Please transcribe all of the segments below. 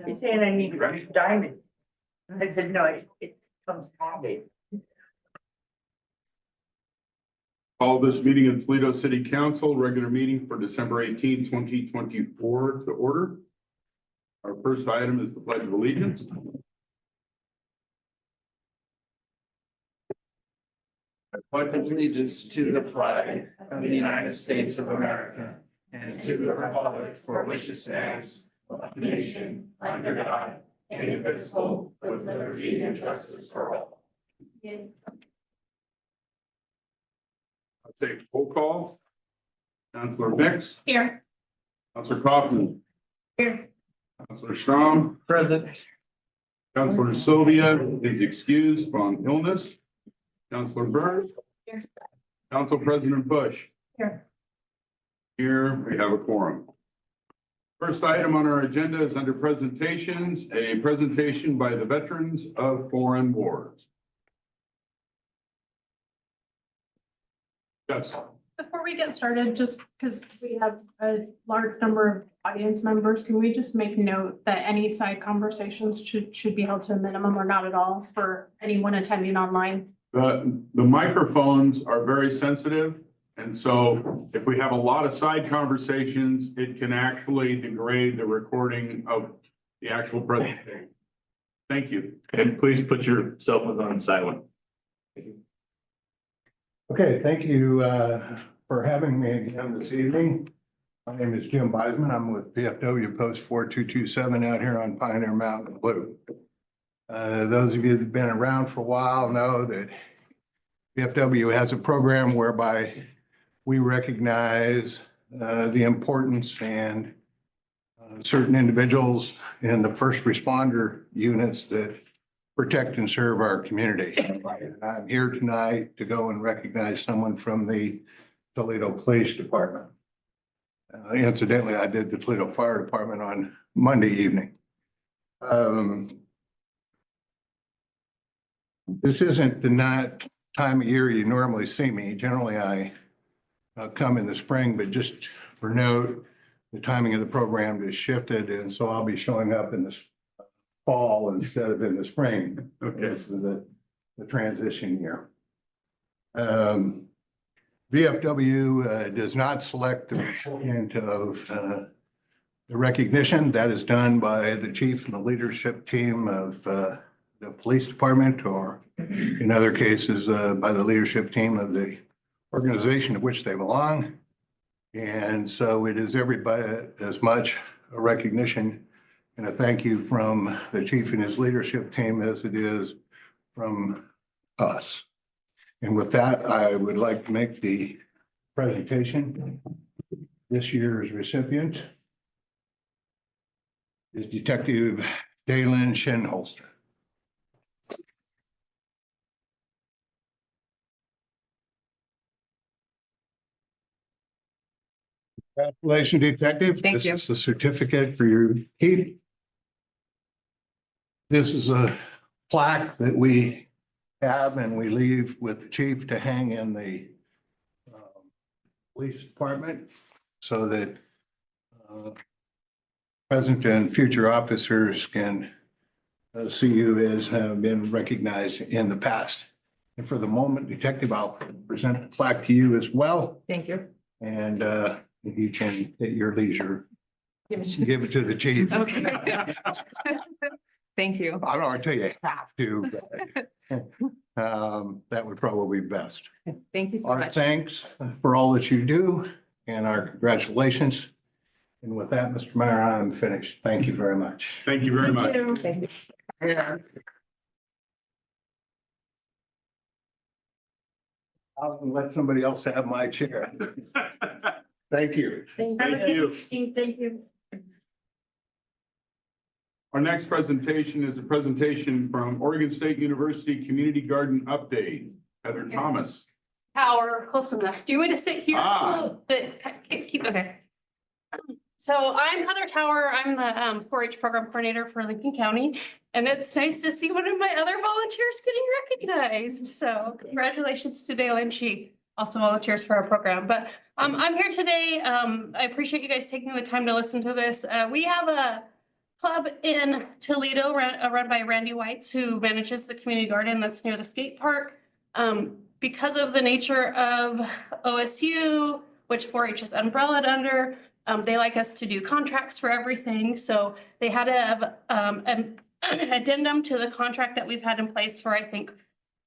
He's saying I need diamond. I said, no, it comes always. Call this meeting of Toledo City Council, regular meeting for December 18, 2024 to order. Our first item is the Pledge of Allegiance. I pledge allegiance to the flag of the United States of America and to the republic for which it stands, one nation, under God, indivisible, with liberty and justice for all. I'll take roll call. Councilor Mix. Here. Councilor Kaufman. Here. Councilor Strong. Present. Councilor Sylvia is excused on illness. Councilor Burns. Here. Council President Bush. Here. Here we have a quorum. First item on our agenda is under presentations, a presentation by the veterans of foreign wars. Yes. Before we get started, just because we have a large number of audience members, can we just make note that any side conversations should be held to a minimum or not at all for anyone attending online? The microphones are very sensitive. And so if we have a lot of side conversations, it can actually degrade the recording of the actual presentation. Thank you. And please put your cell phones on silent. Okay, thank you for having me again this evening. My name is Jim Beisman. I'm with PFW Post 4227 out here on Pioneer Mountain Blue. Those of you that have been around for a while know that PFW has a program whereby we recognize the importance and certain individuals in the first responder units that protect and serve our community. And I'm here tonight to go and recognize someone from the Toledo Police Department. Incidentally, I did the Toledo Fire Department on Monday evening. This isn't the time of year you normally see me. Generally, I come in the spring, but just for note, the timing of the program is shifted, and so I'll be showing up in this fall instead of in the spring. Okay. This is the transition year. VFW does not select the recipient of the recognition. That is done by the chief and the leadership team of the police department, or in other cases, by the leadership team of the organization to which they belong. And so it is everybody as much a recognition and a thank you from the chief and his leadership team as it is from us. And with that, I would like to make the presentation. This year's recipient is Detective Dalen Shinholster. Congratulations, Detective. Thank you. This is the certificate for your keep. This is a plaque that we have and we leave with the chief to hang in the police department so that present and future officers can see you as have been recognized in the past. And for the moment, Detective, I'll present the plaque to you as well. Thank you. And you can, at your leisure, Give give it to the chief. Okay. Thank you. I don't want to tell you have to, but that would probably be best. Thank you so Our much. thanks for all that you do and our congratulations. And with that, Mr. Mayor, I'm finished. Thank you very much. Thank you very much. Thank you. I'll let somebody else have my chair. Thank you. Thank you. Thank you. Our next presentation is a presentation from Oregon State University Community Garden Update. Heather Thomas. Tower close enough. Do you want me to sit here? So that keep us. Okay. So I'm Heather Tower. I'm the 4-H program coordinator for Lincoln County, and it's nice to see one of my other volunteers getting recognized. So congratulations to Dalen. She also volunteers for our program. But I'm here today. I appreciate you guys taking the time to listen to this. We have a club in Toledo run by Randy Whites, who manages the community garden that's near the skate park. Because of the nature of OSU, which 4-H is umbrellaed under, they like us to do contracts for everything. So they had an addendum to the contract that we've had in place for, I think,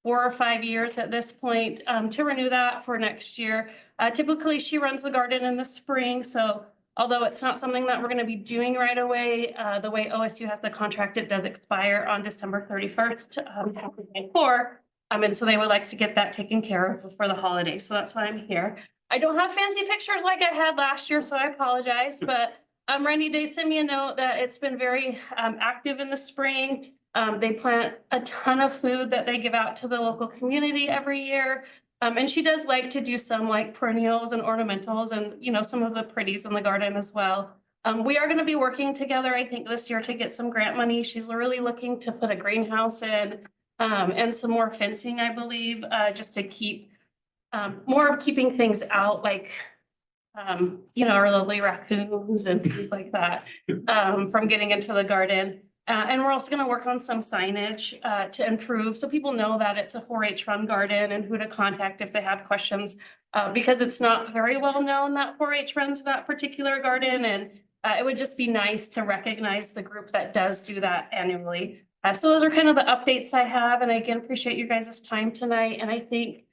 4 or 5 years at this point, to renew that for next year. Typically, she runs the garden in the spring, so although it's not something that we're gonna be doing right away, the way OSU has the contract, it does expire on December 31st, 2024. And so they would like to get that taken care of for the holidays, so that's why I'm here. I don't have fancy pictures like I had last year, so I apologize, but Randy did send me a note that it's been very active in the spring. They plant a ton of food that they give out to the local community every year. And she does like to do some like perennials and ornamentals and, you know, some of the pretties in the garden as well. We are gonna be working together, I think, this year to get some grant money. She's really looking to put a greenhouse in, and some more fencing, I believe, just to keep more of keeping things out, like you know, our lovely raccoons and things like that, from getting into the garden. And we're also gonna work on some signage to improve, so people know that it's a 4-H run garden and who to contact if they have questions. Because it's not very well known that 4-H runs that particular garden, and it would just be nice to recognize the group that does do that annually. So those are kind of the updates I have, and I again appreciate you guys' time tonight, and I think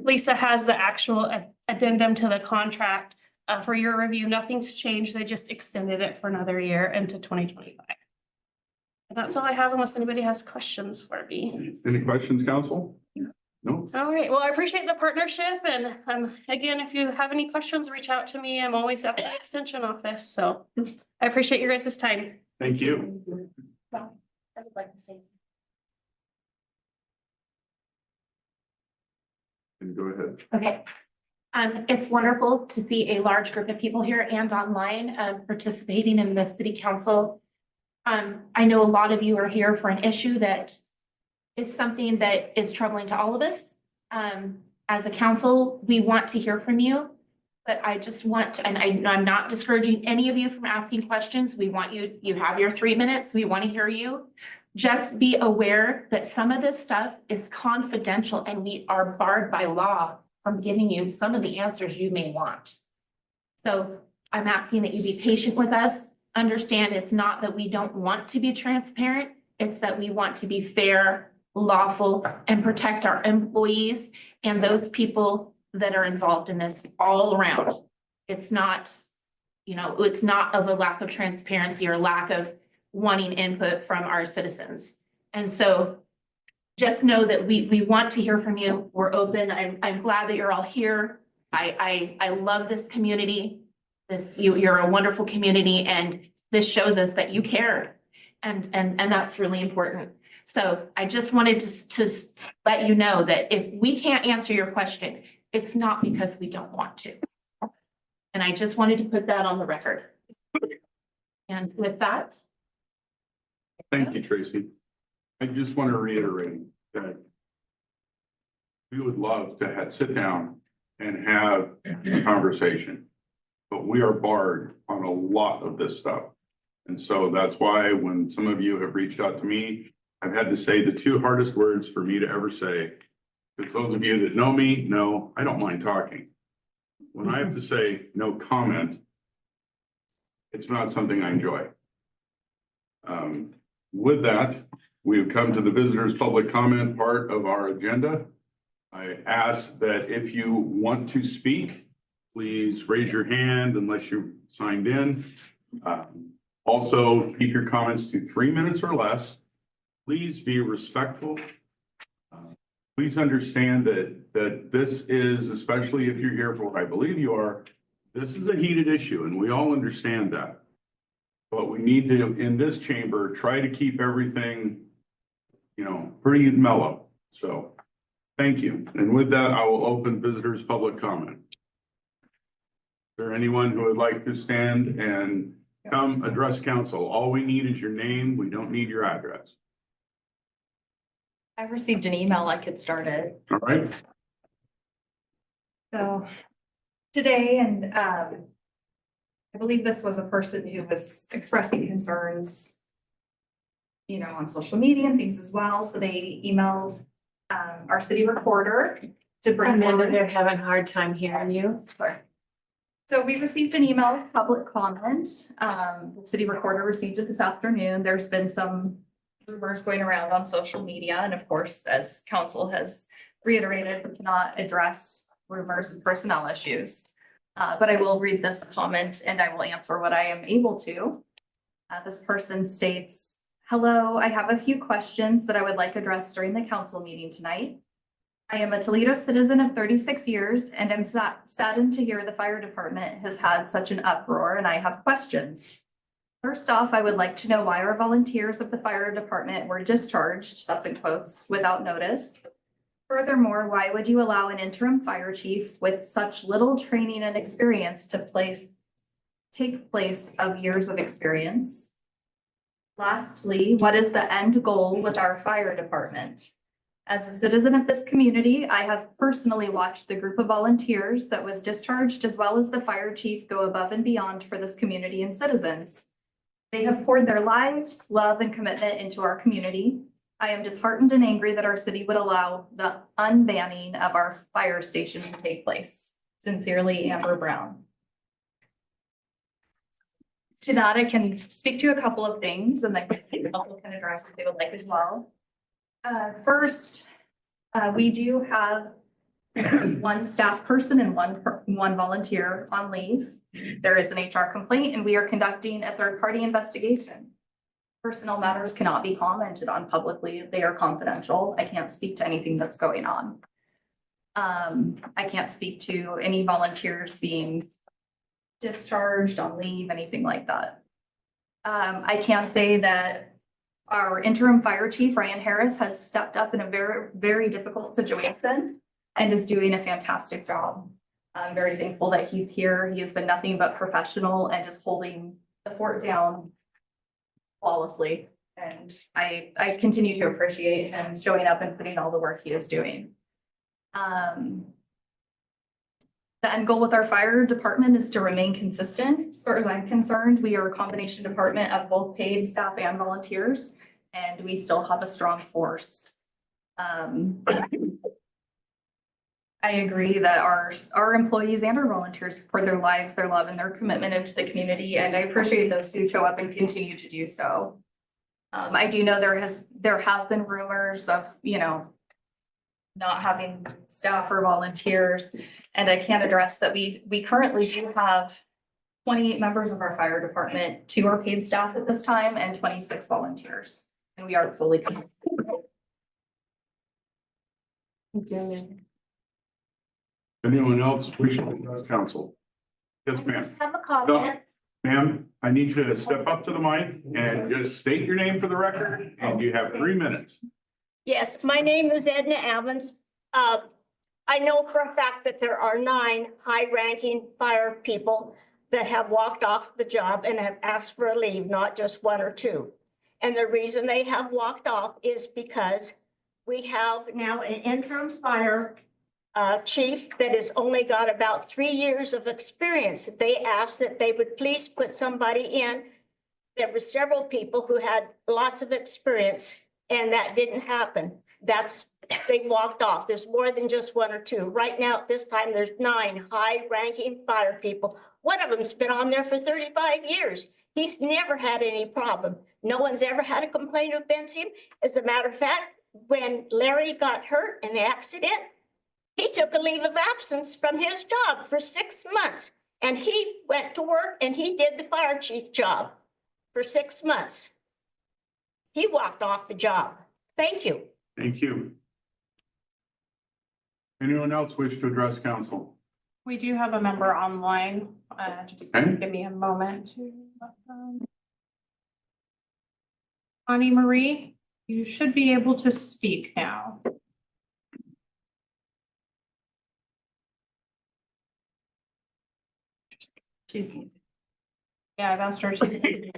Lisa has the actual addendum to the contract for your review. Nothing's changed. They just extended it for another year into 2025. And that's all I have unless anybody has questions for me. Any questions, council? No? All right. Well, I appreciate the partnership. And again, if you have any questions, reach out to me. I'm always at the extension office. So I appreciate your guys' time. Thank you. I would like to say something. Go ahead. Okay. It's wonderful to see a large group of people here and online, participating in the city council. I know a lot of you are here for an issue that is something that is troubling to all of us. As a council, we want to hear from you, but I just want to, and I'm not discouraging any of you from asking questions. We want you, you have your 3 minutes. We want to hear you. Just be aware that some of this stuff is confidential and we are barred by law from giving you some of the answers you may want. So I'm asking that you be patient with us. Understand it's not that we don't want to be transparent. It's that we want to be fair, lawful, and protect our employees and those people that are involved in this all around. It's not, you know, it's not of a lack of transparency or lack of wanting input from our citizens. And so just know that we want to hear from you. We're open. I'm glad that you're all here. I love this community. You're a wonderful community, and this shows us that you care. And that's really important. So I just wanted to let you know that if we can't answer your question, it's not because we don't want to. And I just wanted to put that on the record. And with that. Thank you, Tracy. I just want to reiterate that we would love to sit down and have a conversation, but we are barred on a lot of this stuff. And so that's why when some of you have reached out to me, I've had to say the 2 hardest words for me to ever say. It's those of you that know me, know I don't mind talking. When I have to say no comment, it's not something I enjoy. With that, we have come to the visitors' public comment part of our agenda. I ask that if you want to speak, please raise your hand unless you signed in. Also, keep your comments to 3 minutes or less. Please be respectful. Please understand that this is, especially if you're here for what I believe you are, this is a heated issue and we all understand that. But we need to, in this chamber, try to keep everything, you know, pretty mellow. So thank you. And with that, I will open visitors' public comment. Is there anyone who would like to stand and come address council? All we need is your name. We don't need your address. I received an email I could start it. All right. So today, and I believe this was a person who was expressing concerns, you know, on social media and things as well. So they emailed our city recorder to bring Amanda, forward. they're having a hard time hearing you. So we received an email of public comment. The city recorder received it this afternoon. There's been some rumors going around on social media. And of course, as council has reiterated, we cannot address rumors and personnel issues. But I will read this comment and I will answer what I am able to. This person states, "Hello, I have a few questions that I would like addressed during the council meeting tonight. I am a Toledo citizen of 36 years and am saddened to hear the fire department has had such an uproar, and I have questions. First off, I would like to know why our volunteers of the fire department were discharged, that's in quotes, without notice. Furthermore, why would you allow an interim fire chief with such little training and experience to take place of years of experience? Lastly, what is the end goal with our fire department? As a citizen of this community, I have personally watched the group of volunteers that was discharged as well as the fire chief go above and beyond for this community and citizens. They have poured their lives, love, and commitment into our community. I am disheartened and angry that our city would allow the unbanning of our fire station to take place. Sincerely, Amber Brown." To that, I can speak to a couple of things and then council can address if they would like as well. First, we do have one staff person and one volunteer on leave. There is an HR complaint and we are conducting a third-party investigation. Personnel matters cannot be commented on publicly. They are confidential. I can't speak to anything that's going on. I can't speak to any volunteers being discharged on leave, anything like that. I can say that our interim fire chief, Ryan Harris, has stepped up in a very, very difficult situation and is doing a fantastic job. I'm very thankful that he's here. He has been nothing but professional and just holding the fort down flawlessly. And I continue to appreciate him showing up and putting all the work he is doing. The end goal with our fire department is to remain consistent. As far as I'm concerned, we are a combination department of both paid staff and volunteers, and we still have a strong force. I agree that our employees and our volunteers pour their lives, their love, and their commitment into the community, and I appreciate those who show up and continue to do so. I do know there have been rumors of, you know, not having staff or volunteers, and I can address that we currently do have 28 members of our fire department, 2 are paid staff at this time, and 26 volunteers, and we are fully committed. Anyone else wishing to address council? Yes, ma'am. Have a No, comment. ma'am, I need you to step up to the mic and just state your name for the record, and you have 3 minutes. Yes, my name is Edna Evans. I know for a fact that there are 9 high-ranking fire people that have walked off the job and have asked for a leave, not just 1 or 2. And the reason they have walked off is because we have now an interim fire chief that has only got about 3 years of experience. They asked that they would please put somebody in. There were several people who had lots of experience, and that didn't happen. They walked off. There's more than just 1 or 2. Right now, at this time, there's 9 high-ranking fire people. One of them's been on there for 35 years. He's never had any problem. No one's ever had a complaint against him. As a matter of fact, when Larry got hurt in the accident, he took a leave of absence from his job for 6 months, and he went to work and he did the fire chief job for 6 months. He walked off the job. Thank you. Thank you. Anyone else wish to address council? We do have a member online. Just Okay. give me a moment to. Connie Marie, you should be able to speak now. Yeah, I've asked her to.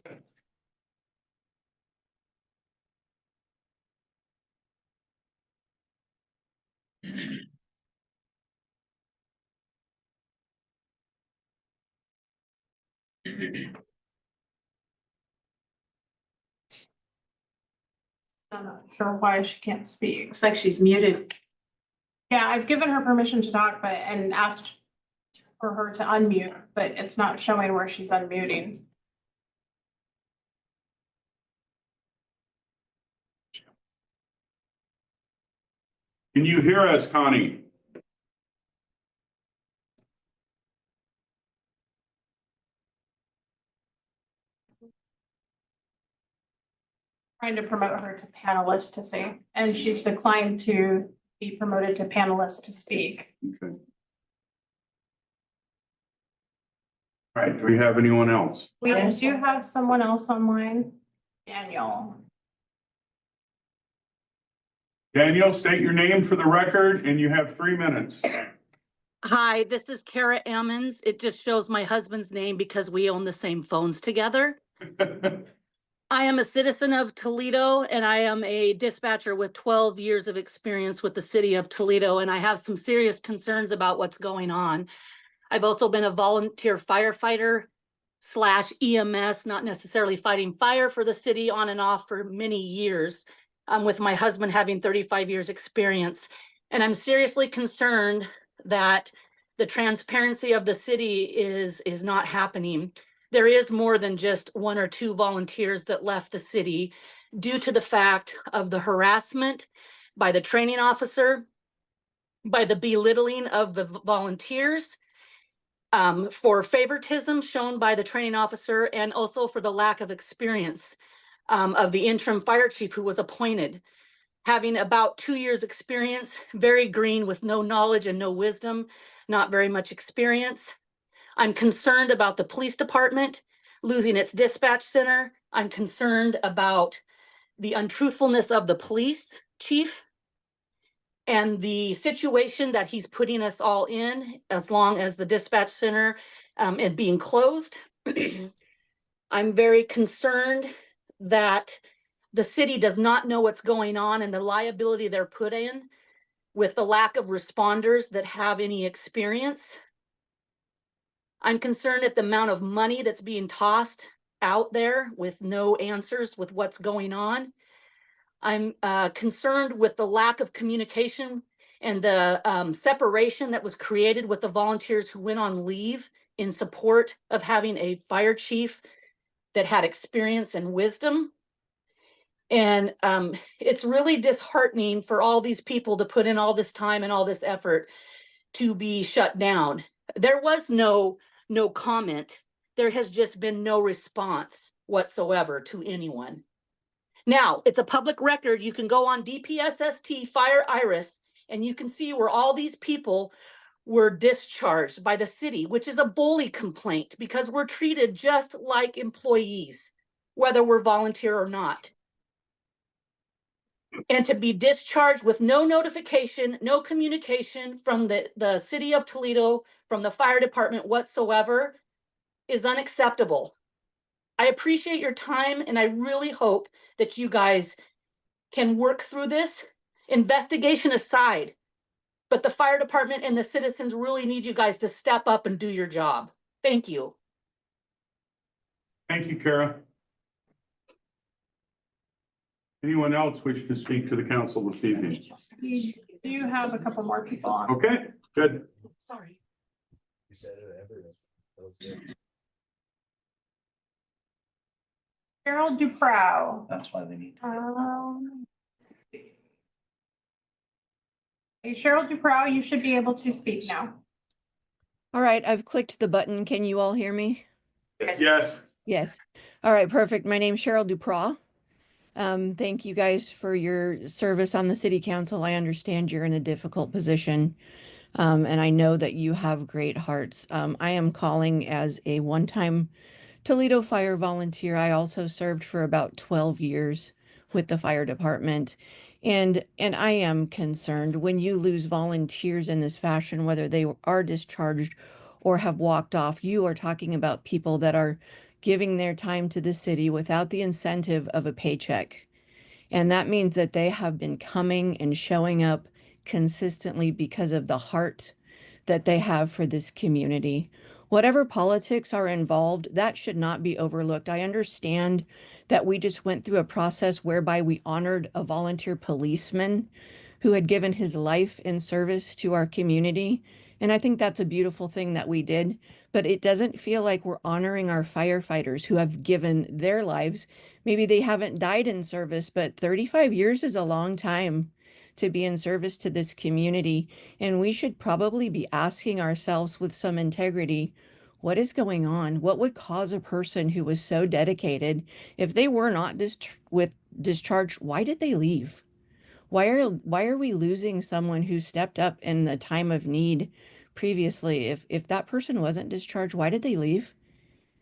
I'm not sure why she can't speak. Looks like she's muted. Yeah, I've given her permission to talk, but, and asked for her to unmute, but it's not showing where she's unmuting. Can you hear us, Connie? Trying to promote her to panelist to say, and she's declined to be promoted to panelist to speak. Okay. All right, do we have anyone else? We do have someone else online, Daniel. Daniel, state your name for the record and you have 3 minutes. Hi, this is Kara Ammons. It just shows my husband's name because we own the same phones together. I am a citizen of Toledo and I am a dispatcher with 12 years of experience with the city of Toledo, and I have some serious concerns about what's going on. I've also been a volunteer firefighter / EMS, not necessarily fighting fire for the city, on and off for many years, with my husband having 35 years experience. And I'm seriously concerned that the transparency of the city is not happening. There is more than just 1 or 2 volunteers that left the city due to the fact of the harassment by the training officer, by the belittling of the volunteers, for favoritism shown by the training officer, and also for the lack of experience of the interim fire chief who was appointed. Having about 2 years experience, very green with no knowledge and no wisdom, not very much experience. I'm concerned about the police department losing its dispatch center. I'm concerned about the untruthfulness of the police chief and the situation that he's putting us all in, as long as the dispatch center and being closed. I'm very concerned that the city does not know what's going on and the liability they're put in with the lack of responders that have any experience. I'm concerned at the amount of money that's being tossed out there with no answers with what's going on. I'm concerned with the lack of communication and the separation that was created with the volunteers who went on leave in support of having a fire chief that had experience and wisdom. And it's really disheartening for all these people to put in all this time and all this effort to be shut down. There was no comment. There has just been no response whatsoever to anyone. Now, it's a public record. You can go on DPSST Fire Iris and you can see where all these people were discharged by the city, which is a bully complaint because we're treated just like employees, whether we're volunteer or not. And to be discharged with no notification, no communication from the city of Toledo, from the fire department whatsoever, is unacceptable. I appreciate your time and I really hope that you guys can work through this, investigation aside. But the fire department and the citizens really need you guys to step up and do your job. Thank you. Thank you, Kara. Anyone else wish to speak to the council this evening? We do have a couple more people on. Okay, good. Sorry. Cheryl Duprow. That's why they need. Hey, Cheryl Duprow, you should be able to speak now. All right, I've clicked the button. Can you all hear me? Yes. Yes. All right, perfect. My name's Cheryl Duprow. Thank you guys for your service on the city council. I understand you're in a difficult position, and I know that you have great hearts. I am calling as a one-time Toledo fire volunteer. I also served for about 12 years with the fire department. And I am concerned when you lose volunteers in this fashion, whether they are discharged or have walked off. You are talking about people that are giving their time to the city without the incentive of a paycheck. And that means that they have been coming and showing up consistently because of the heart that they have for this community. whatever politics are involved, that should not be overlooked. I understand that we just went through a process whereby we honored a volunteer policeman who had given his life in service to our community. And I think that's a beautiful thing that we did, but it doesn't feel like we're honoring our firefighters who have given their lives. Maybe they haven't died in service, but 35 years is a long time to be in service to this community. And we should probably be asking ourselves with some integrity, what is going on? What would cause a person who was so dedicated, if they were not discharged, why did they leave? Why are we losing someone who stepped up in the time of need previously? If that person wasn't discharged, why did they leave?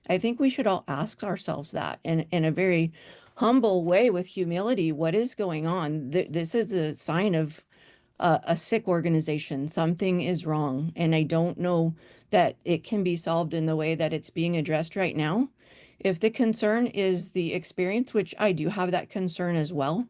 I think we should all ask ourselves that in a very humble way with humility. What is going on? This is a sign of a sick organization. Something is wrong. And I don't know that it can be solved in the way that it's being addressed right now. If the concern is the experience, which I do have that concern as well,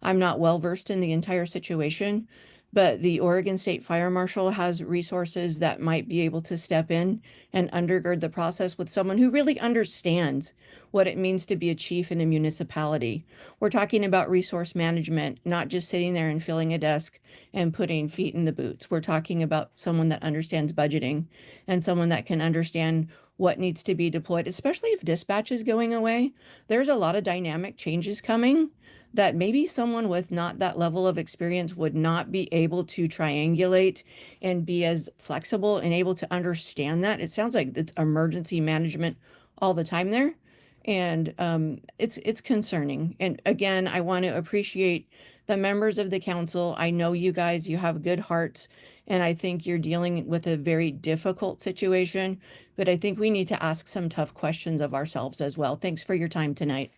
I'm not well versed in the entire situation, but the Oregon State Fire Marshal has resources that might be able to step in and undergird the process with someone who really understands what it means to be a chief in a municipality. We're talking about resource management, not just sitting there and filling a desk and putting feet in the boots. We're talking about someone that understands budgeting and someone that can understand what needs to be deployed, especially if dispatch is going away. There's a lot of dynamic changes coming that maybe someone with not that level of experience would not be able to triangulate and be as flexible and able to understand that. It sounds like it's emergency management all the time there. And it's concerning. And again, I want to appreciate the members of the council. I know you guys, you have good hearts, and I think you're dealing with a very difficult situation, but I think we need to ask some tough questions of ourselves as well. Thanks for your time tonight.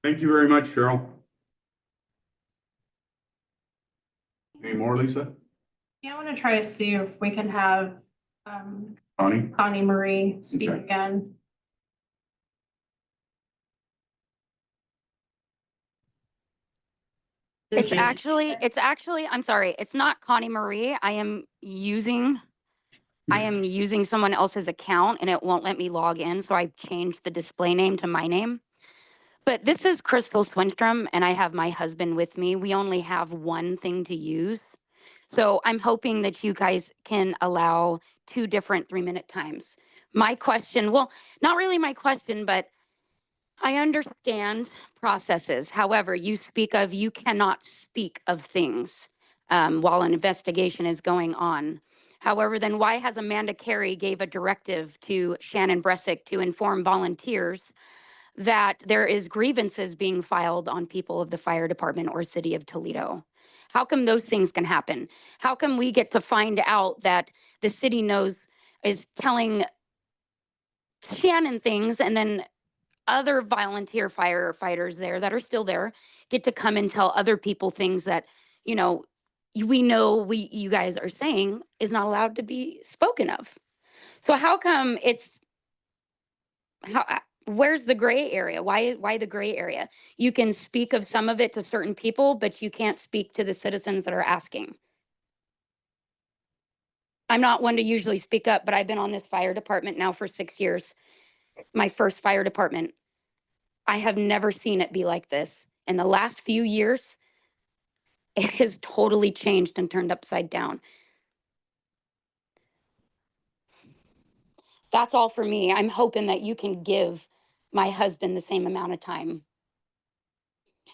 Thank you very much, Cheryl. Any more, Lisa? Yeah, I want to try to see if we can have Connie Marie speak Okay. again. It's actually, I'm sorry, it's not Connie Marie. I am using someone else's account and it won't let me log in. So I changed the display name to my name. But this is Crystal Swinstrom and I have my husband with me. We only have one thing to use. So I'm hoping that you guys can allow 2 different 3-minute times. My question, well, not really my question, but I understand processes. However, you cannot speak of things while an investigation is going on. However, then why has Amanda Carey gave a directive to Shannon Bressick to inform volunteers that there is grievances being filed on people of the fire department or city of Toledo? How come those things can happen? How come we get to find out that the city is telling Shannon things and then other volunteer firefighters there that are still there get to come and tell other people things that, you know you guys are saying is not allowed to be spoken of. So how come where's the gray area? Why the gray area? You can speak of some of it to certain people, but you can't speak to the citizens that are asking. I'm not one to usually speak up, but I've been on this fire department now for 6 years. My first fire department. I have never seen it be like this. In the last few years, it has totally changed and turned upside down. That's all for me. I'm hoping that you can give my husband the same amount of time.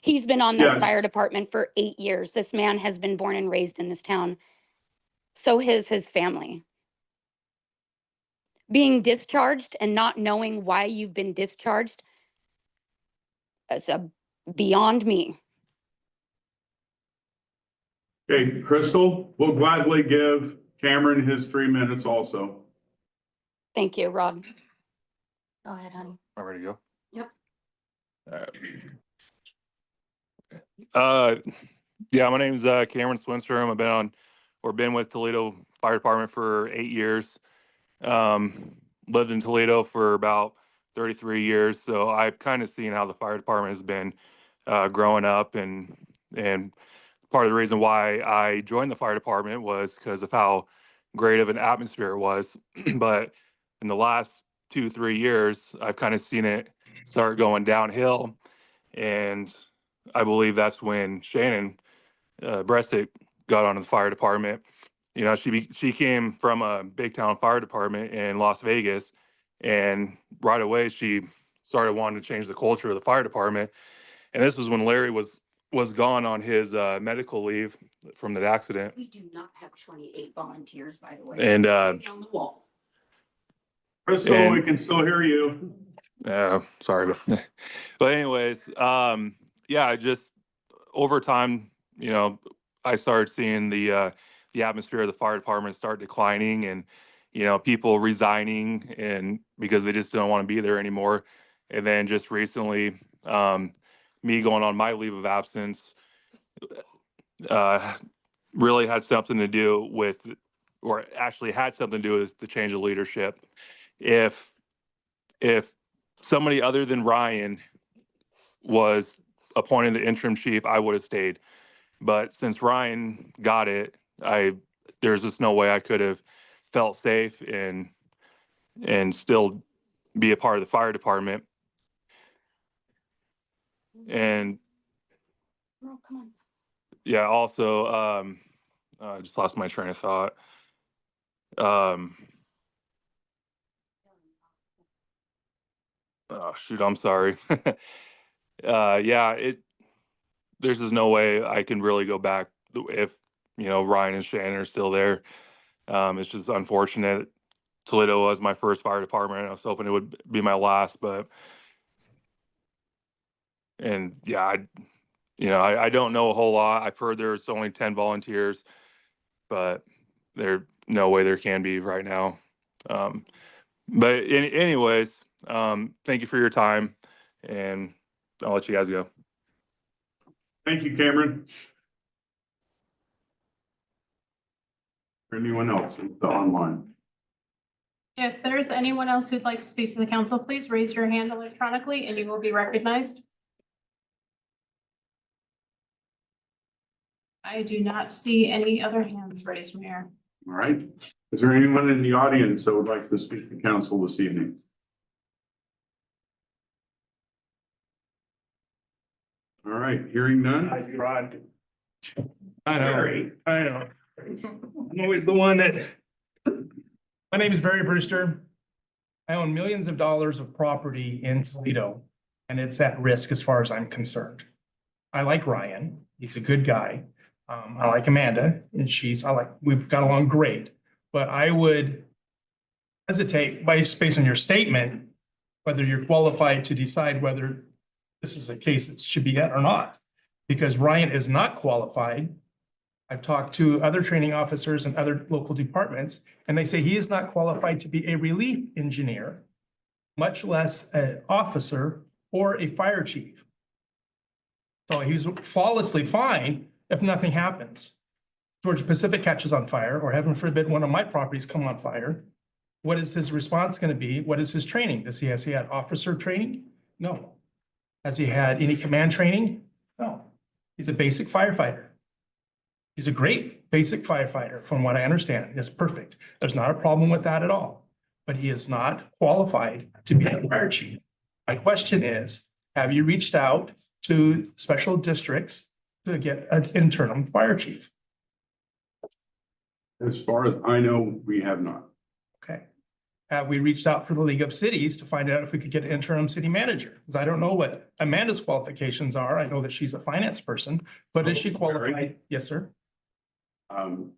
He's been on this fire department for 8 years. This man has been born and raised in this town. So has his family. Being discharged and not knowing why you've been discharged is beyond me. Okay, Crystal, we'll gladly give Cameron his 3 minutes also. Thank you, Rob. Go ahead, honey. I'm ready to go. Yep. Yeah, my name's Cameron Swinstrom. I've been with Toledo Fire Department for 8 years. Lived in Toledo for about 33 years, so I've kind of seen how the fire department has been growing up, and part of the reason why I joined the fire department was because of how great of an atmosphere it was. But in the last 2-3 years, I've kind of seen it start going downhill. And I believe that's when Shannon Bressick got onto the fire department. You know, she came from a big town fire department in Las Vegas, and right away she started wanting to change the culture of the fire department. And this was when Larry was gone on his medical leave from that accident. We do not have 28 volunteers, by the way. And on the wall. Crystal, we can still hear you. sorry, but anyways, yeah, just over time, you know, I started seeing the atmosphere of the fire department start declining, and you know, people resigning and because they just don't want to be there anymore. And then just recently, me going on my leave of absence really had something to do with, or actually had something to do with the change of leadership. If somebody other than Ryan was appointed the interim chief, I would have stayed. But since Ryan got it, there's just no way I could have felt safe and still be a part of the fire department. And Oh, come on. yeah, also, I just lost my train of thought. Oh shoot, I'm sorry. Yeah, there's just no way I can really go back if, you know, Ryan and Shannon are still there. It's just unfortunate. Toledo was my first fire department. I was hoping it would be my last, and yeah, I don't know a whole lot. I've heard there's only 10 volunteers, but there's no way there can be right now. But anyways, thank you for your time, and I'll let you guys go. Thank you, Cameron. For anyone else online? If there's anyone else who'd like to speak to the council, please raise your hand electronically and you will be recognized. I do not see any other hands raised, Mayor. All right. Is there anyone in the audience that would like to speak to council this evening? All right, hearing none. I know. I'm always the one that. My name is Barry Brewster. I own millions of dollars of property in Toledo, and it's at risk as far as I'm concerned. I like Ryan. He's a good guy. I like Amanda, and we've got along great, but I would hesitate based on your statement, whether you're qualified to decide whether this is a case that should be at or not, because Ryan is not qualified. I've talked to other training officers and other local departments, and they say he is not qualified to be a relief engineer, much less an officer or a fire chief. So he's flawlessly fine if nothing happens. Georgia Pacific catches on fire, or heaven forbid, one of my properties come on fire. What is his response going to be? What is his training? Has he had officer training? No. Has he had any command training? No. He's a basic firefighter. He's a great basic firefighter from what I understand. It's perfect. There's not a problem with that at all. But he is not qualified to be a fire chief. My question is, have you reached out to special districts to get an interim fire chief? As far as I know, we have not. Okay. Have we reached out for the League of Cities to find out if we could get an interim city manager? Because I don't know what Amanda's qualifications are. I know that she's a finance person, but is she qualified? Yes, sir.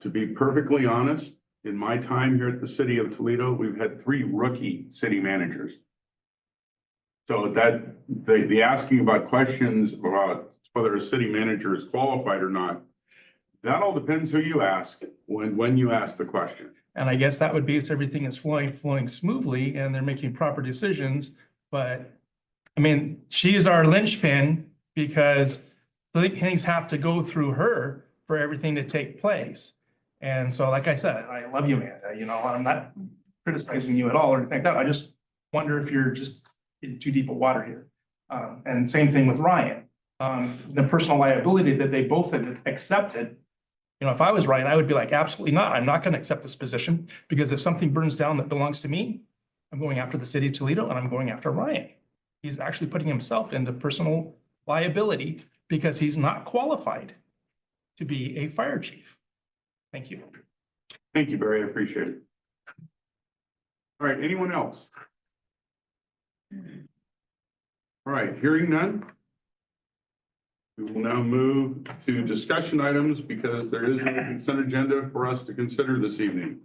To be perfectly honest, in my time here at the city of Toledo, we've had 3 rookie city managers. So that the asking about questions about whether a city manager is qualified or not, that all depends who you ask when you ask the question. And I guess that would be if everything is flowing smoothly and they're making proper decisions. But I mean, she's our linchpin because things have to go through her for everything to take place. And so, like I said, I love you, Amanda. You know, I'm not criticizing you at all or anything like that. I just wonder if you're just in too deep of water here. And same thing with Ryan. The personal liability that they both had accepted If I was Ryan, I would be like, absolutely not. I'm not gonna accept this position because if something burns down that belongs to me, I'm going after the city of Toledo and I'm going after Ryan. He's actually putting himself into personal liability because he's not qualified to be a fire chief. Thank you. Thank you, Barry. I appreciate it. All right, anyone else? All right, hearing none. We will now move to discussion items because there is no consent agenda for us to consider this evening.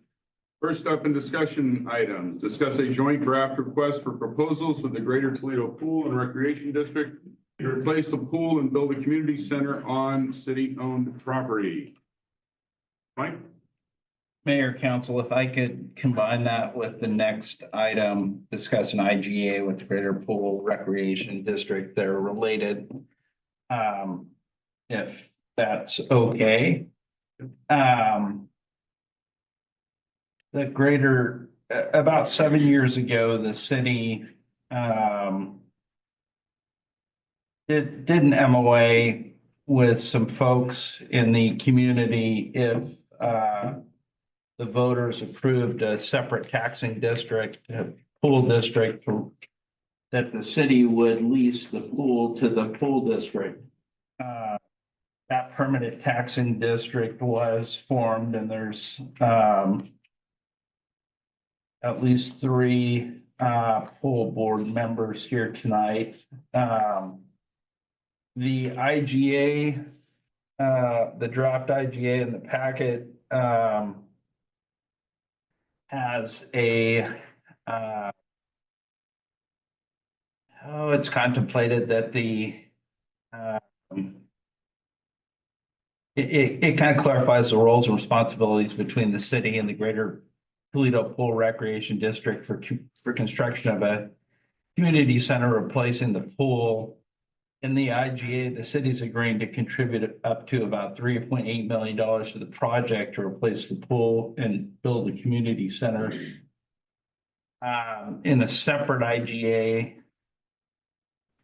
First up in discussion items, discuss a joint draft request for proposals with the Greater Toledo Pool and Recreation District to replace the pool and build a community center on city-owned property. Mike? Mayor, council, if I could combine that with the next item, discuss an IGA with the Greater Pool Recreation District. They're related. If that's okay. The greater, about 7 years ago, the city did an MOA with some folks in the community if the voters approved a separate taxing district, a pool district, that the city would lease the pool to the pool district. That permanent taxing district was formed and there's at least 3 pool board members here tonight. The IGA, the draft IGA in the packet has a it's contemplated that it kind of clarifies the roles and responsibilities between the city and the Greater Toledo Pool Recreation District for construction of a community center replacing the pool. In the IGA, the city's agreeing to contribute up to about $3.8 million to the project to replace the pool and build a community center. In a separate IGA,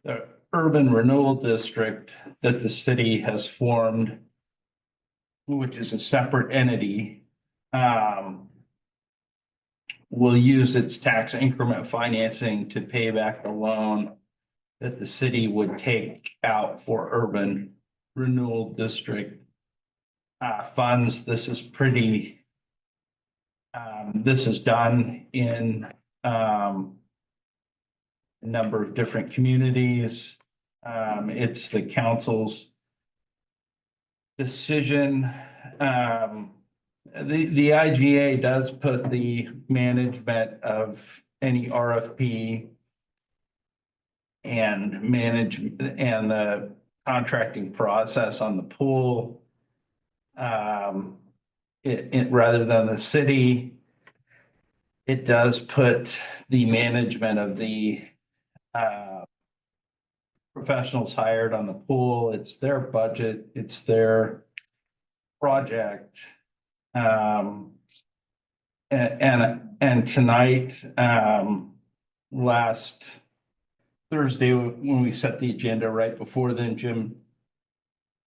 the urban renewal district that the city has formed, which is a separate entity, will use its tax increment financing to pay back the loan that the city would take out for urban renewal district funds. This is pretty, this is done in a number of different communities. It's the council's decision. The IGA does put the management of any RFP and the contracting process on the pool. Rather than the city, it does put the management of the professionals hired on the pool. It's their budget, it's their project. And tonight, last Thursday, when we set the agenda right before then, Jim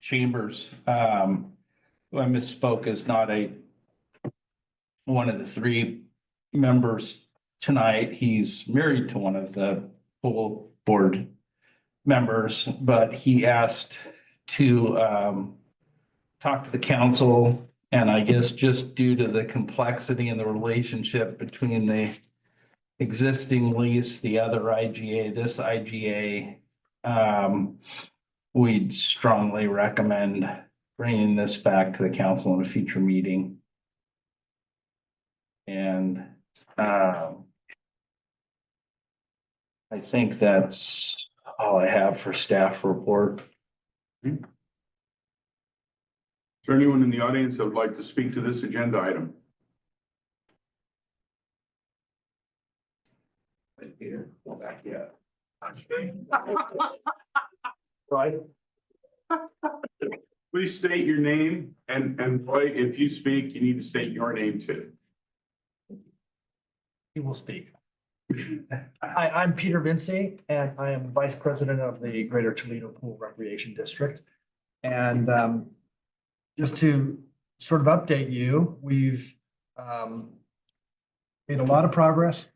Chambers, who I misspoke, is not one of the 3 members tonight. He's married to one of the full board members, but he asked to talk to the council. And I guess just due to the complexity and the relationship between the existing lease, the other IGA, this IGA, we'd strongly recommend bringing this back to the council in a future meeting. And I think that's all I have for staff report. Is there anyone in the audience that would like to speak to this agenda item? Here, go back, yeah. Right. Please state your name and Roy, if you speak, you need to state your name too. He will speak. Hi, I'm Peter Vinci, and I am Vice President of the Greater Toledo Pool Recreation District. And just to sort of update you, we've made a lot of progress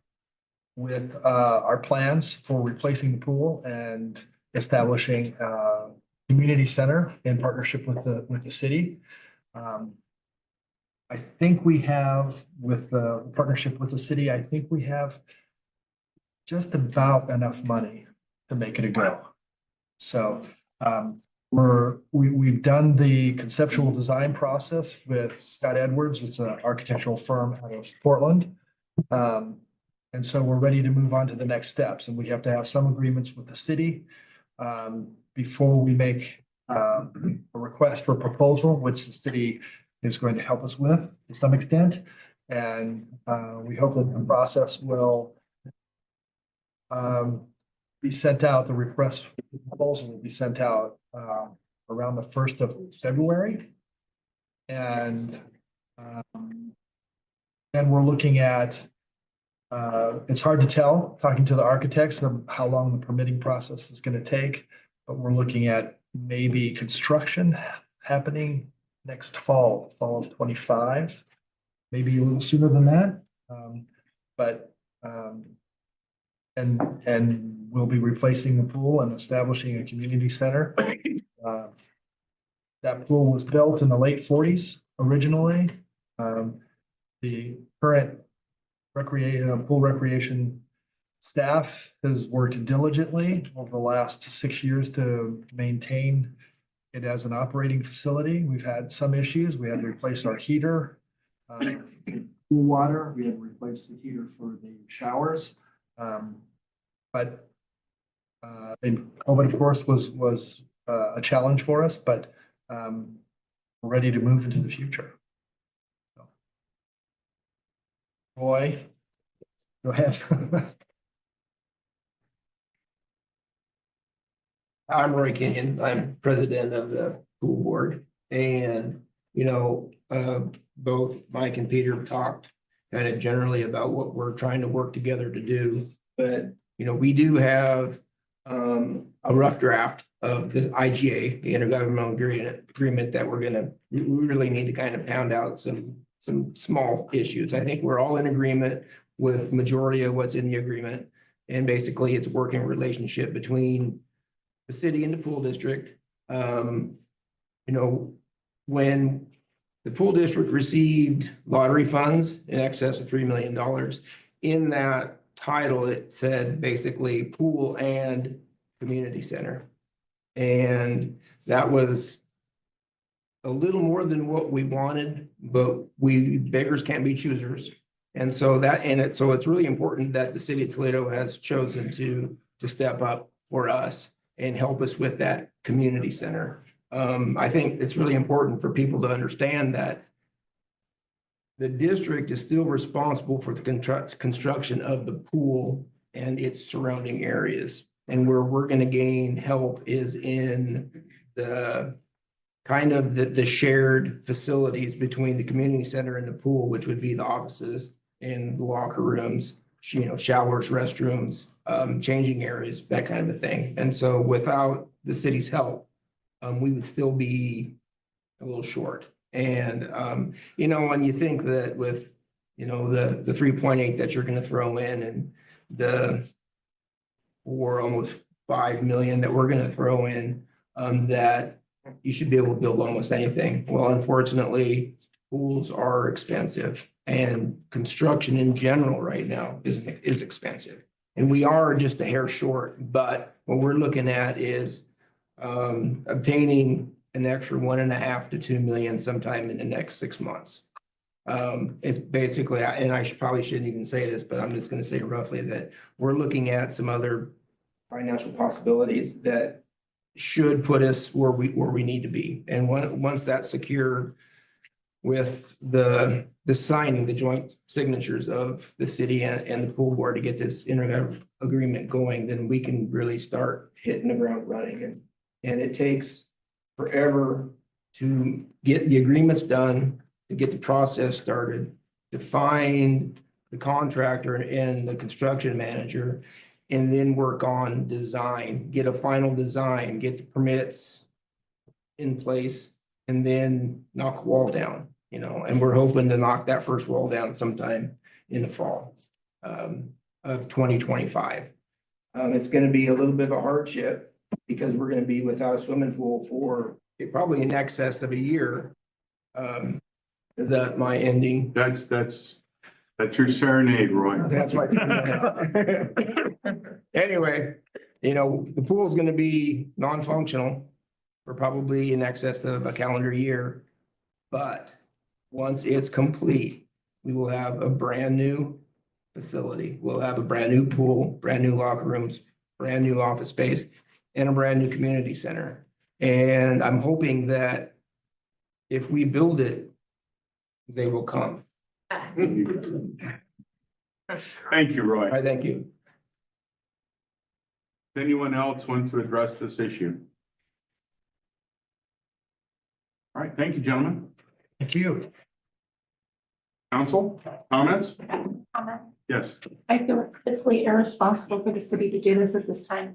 with our plans for replacing the pool and establishing a community center in partnership with the city. I think we have, with the partnership with the city, I think we have just about enough money to make it a go. So we've done the conceptual design process with Scott Edwards. It's an architectural firm out of Portland. And so we're ready to move on to the next steps, and we have to have some agreements with the city before we make a request for proposal, which the city is going to help us with to some extent. And we hope that the process will be sent out, the request for proposal will be sent out around the 1st of February. And we're looking at, it's hard to tell, talking to the architects, of how long the permitting process is going to take, but we're looking at maybe construction happening next fall of 25, maybe a little sooner than that. And we'll be replacing the pool and establishing a community center. That pool was built in the late 40s originally. The current pool recreation staff has worked diligently over the last 6 years to maintain it as an operating facility. We've had some issues. We had to replace our heater, pool water. We had to replace the heater for the showers. But and COVID, of course, was a challenge for us, but we're ready to move into the future. So. Roy, go ahead. I'm Roy Kenyon. I'm president of the pool board. And, both Mike and Peter talked kind of generally about what we're trying to work together to do. But, we do have a rough draft of the IGA, the intergovernmental agreement that we really need to kind of pound out some small issues. I think we're all in agreement with majority of what's in the agreement. And basically it's a working relationship between the city and the pool district. When the pool district received lottery funds in excess of $3 million, in that title, it said basically pool and community center. And that was a little more than what we wanted, but beggars can't be choosers. And so it's really important that the city of Toledo has chosen to step up for us and help us with that community center. I think it's really important for people to understand that the district is still responsible for the construction of the pool and its surrounding areas. And where we're going to gain help is in the kind of the shared facilities between the community center and the pool, which would be the offices and the locker rooms, showers, restrooms, changing areas, that kind of a thing. And so without the city's help, we would still be a little short. And, when you think that with, the 3.8 that you're going to throw in and the almost 5 million that we're going to throw in, that you should be able to build almost anything. Well, unfortunately, pools are expensive and construction in general right now is expensive. And we are just a hair short, but what we're looking at is obtaining an extra 1.5 to 2 million sometime in the next 6 months. It's basically, and I probably shouldn't even say this, but I'm just going to say roughly that we're looking at some other financial possibilities that should put us where we need to be. And once that's secure with the signing, the joint signatures of the city and the pool board to get this intergovernmental agreement going, then we can really start hitting the ground running. And it takes forever to get the agreements done, to get the process started, to find the contractor and the construction manager, and then work on design, get a final design, get the permits in place, and then knock a wall down. you know, and we're hoping to knock that first wall down sometime in the fall of 2025. It's gonna be a little bit of a hardship because we're gonna be without a swimming pool for probably in excess of a year. Is that my ending? That's your serenade, Roy. That's my 2 minutes. Anyway, you know, the pool is gonna be non-functional for probably in excess of a calendar year. But once it's complete, we will have a brand new facility. We'll have a brand new pool, brand new locker rooms, brand new office space, and a brand new community center. And I'm hoping that if we build it, they will come. Thank you, Roy. All right, thank you. Anyone else want to address this issue? All right, thank you, gentlemen. Thank you. Council, comments? Comment. Yes. I feel it's fiscally irresponsible for the city to do this at this time.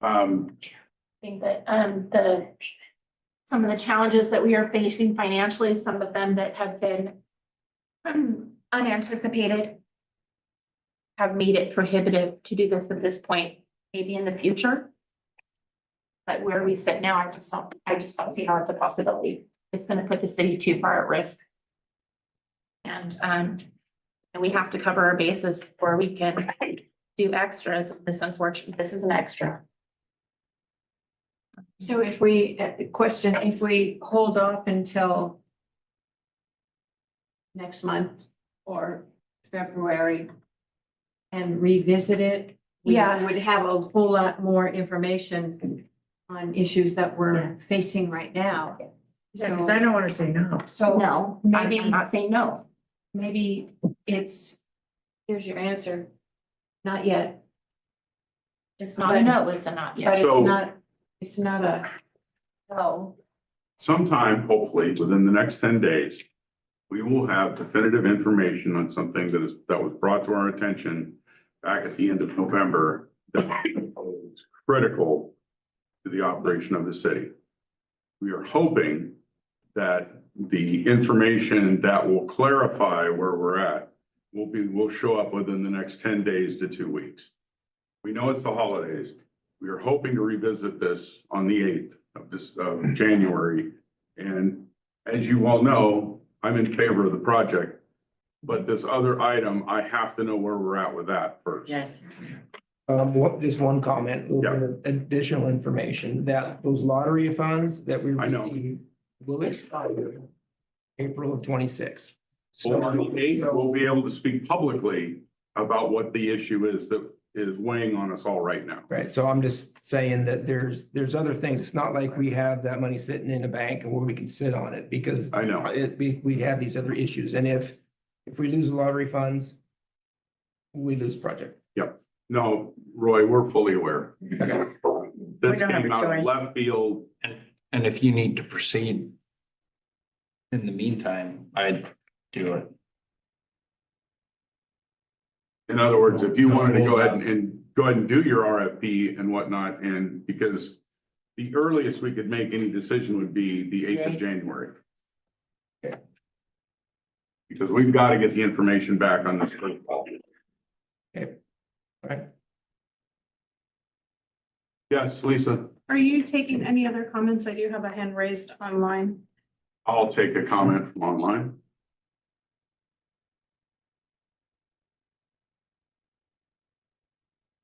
I think that some of the challenges that we are facing financially, some of them that have been unanticipated, have made it prohibitive to do this at this point, maybe in the future. But where we sit now, I just don't see how it's a possibility. It's gonna put the city too far at risk. And we have to cover our bases before we can do extras. This is an extra. So if we, question, if we hold off until next month or February and revisit it, we Yeah. would have a whole lot more information on issues that we're facing right now. Yeah, because I don't want to say no. So No, maybe, I'm not saying no. maybe it's, here's your answer, not yet. It's not a no, it's a not But yet. So- it's not a no. Sometime, hopefully, within the next 10 days, we will have definitive information on something that was brought to our attention back at the end of November that was critical to the operation of the city. We are hoping that the information that will clarify where we're at will show up within the next 10 days to 2 weeks. We know it's the holidays. We are hoping to revisit this on the 8th of January. And as you all know, I'm in favor of the project. But this other item, I have to know where we're at with that first. Yes. Just one comment, a little bit of additional information, that those lottery funds that we I know. receive will expire April of 26. So on the 8th, we'll be able to speak publicly about what the issue is that is weighing on us all right now. Right, so I'm just saying that there's other things. It's not like we have that money sitting in a bank and where we can sit on it, because I know. we have these other issues, and if we lose the lottery funds, we lose project. Yep. No, Roy, we're fully aware. Okay. This don't have came a out of choice. left field. And if you need to proceed in the meantime, I'd do it. In other words, if you wanted to go ahead and do your RFP and whatnot, and because the earliest we could make any decision would be the 8th of January. Okay. Because we've got to get the information back on this. Okay. All right. Yes, Lisa, Are you taking any other comments? I do have a hand raised online. I'll take a comment from online.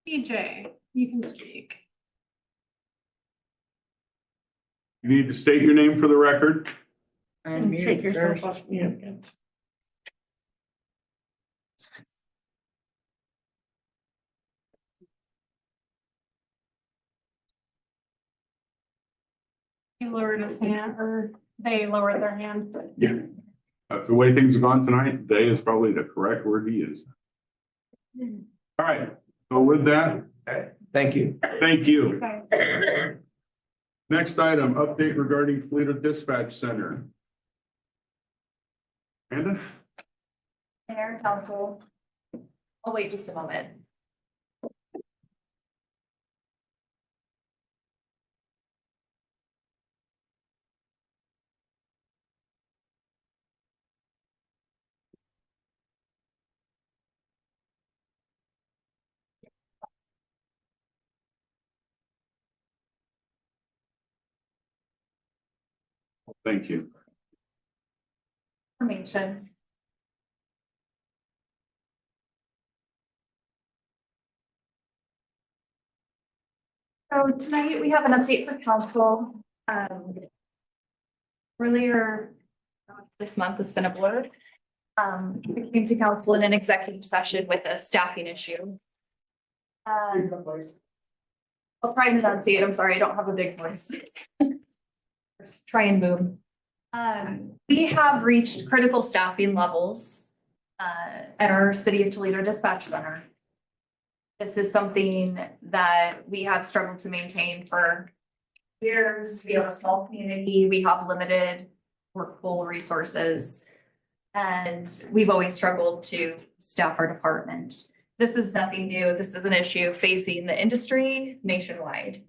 BJ, you can speak. You need to state your name for the record. And take yourself off mute. He lowered his hand, or they lowered their hand. Yeah. The way things have gone tonight, they is probably the correct word to use. All right, so with that, Thank you. thank you. Next item, update regarding Toledo Dispatch Center. Amanda? Mayor, council. I'll wait just a moment. Thank you. Information. So tonight we have an update for council. Earlier this month, it's been a blur. We came to council in an executive session with a staffing issue. I'll try and enunciate. I'm sorry, I don't have a big voice. Let's try and boom. We have reached critical staffing levels at our City of Toledo Dispatch Center. This is something that we have struggled to maintain for years. We have a small community. We have limited workable resources. And we've always struggled to staff our department. This is nothing new. This is an issue facing the industry nationwide.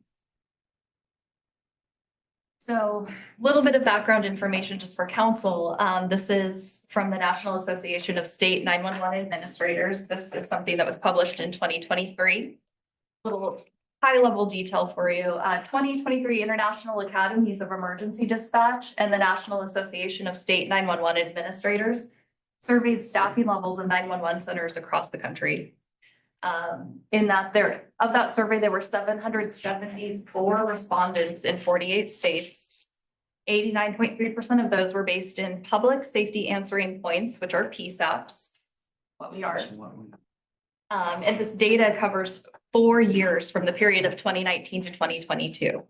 So a little bit of background information just for council. This is from the National Association of State 911 Administrators. This is something that was published in 2023. Little high level detail for you. 2023 International Academies of Emergency Dispatch and the National Association of State 911 Administrators surveyed staffing levels of 911 centers across the country. In that of that survey, there were 774 respondents in 48 states. 89.3% of those were based in public safety answering points, which are PSAPs, what we are. And this data covers 4 years from the period of 2019 to 2022.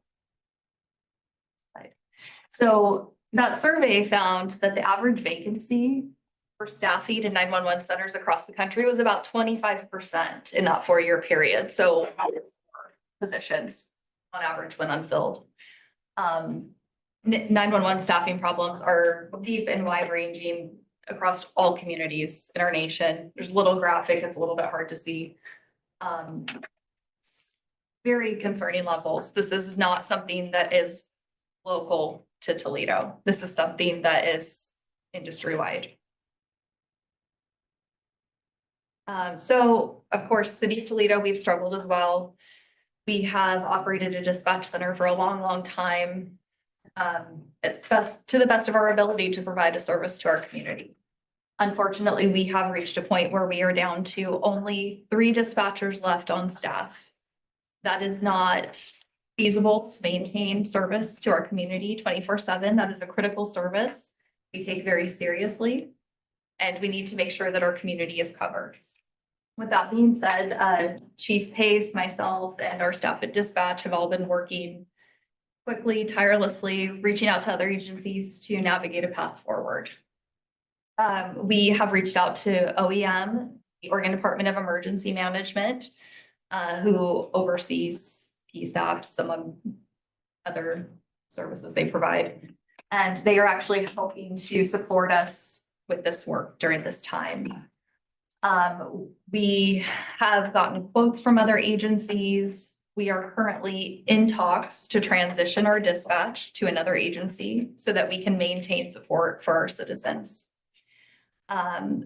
So that survey found that the average vacancy for staffing in 911 centers across the country was about 25% in that 4-year period. So positions on average when unfilled. 911 staffing problems are deep and wide ranging across all communities in our nation. There's a little graphic, it's a little bit hard to see. Very concerning levels. This is not something that is local to Toledo. This is something that is industry-wide. So of course, City of Toledo, we've struggled as well. We have operated a dispatch center for a long, long time. It's to the best of our ability to provide a service to our community. Unfortunately, we have reached a point where we are down to only 3 dispatchers left on staff. That is not feasible to maintain service to our community 24/7. That is a critical service we take very seriously. And we need to make sure that our community is covered. With that being said, Chief Pace, myself, and our staff at dispatch have all been working quickly, tirelessly, reaching out to other agencies to navigate a path forward. We have reached out to OEM, the Oregon Department of Emergency Management, who oversees PSAPs, some other services they provide. And they are actually helping to support us with this work during this time. We have gotten quotes from other agencies. We are currently in talks to transition our dispatch to another agency so that we can maintain support for our citizens.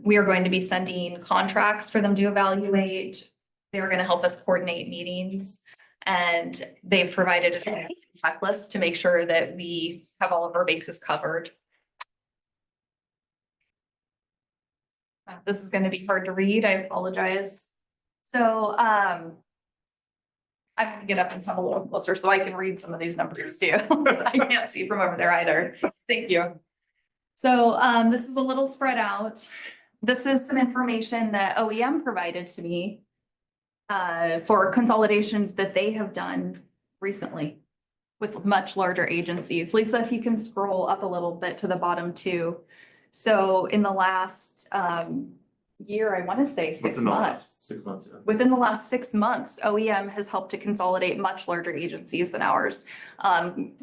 We are going to be sending contracts for them to evaluate. They're going to help us coordinate meetings, and they've provided a checklist to make sure that we have all of our bases covered. This is going to be hard to read. I apologize. So I'm going to get up and come a little closer so I can read some of these numbers too. So I can't see from over there either. Thank you. So this is a little spread out. This is some information that OEM provided to me for consolidations that they have done recently with much larger agencies. Lisa, if you can scroll up a little bit to the bottom too. So in the last year, I want to say 6 months. 6 months, yeah. Within the last 6 months, OEM has helped to consolidate much larger agencies than ours.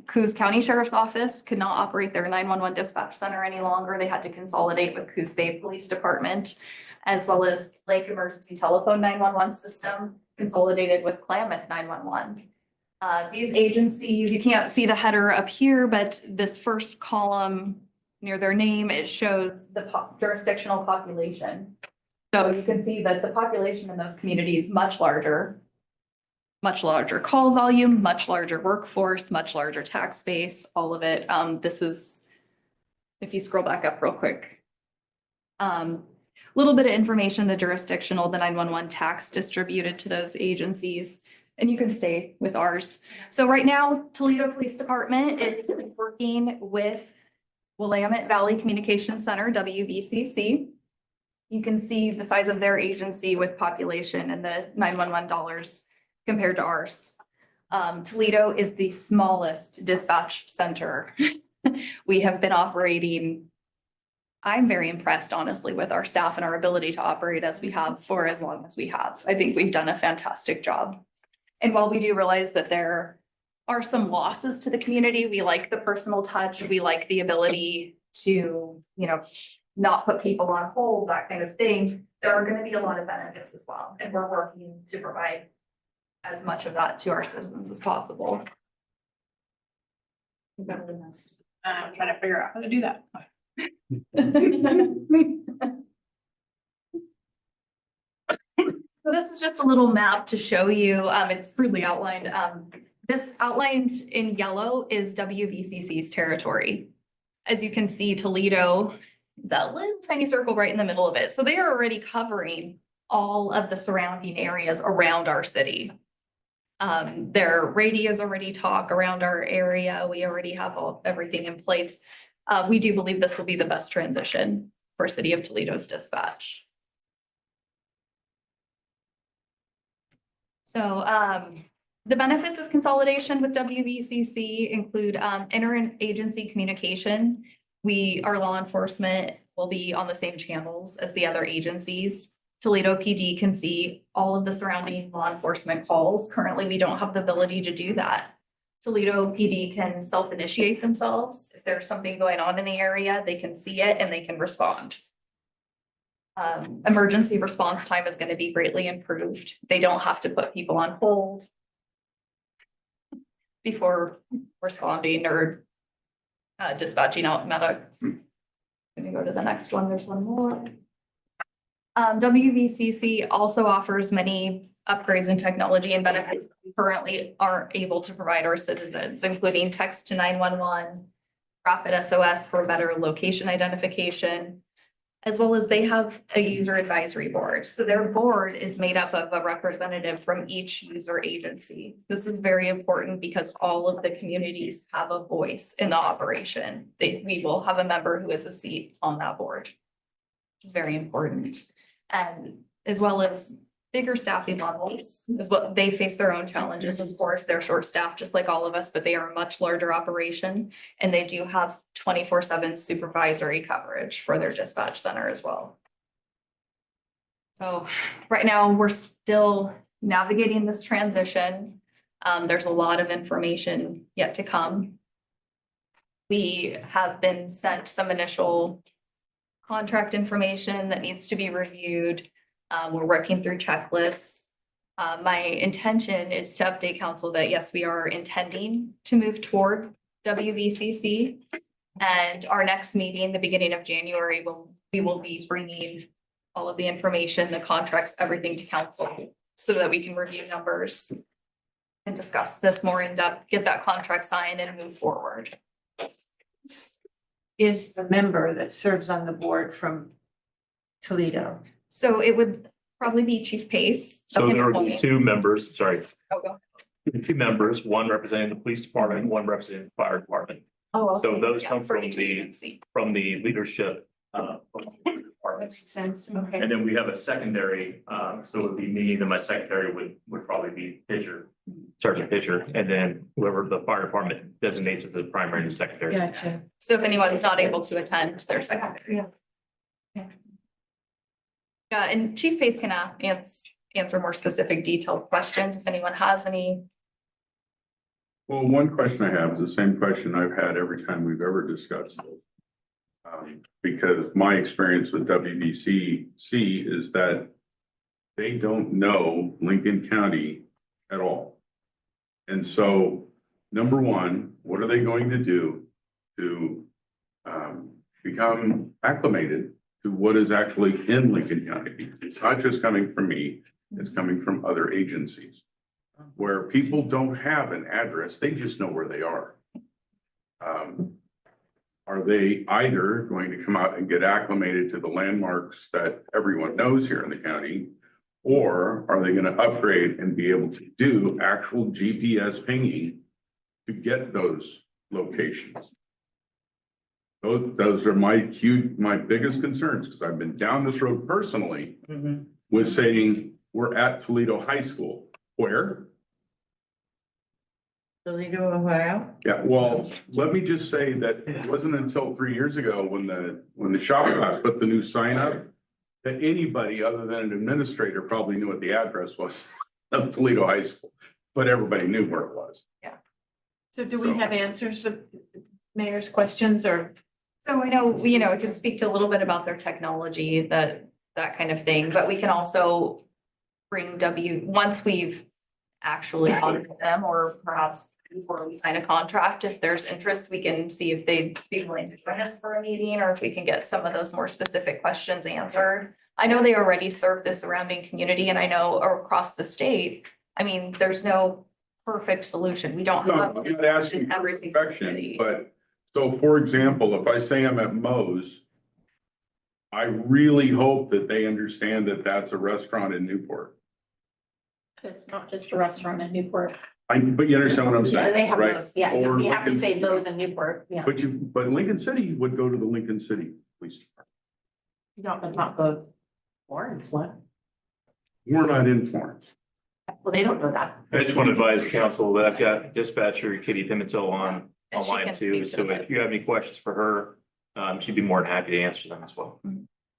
Coos County Sheriff's Office could not operate their 911 dispatch center any longer. They had to consolidate with Coos Bay Police Department, as well as Lake Emergency Telephone 911 System consolidated with Klamath 911. These agencies, you can't see the header up here, but this first column near their name, it shows the jurisdictional population. So you can see that the population in those communities is much larger much larger call volume, much larger workforce, much larger tax base, all of it. This is, if you scroll back up real quick. Little bit of information, the jurisdictional, the 911 tax distributed to those agencies, and you can stay with ours. So right now, Toledo Police Department is working with Willamette Valley Communication Center, WVCC. You can see the size of their agency with population and the 911 dollars compared to ours. Toledo is the smallest dispatch center. We have been operating. I'm very impressed, honestly, with our staff and our ability to operate as we have for as long as we have. I think we've done a fantastic job. And while we do realize that there are some losses to the community, we like the personal touch, we like the ability to, not put people on hold, that kind of thing. There are going to be a lot of benefits as well. And we're working to provide as much of that to our citizens as possible. I'm trying to figure out how to do that. So this is just a little map to show you, it's crudely outlined. This outlined in yellow is WVCC's territory. As you can see, Toledo is that little tiny circle right in the middle of it. So they are already covering all of the surrounding areas around our city. Their radios already talk around our area. We already have everything in place. We do believe this will be the best transition for City of Toledo's dispatch. So the benefits of consolidation with WVCC include interagency communication. Our law enforcement will be on the same channels as the other agencies. Toledo PD can see all of the surrounding law enforcement calls. Currently, we don't have the ability to do that. Toledo PD can self-initiate themselves. If there's something going on in the area, they can see it and they can respond. Emergency response time is going to be greatly improved. They don't have to put people on hold before responding or dispatching out medics. Let me go to the next one. There's one more. WVCC also offers many upgrades in technology and benefits that we currently aren't able to provide our citizens, including text to 911, rapid SOS for better location identification, as well as they have a user advisory board. So their board is made up of a representative from each user agency. This is very important because all of the communities have a voice in the operation. We will have a member who has a seat on that board. It's very important. And as well as bigger staffing levels is what they face their own challenges. Of course, they're short staffed just like all of us, but they are a much larger operation and they do have 24/7 supervisory coverage for their dispatch center as well. So right now we're still navigating this transition. There's a lot of information yet to come. We have been sent some initial contract information that needs to be reviewed. We're working through checklists. My intention is to update council that yes, we are intending to move toward WVCC. And our next meeting, the beginning of January, we will be bringing all of the information, the contracts, everything to council so that we can review numbers and discuss this more in depth, get that contract signed and move forward. Is the member that serves on the board from Toledo? So it would probably be Chief Pace. So there would be two members, sorry. Oh, go. Two members, one representing the police department, one representing the fire department. Oh, okay. So those Yeah, come for from each the agency. leadership of the That departments. makes sense, okay. And then we have a secondary, so it would be me, then my secretary would probably be Pitcher, Sergeant Pitcher, and then whoever the fire department designates as the primary and secondary. Gotcha. So if anyone's not able to attend, their secondary. Yeah, and Chief Pace can answer more specific detailed questions if anyone has any. Well, one question I have is the same question I've had every time we've ever discussed this. Because my experience with WVCC is that they don't know Lincoln County at all. And so, number one, what are they going to do to become acclimated to what is actually in Lincoln County? It's not just coming from me, it's coming from other agencies. where people don't have an address, they just know where they are. Are they either going to come out and get acclimated to the landmarks that everyone knows here in the county? Or are they gonna upgrade and be able to do actual GPS pinging to get those locations? Those are my biggest concerns, because I've been down this road personally with saying, we're at Toledo High School. Where? Toledo, Ohio? Yeah, well, let me just say that it wasn't until 3 years ago when the shop class put the new sign up that anybody other than an administrator probably knew what the address was of Toledo High School, but everybody knew where it was. So do we have answers to mayor's questions or? So I know, you know, I can speak to a little bit about their technology, that kind of thing, but we can also bring once we've actually audited them, or perhaps before we sign a contract, if there's interest, we can see if they'd be willing to join us for a meeting, or if we can get some of those more specific questions answered. I know they already serve the surrounding community, and I know across the state, I mean, there's no perfect solution. We don't No, have. I'm not asking for every single perfection, city. but so for example, if I say I'm at Moe's, I really hope that they understand that that's a restaurant in Newport. It's not just a restaurant in Newport. But you understand what I'm saying, Yeah, they have right? those. Yeah, Or you have to Lincoln- say those in Newport, yeah. But Lincoln City would go to the Lincoln City Police Department. Not the Florence one. We're not in Florence. Well, they don't know that. I just want to advise council that I've got dispatcher Kitty Pimentel on And she online can too. speak to So if you have any questions for her, she'd be more than happy to answer them as well.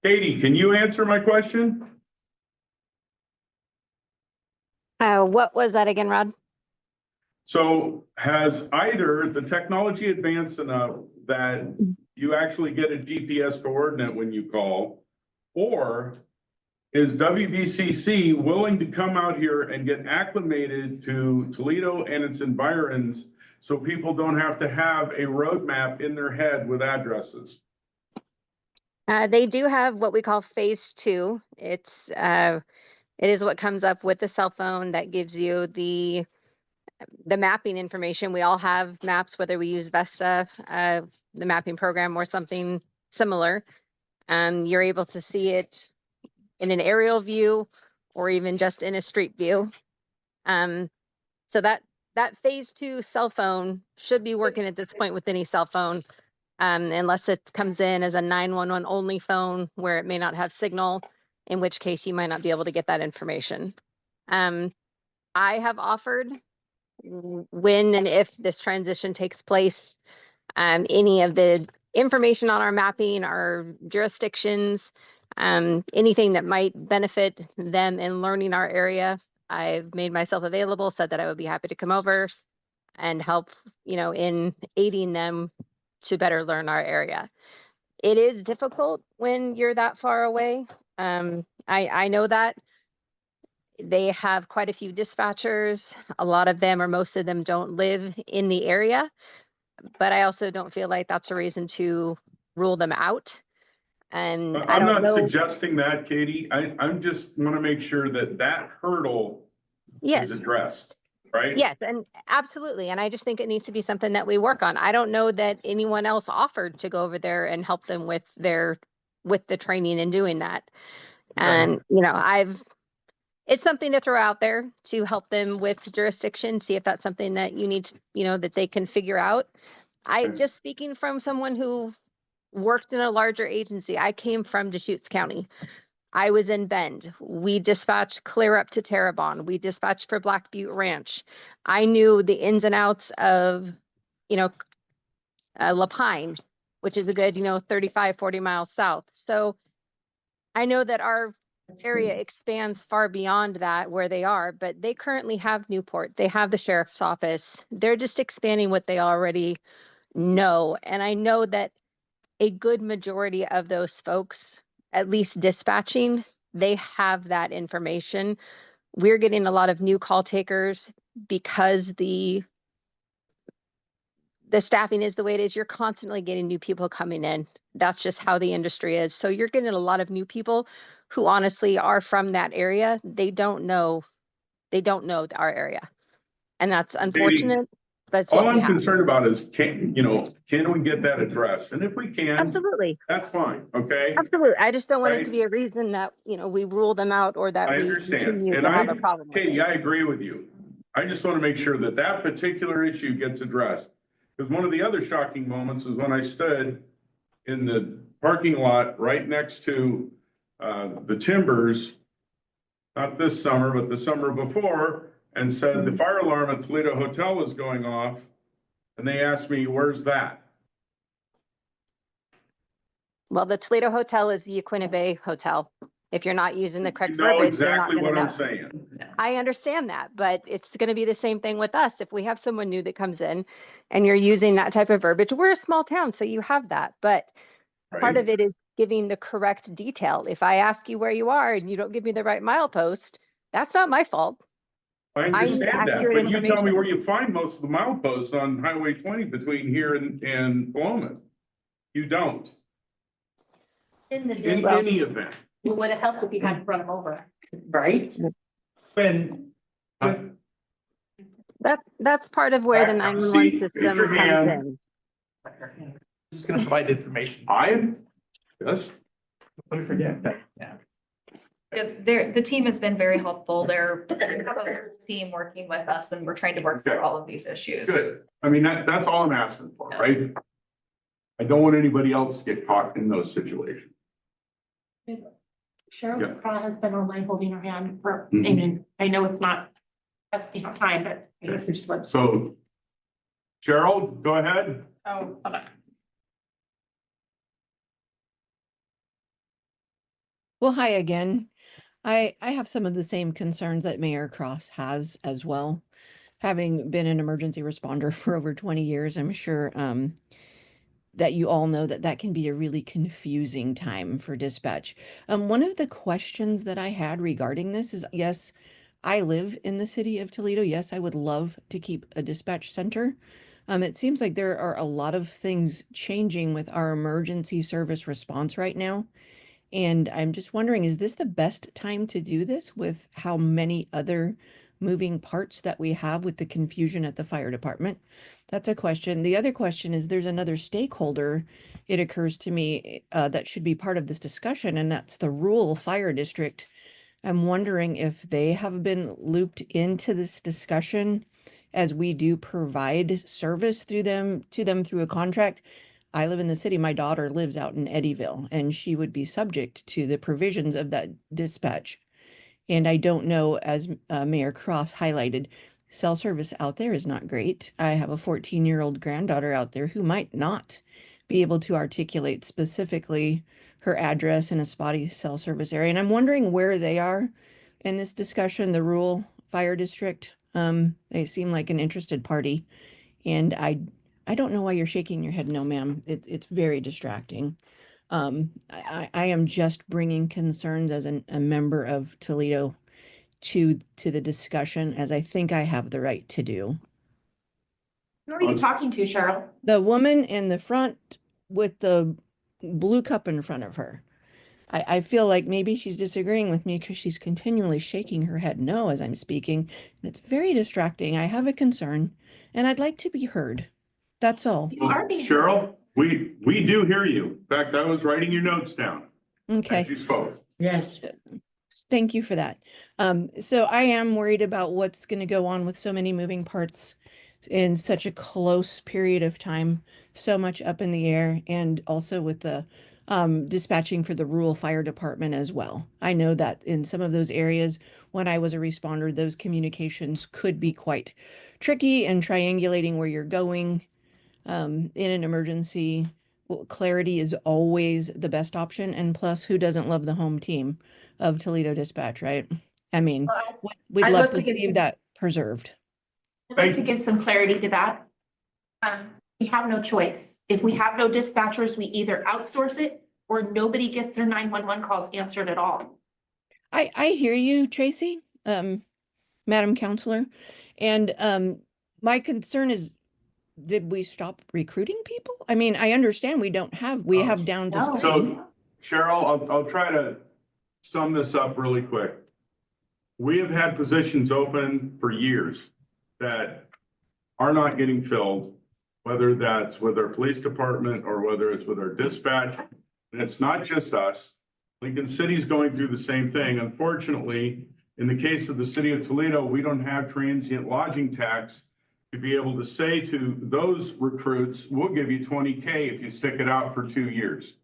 Katie, can you answer my question? What was that again, Rod? So has either the technology advanced enough that you actually get a GPS coordinate when you call? Or is WBCC willing to come out here and get acclimated to Toledo and its environs so people don't have to have a roadmap in their head with addresses? They do have what we call phase 2. It is what comes up with the cell phone that gives you the mapping information. We all have maps, whether we use Vesta, the mapping program, or something similar. You're able to see it in an aerial view or even just in a street view. So that phase 2 cell phone should be working at this point with any cell phone, unless it comes in as a 911 only phone where it may not have signal, in which case you might not be able to get that information. I have offered, when and if this transition takes place, any of the information on our mapping, our jurisdictions, anything that might benefit them in learning our area. I've made myself available, said that I would be happy to come over and help, in aiding them to better learn our area. It is difficult when you're that far away. I know that. They have quite a few dispatchers. A lot of them, or most of them, don't live in the area, but I also don't feel like that's a reason to rule them out. And I I'm don't not know. suggesting that, Katie. I'm just want to make sure that hurdle Yes. is addressed, right? Yes, and absolutely. And I just think it needs to be something that we work on. I don't know that anyone else offered to go over there and help them with the training and doing that. And, it's something to throw out there to help them with jurisdiction, see if that's something that you need, that they can figure out. Just speaking from someone who worked in a larger agency, I came from Deschutes County. I was in Bend. We dispatched clear up to Terrebonne. We dispatched for Black Butte Ranch. I knew the ins and outs of, Lapine, which is a good, 35, 40 miles south. So I know that our area expands far beyond that where they are, but they currently have Newport. They have the sheriff's office. They're just expanding what they already know. And I know that a good majority of those folks, at least dispatching, they have that information. We're getting a lot of new call takers because the staffing is the way it is. You're constantly getting new people coming in. That's just how the industry is. So you're getting a lot of new people who honestly are from that area. They don't know They don't know our area. And that's unfortunate. That's All what we I'm have. concerned about is can we get that addressed? And if we can, Absolutely. that's fine, okay? Absolutely. I just don't want it to Right. be a reason that, we rule them out or that I we understand. continue And to have a problem with Katie, it. I agree with you. I just want to make sure that that particular issue gets addressed. Because one of the other shocking moments is when I stood in the parking lot right next to the Timbers, not this summer, but the summer before, and said the fire alarm at Toledo Hotel was going off. And they asked me, where's that? Well, the Toledo Hotel is the Aquina Bay Hotel. If you're not using the You correct know verbiage, they're not exactly going to what I'm know. saying. I understand that, but it's going to be the same thing with us. If we have someone new that comes in and you're using that type of verbiage, we're a small town, so you have that. But part of it is giving the correct detail. If I ask you where you are and you don't give me the right milepost, that's not my fault. I I need understand that, accurate but you tell me information. where you find most of the mileposts on Highway 20 between here and Columbus. You don't, In the in day, any event. it would have helped if you hadn't run them over, right? When, That's part of where the Have a 911 seat, raise system your comes hand. in. just gonna provide information. Yes. Don't forget that. Yeah, the team has been very helpful. We have a whole team working with us and we're trying to work through all of these issues. Good. I mean, that's all I'm asking for, right? I don't want anybody else to get caught in those situations. Cheryl Pratt has been online holding her hand for, Mhm. I know it's not asking for time, but I guess we just let. So Cheryl, go ahead. Oh, hold on. Well, hi again. I have some of the same concerns that Mayor Cross has as well. Having been an emergency responder for over 20 years, I'm sure that you all know that that can be a really confusing time for dispatch. One of the questions that I had regarding this is, yes, I live in the city of Toledo. Yes, I would love to keep a dispatch center. It seems like there are a lot of things changing with our emergency service response right now. And I'm just wondering, is this the best time to do this with how many other moving parts that we have with the confusion at the fire department? That's a question. The other question is there's another stakeholder, it occurs to me, that should be part of this discussion, and that's the rural fire district. I'm wondering if they have been looped into this discussion as we do provide service through them to them through a contract. I live in the city. My daughter lives out in Eddyville, and she would be subject to the provisions of that dispatch. And I don't know, as Mayor Cross highlighted, cell service out there is not great. I have a 14-year-old granddaughter out there who might not be able to articulate specifically her address in a spotty cell service area. And I'm wondering where they are in this discussion, the rural fire district. They seem like an interested party. And I don't know why you're shaking your head. No, ma'am. It's very distracting. I am just bringing concerns as a member of Toledo to the discussion, as I think I have the right to do. Who are you talking to, Cheryl? The woman in the front with the blue cup in front of her. I feel like maybe she's disagreeing with me because she's continually shaking her head no as I'm speaking. And it's very distracting. I have a concern and I'd like to be heard. That's all. Cheryl, we do hear you. In fact, I was writing your notes down. Okay. As you spoke. Yes. Thank you for that. So I am worried about what's going to go on with so many moving parts in such a close period of time, so much up in the air, and also with the dispatching for the rural fire department as well. I know that in some of those areas, when I was a responder, those communications could be quite tricky, and triangulating where you're going in an emergency. Well, clarity is always the best option. And plus, who doesn't love the home team of Toledo Dispatch, right? I mean, we'd I'd love love to to get see some- that preserved. I'd like to give some clarity to that. We have no choice. If we have no dispatchers, we either outsource it or nobody gets their 911 calls answered at all. I hear you, Tracy, Madam Counselor. And my concern is, did we stop recruiting people? I mean, I understand we have down to 3. So Cheryl, I'll try to sum this up really quick. We have had positions open for years that are not getting filled, whether that's with our police department or whether it's with our dispatch. And it's not just us. Lincoln City's going through the same thing. Unfortunately, in the case of the city of Toledo, we don't have transient lodging tax to be able to say to those recruits, we'll give you 20K if you stick it out for 2 years.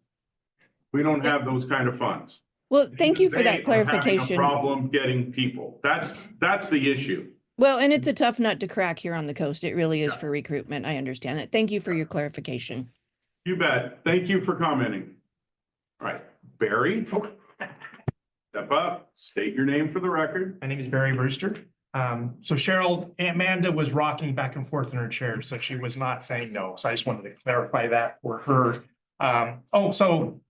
We don't have those kind of funds. Well, thank you for They that are having a clarification. problem getting people. That's the issue. Well, and it's a tough nut to crack here on the coast. It really is for recruitment. I understand that. Thank you for your clarification. You bet. Thank you for commenting. All right, Barry, step up, state your name for the record. My name is Barry Brewster. So Cheryl, Amanda was rocking back and forth in her chair, so she was not saying no. So I just wanted to clarify that for her. So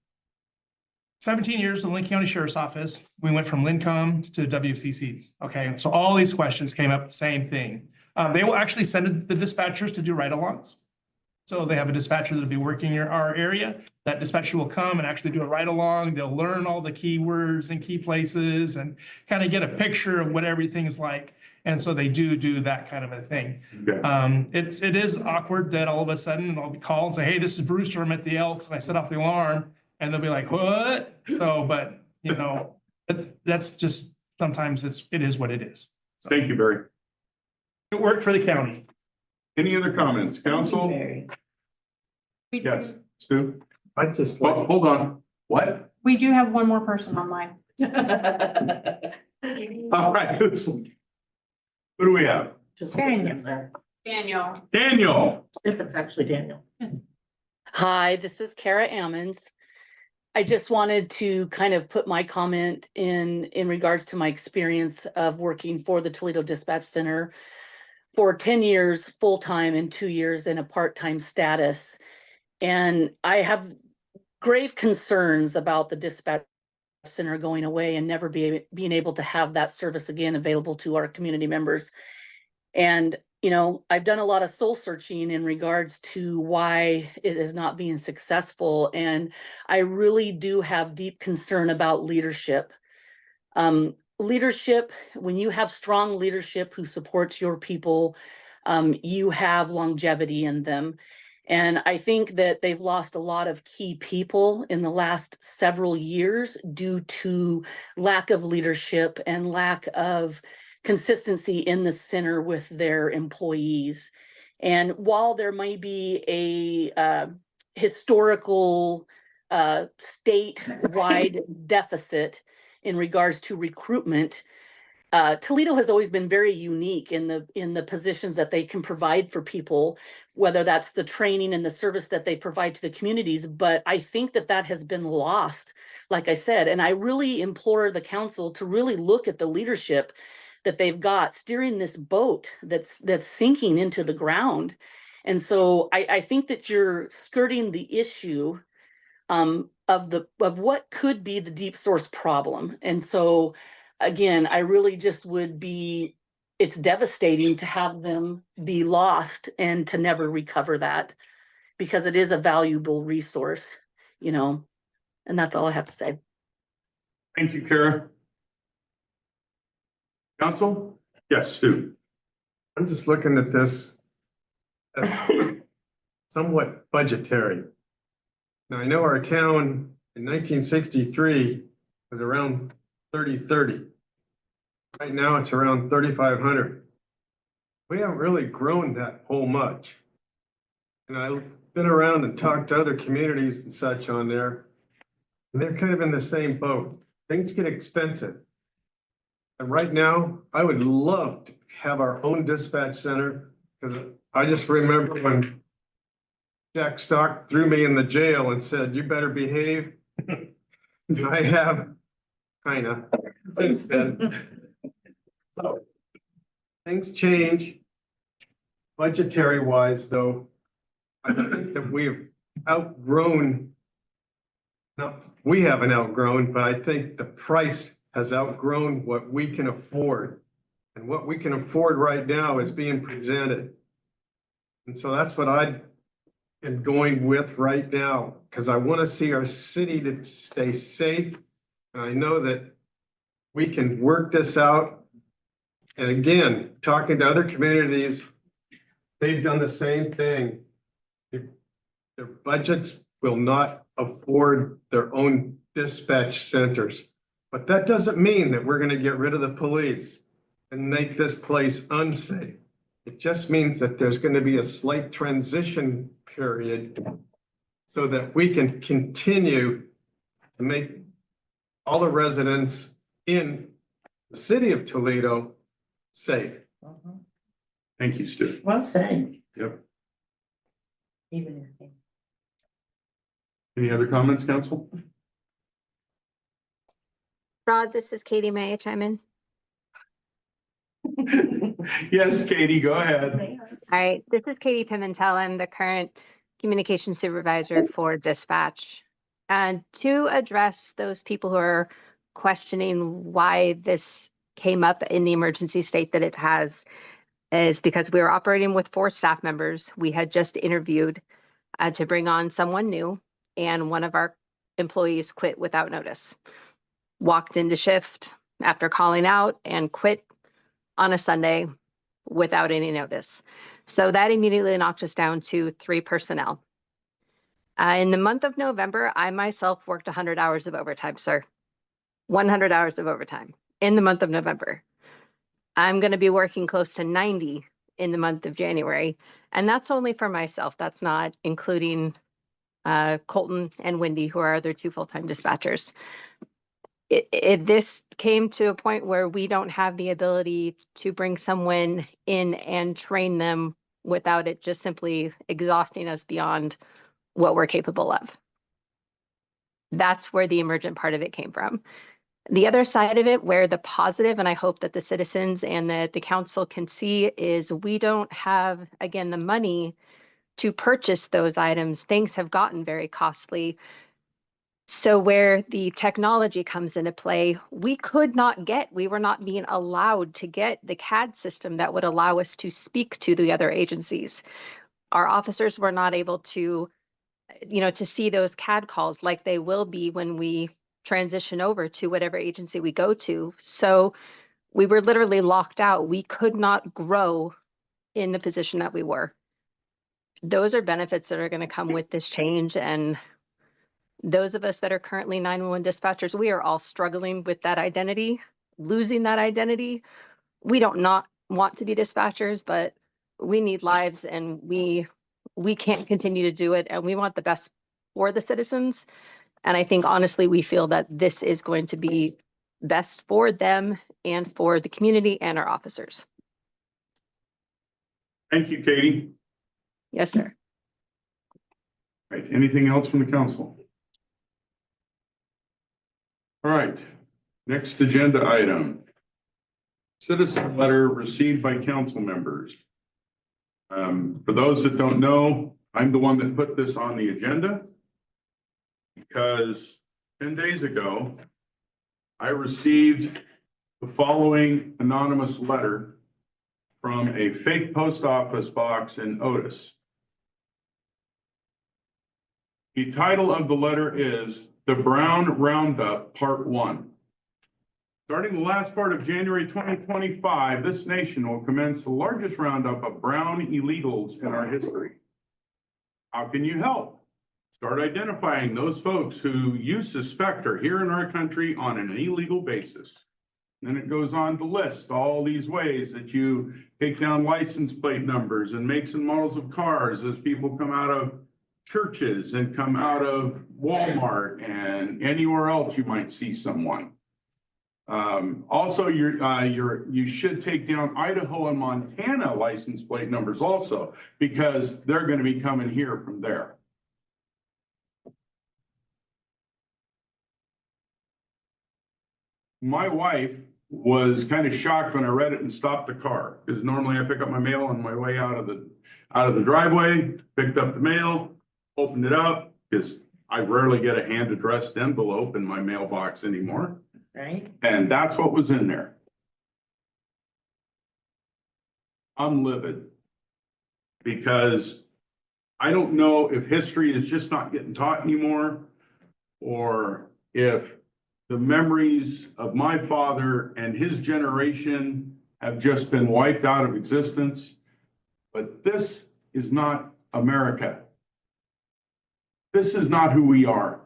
17 years with the Lincoln County Sheriff's Office. We went from Lincom to WCC. Okay, so all these questions came up, same thing. They will actually send the dispatchers to do ride-alongs. So they have a dispatcher that'll be working in our area. That dispatcher will come and actually do a ride-along. They'll learn all the keywords and key places and kind of get a picture of what everything is like. And so they do that kind of a thing. Okay. It is awkward that all of a sudden I'll be called and say, hey, this is Brewster, I'm at the Elks, and I set off the alarm. And they'll be like, what? So, but that's just, sometimes it is what it is. So, Thank you, Barry. it worked for the county. Any other comments, council? Yes, Stu? I just Oh, hold on. What? We do have one more person online. All right, who do we have? Daniel. Daniel. If it's actually Daniel. Hi, this is Kara Ammons. I just wanted to kind of put my comment in regards to my experience of working for the Toledo Dispatch Center for 10 years full-time and 2 years in a part-time status. And I have grave concerns about the dispatch center going away and never being able to have that service again available to our community members. And I've done a lot of soul searching in regards to why it is not being successful. And I really do have deep concern about leadership. Leadership, when you have strong leadership who supports your people, you have longevity in them. And I think that they've lost a lot of key people in the last several years due to lack of leadership and lack of consistency in the center with their employees. And while there may be a historical statewide deficit in regards to recruitment, Toledo has always been very unique in the positions that they can provide for people, whether that's the training and the service that they provide to the communities. But I think that has been lost, like I said, and I really implore the council to really look at the leadership that they've got steering this boat that's sinking into the ground. And so I think that you're skirting the issue of what could be the deep source problem. And so again, I really just it's devastating to have them be lost and to never recover that, because it is a valuable resource, and that's all I have to say. Thank you, Kara. Council? Yes, Stu. I'm just looking at this as somewhat budgetary. Now, I know our town in 1963 was around 3030. Right now, it's around 3,500. We haven't really grown that whole much. And I've been around and talked to other communities and such on there, and they're kind of in the same boat. Things get expensive. And right now, I would love to have our own dispatch center, because I just remember when Jack Stock threw me in the jail and said, you better behave. I have kind of since then. So things change. Budgetary wise, though, I think that we've outgrown, no, we haven't outgrown, but I think the price has outgrown what we can afford. And what we can afford right now is being presented. And so that's what I am going with right now, because I want to see our city to stay safe. And I know that we can work this out And again, talking to other communities, they've done the same thing. Their budgets will not afford their own dispatch centers. But that doesn't mean that we're gonna get rid of the police and make this place unsafe. It just means that there's gonna be a slight transition period so that we can continue to make all the residents in the city of Toledo safe. Thank you, Stu. Well said. Yep. Even if. Any other comments, council? Rod, this is Katie. May I chime in? Yes, Katie, go ahead. All right, this is Katie Pimentel. I'm the current communication supervisor for dispatch. And to address those people who are questioning why this came up in the emergency state that it has, is because we were operating with 4 staff members. We had just interviewed to bring on someone new, and one of our employees quit without notice. Walked into shift after calling out and quit on a Sunday without any notice. So that immediately knocked us down to 3 personnel. In the month of November, I myself worked 100 hours of overtime, sir. 100 hours of overtime in the month of November. I'm going to be working close to 90 in the month of January. And that's only for myself. That's not including Colton and Wendy, who are our other 2 full-time dispatchers. If this came to a point where we don't have the ability to bring someone in and train them without it just simply exhausting us beyond what we're capable of. That's where the emergent part of it came from. The other side of it, where the positive, and I hope that the citizens and the council can see, is we don't have, again, the money to purchase those items. Things have gotten very costly. So where the technology comes into play, we were not being allowed to get the CAD system that would allow us to speak to the other agencies. Our officers were not able to, to see those CAD calls like they will be when we transition over to whatever agency we go to. So we were literally locked out. We could not grow in the position that we were. Those are benefits that are going to come with this change. And those of us that are currently 911 dispatchers, we are all struggling with that identity, losing that identity. We don't not want to be dispatchers, but we need lives, and we can't continue to do it. And we want the best for the citizens. And I think honestly, we feel that this is going to be best for them and for the community and our officers. Thank you, Katie. Yes, sir. Right, anything else from the council? All right, next agenda item. Citizen letter received by council members. For those that don't know, I'm the one that put this on the agenda because 10 days ago, I received the following anonymous letter from a fake post office box in Otis. The title of the letter is The Brown Roundup, Part 1. Starting the last part of January 2025, this nation will commence the largest roundup of brown illegals in our history. How can you help? Start identifying those folks who you suspect are here in our country on an illegal basis. Then it goes on to list all these ways that you take down license plate numbers and makes and models of cars as people come out of churches and come out of Walmart and anywhere else you might see someone. Also, you should take down Idaho and Montana license plate numbers also, because they're going to be coming here from there. My wife was kind of shocked when I read it and stopped the car, because normally I pick up my mail on my way out of the driveway, picked up the mail, opened it up, because I rarely get a hand addressed envelope in my mailbox anymore. Right. And that's what was in there. I'm livid because I don't know if history is just not getting taught anymore, or if the memories of my father and his generation have just been wiped out of existence. But this is not America. This is not who we are.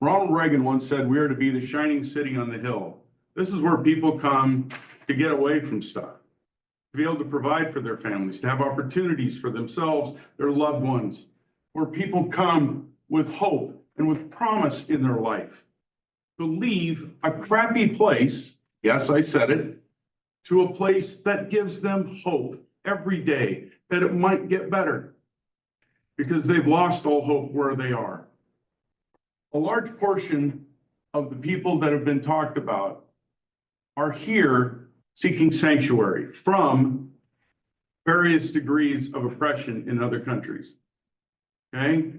Ronald Reagan once said, we are to be the shining city on the hill. This is where people come to get away from stuff, to be able to provide for their families, to have opportunities for themselves, their loved ones, where people come with hope and with promise in their life, to leave a crappy place, yes, I said it, to a place that gives them hope every day that it might get better, because they've lost all hope where they are. A large portion of the people that have been talked about are here seeking sanctuary from various degrees of oppression in other countries. Okay?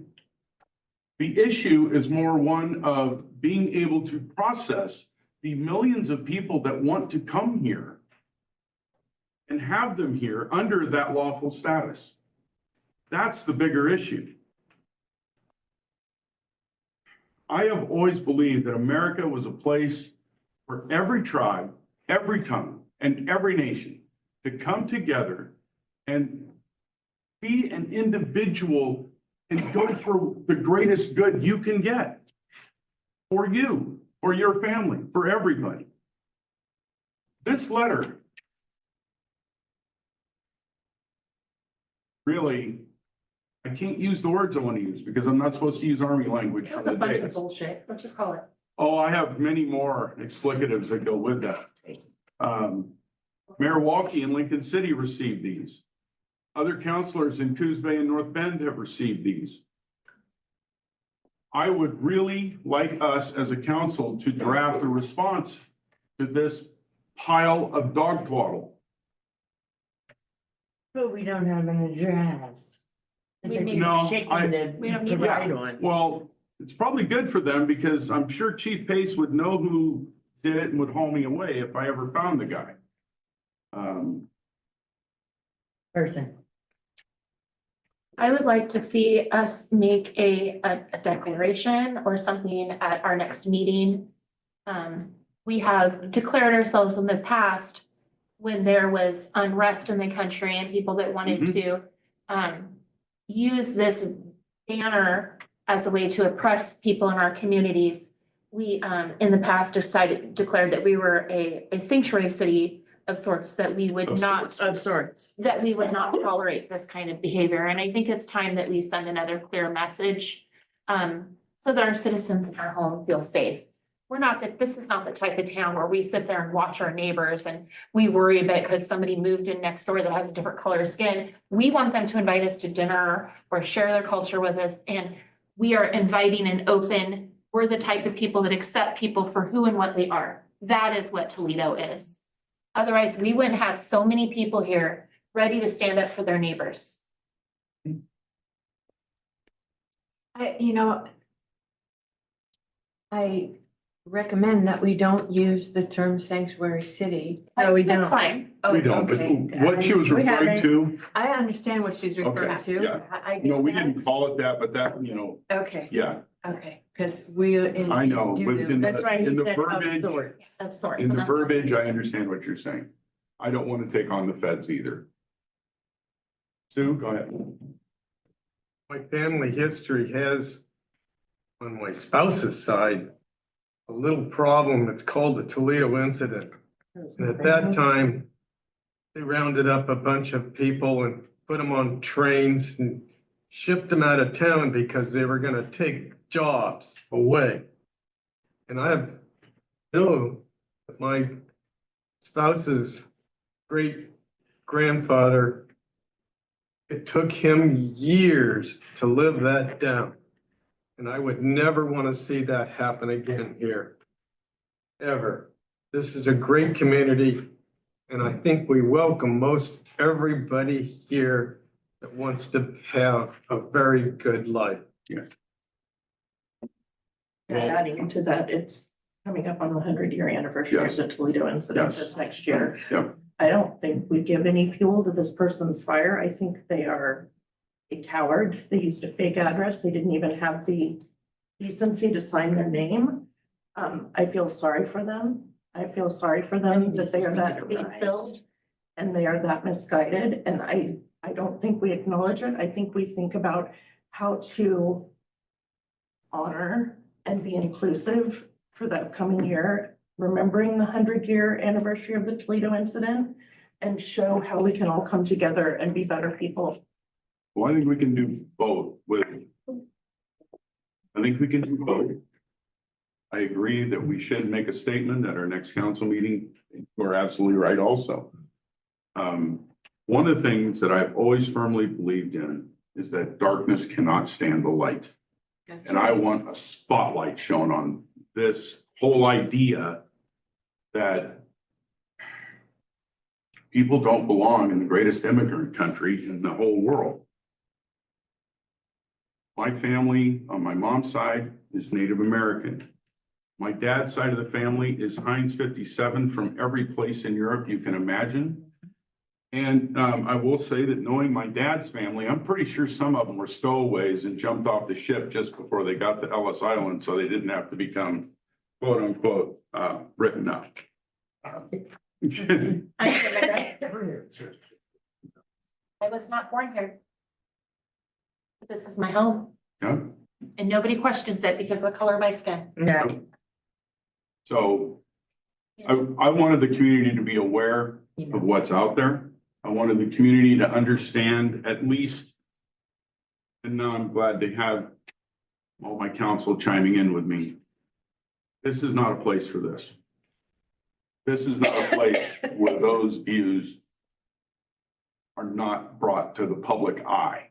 The issue is more one of being able to process the millions of people that want to come here and have them here under that lawful status. That's the bigger issue. I have always believed that America was a place for every tribe, every tongue, and every nation to come together and be an individual and go for the greatest good you can get for you, for your family, for everybody. This letter really, I can't use the words I want to use because I'm not supposed to use Army language. It was a bunch of bullshit. Let's just call it. Oh, I have many more explicatives that go with that. Mayor Walke in Lincoln City received these. Other councilors in Coos Bay and North Bend have received these. I would really like us as a council to draft a response to this pile of dog twaddle. But we don't have an address. We don't need that. Well, it's probably good for them because I'm sure Chief Pace would know who did it and would haul me away if I ever found the guy. Person. I would like to see us make a declaration or something at our next meeting. We have declared ourselves in the past when there was unrest in the country and people that wanted to use this banner as a way to oppress people in our communities. We in the past declared that we were a sanctuary city of sorts, that we would not that we would not tolerate this kind of behavior. And I think it's time that we send another clear message so that our citizens in our home feel safe. This is not the type of town where we sit there and watch our neighbors and we worry about because somebody moved in next door that has a different color of skin. We want them to invite us to dinner or share their culture with us. And we are inviting and open. We're the type of people that accept people for who and what they are. That is what Toledo is. Otherwise, we wouldn't have so many people here ready to stand up for their neighbors. I recommend that we don't use the term sanctuary city. No, we don't. That's fine. We don't, but what she was referring to, I understand what she's referring to. yeah. I no, get we that. didn't call it that, but that, Okay, yeah, okay, because we. I know. But in That's right, he the said of verbiage, sorts. Of sorts. in the And verbiage, I understand what you're saying. I don't want to take on the feds either. Sue, go ahead. My family history has, on my spouse's side, a little problem. It's called the Toledo incident. And at that time, they rounded up a bunch of people and put them on trains and shipped them out of town because they were gonna take jobs away. And I know that my spouse's great grandfather, it took him years to live that down. And I would never want to see that happen again here, ever. This is a great community, and I think we welcome most everybody here that wants to have a very good life. Yeah. Adding to that, it's coming up on the 100-year anniversary Yes. of the Toledo incident Yes. this next year. Yeah. I don't think we give any fuel to this person's fire. I think they are a coward. They used a fake address. They didn't even have the decency to sign their name. I feel sorry for them. I feel sorry for them that they are that hate-filled and they are that misguided, and I don't think we acknowledge it. I think we think about how to honor and be inclusive for the upcoming year, remembering the 100-year anniversary of the Toledo incident, and show how we can all come together and be better people. Well, I think we can do both I think we can do both. I agree that we should make a statement at our next council meeting. You're absolutely right also. One of the things that I've always firmly believed in is that darkness cannot stand the light. And I want a spotlight shown on this whole idea that people don't belong in the greatest immigrant country in the whole world. My family on my mom's side is Native American. My dad's side of the family is Heinz 57 from every place in Europe you can imagine. And I will say that knowing my dad's family, I'm pretty sure some of them were stowaways and jumped off the ship just before they got to Ellis Island, so they didn't have to become quote unquote written up. I was not born here. This is my home. Yeah. And nobody questions it because of the color of my skin. Yeah. So I wanted the community to be aware of what's out there. I wanted the community to understand at least, and now I'm glad to have all my council chiming in with me. This is not a place for this. This is not a place where those views are not brought to the public eye.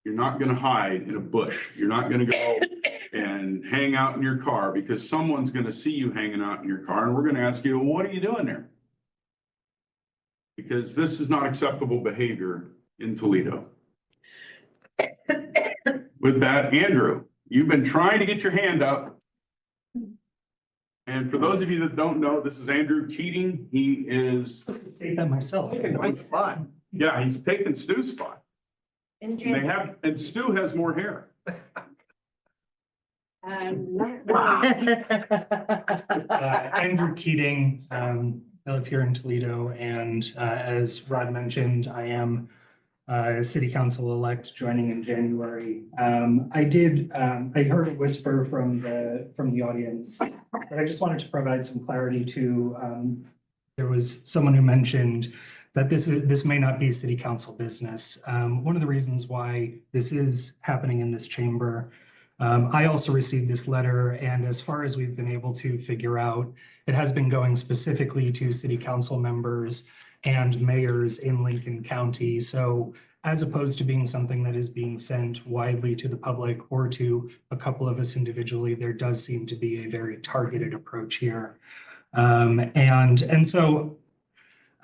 You're not going to hide in a bush. You're not going to go and hang out in your car because someone's going to see you hanging out in your car and we're going to ask you, well, what are you doing there? Because this is not acceptable behavior in Toledo. With that, Andrew, you've been trying to get your hand up. And for those of you that don't know, this is Andrew Keating. He is. I was gonna say that myself. Taking my spot. Yeah, he's taken Stu's spot. And Stu has more hair. Andrew Keating, I live here in Toledo, and as Rod mentioned, I am city council elect joining in January. I heard a whisper from the audience, but I just wanted to provide some clarity to, there was someone who mentioned that this may not be city council business. One of the reasons why this is happening in this chamber, I also received this letter, and as far as we've been able to figure out, it has been going specifically to city council members and mayors in Lincoln County. So as opposed to being something that is being sent widely to the public or to a couple of us individually, there does seem to be a very targeted approach here. So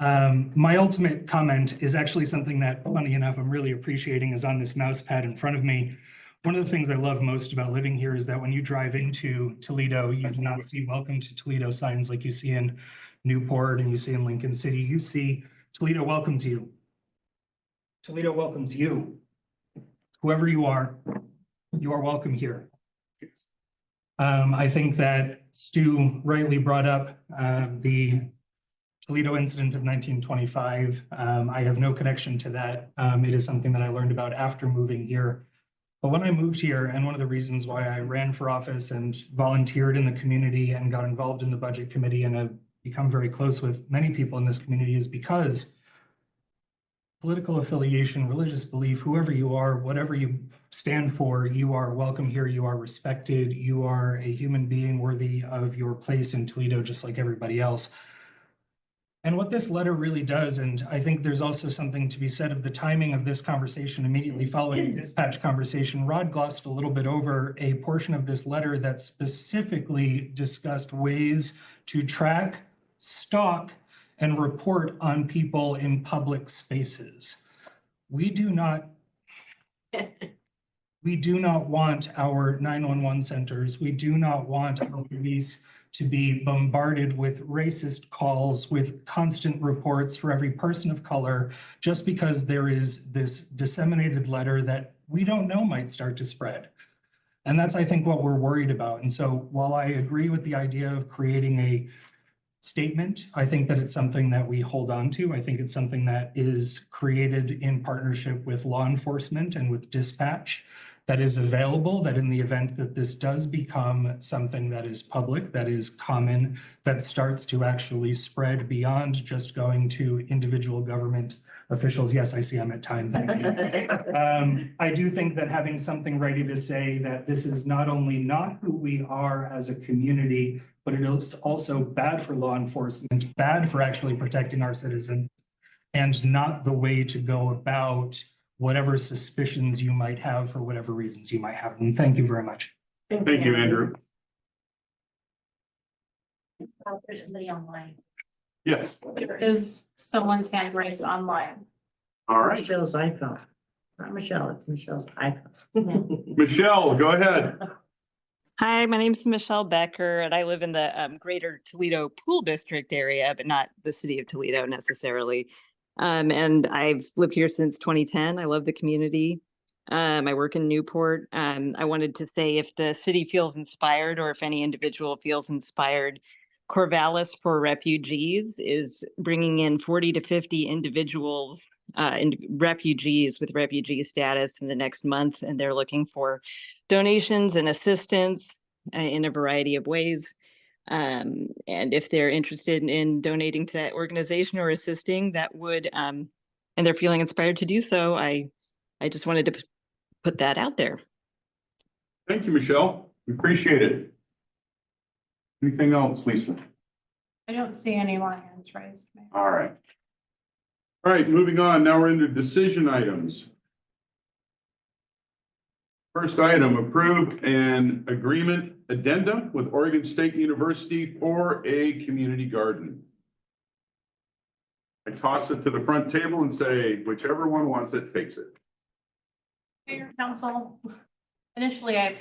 my ultimate comment is actually something that, funny enough, I'm really appreciating is on this mouse pad in front of me. One of the things I love most about living here is that when you drive into Toledo, you do not see welcome to Toledo signs like you see in Newport and you see in Lincoln City. You see Toledo welcomes you. Toledo welcomes you. Whoever you are welcome here. I think that Stu rightly brought up the Toledo incident of 1925. I have no connection to that. It is something that I learned about after moving here. But when I moved here, and one of the reasons why I ran for office and volunteered in the community and got involved in the budget committee and have become very close with many people in this community is because political affiliation, religious belief, whoever you are, whatever you stand for, you are welcome here, you are respected, you are a human being worthy of your place in Toledo, just like everybody else. And what this letter really does, and I think there's also something to be said of the timing of this conversation immediately following the dispatch conversation. Rod glossed a little bit over a portion of this letter that specifically discussed ways to track, stalk, and report on people in public spaces. We do not want our 911 centers, we do not want our police to be bombarded with racist calls, with constant reports for every person of color, just because there is this disseminated letter that we don't know might start to spread. And that's, I think, what we're worried about. And so while I agree with the idea of creating a statement, I think that it's something that we hold on to. I think it's something that is created in partnership with law enforcement and with dispatch that is available, that in the event that this does become something that is public, that is common, that starts to actually spread beyond just going to individual government officials. Yes, I see I'm at time. Thank you. I do think that having something ready to say that this is not only not who we are as a community, but it is also bad for law enforcement, bad for actually protecting our citizens, and not the way to go about whatever suspicions you might have for whatever reasons you might have. And thank you very much. Thank you, Andrew. There's somebody online. Yes. There is someone's hand raised online. All right. Michelle's iPhone. It's not Michelle, it's Michelle's iPhone. Michelle, go ahead. Hi, my name is Michelle Becker, and I live in the greater Toledo Pool District area, but not the city of Toledo necessarily. And I've lived here since 2010. I love the community. I work in Newport. I wanted to say if the city feels inspired, or if any individual feels inspired, Corvallis for Refugees is bringing in 40 to 50 individuals, refugees with refugee status in the next month, and they're looking for donations and assistance in a variety of ways. And if they're interested in donating to that organization or assisting, that would, and they're feeling inspired to do so, I just wanted to put that out there. Thank you, Michelle. We appreciate it. Anything else, Lisa? I don't see any more hands raised. All right. All right, moving on. Now we're into decision items. First item, approve an agreement addendum with Oregon State University for a community garden. I toss it to the front table and say, whichever one wants it, takes it. Mayor, Council, initially I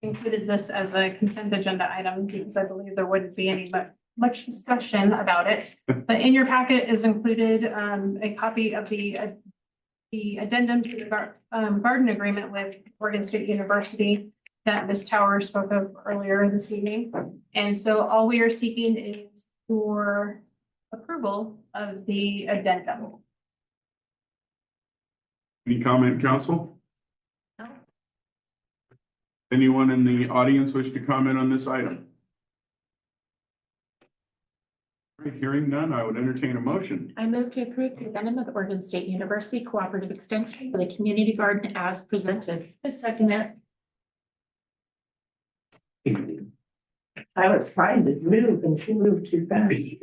included this as a consent agenda item because I believe there wouldn't be any much discussion about it. But in your packet is included a copy of the addendum to the garden agreement with Oregon State University that Ms. Tower spoke of earlier this evening. And so all we are seeking is for approval of the addendum. Any comment, council? Anyone in the audience wish to comment on this item? Hearing none, I would entertain a motion. I move to approve the addendum of the Oregon State University Cooperative Extension for the community garden as presented. I second that. I was trying to move and she moved too fast.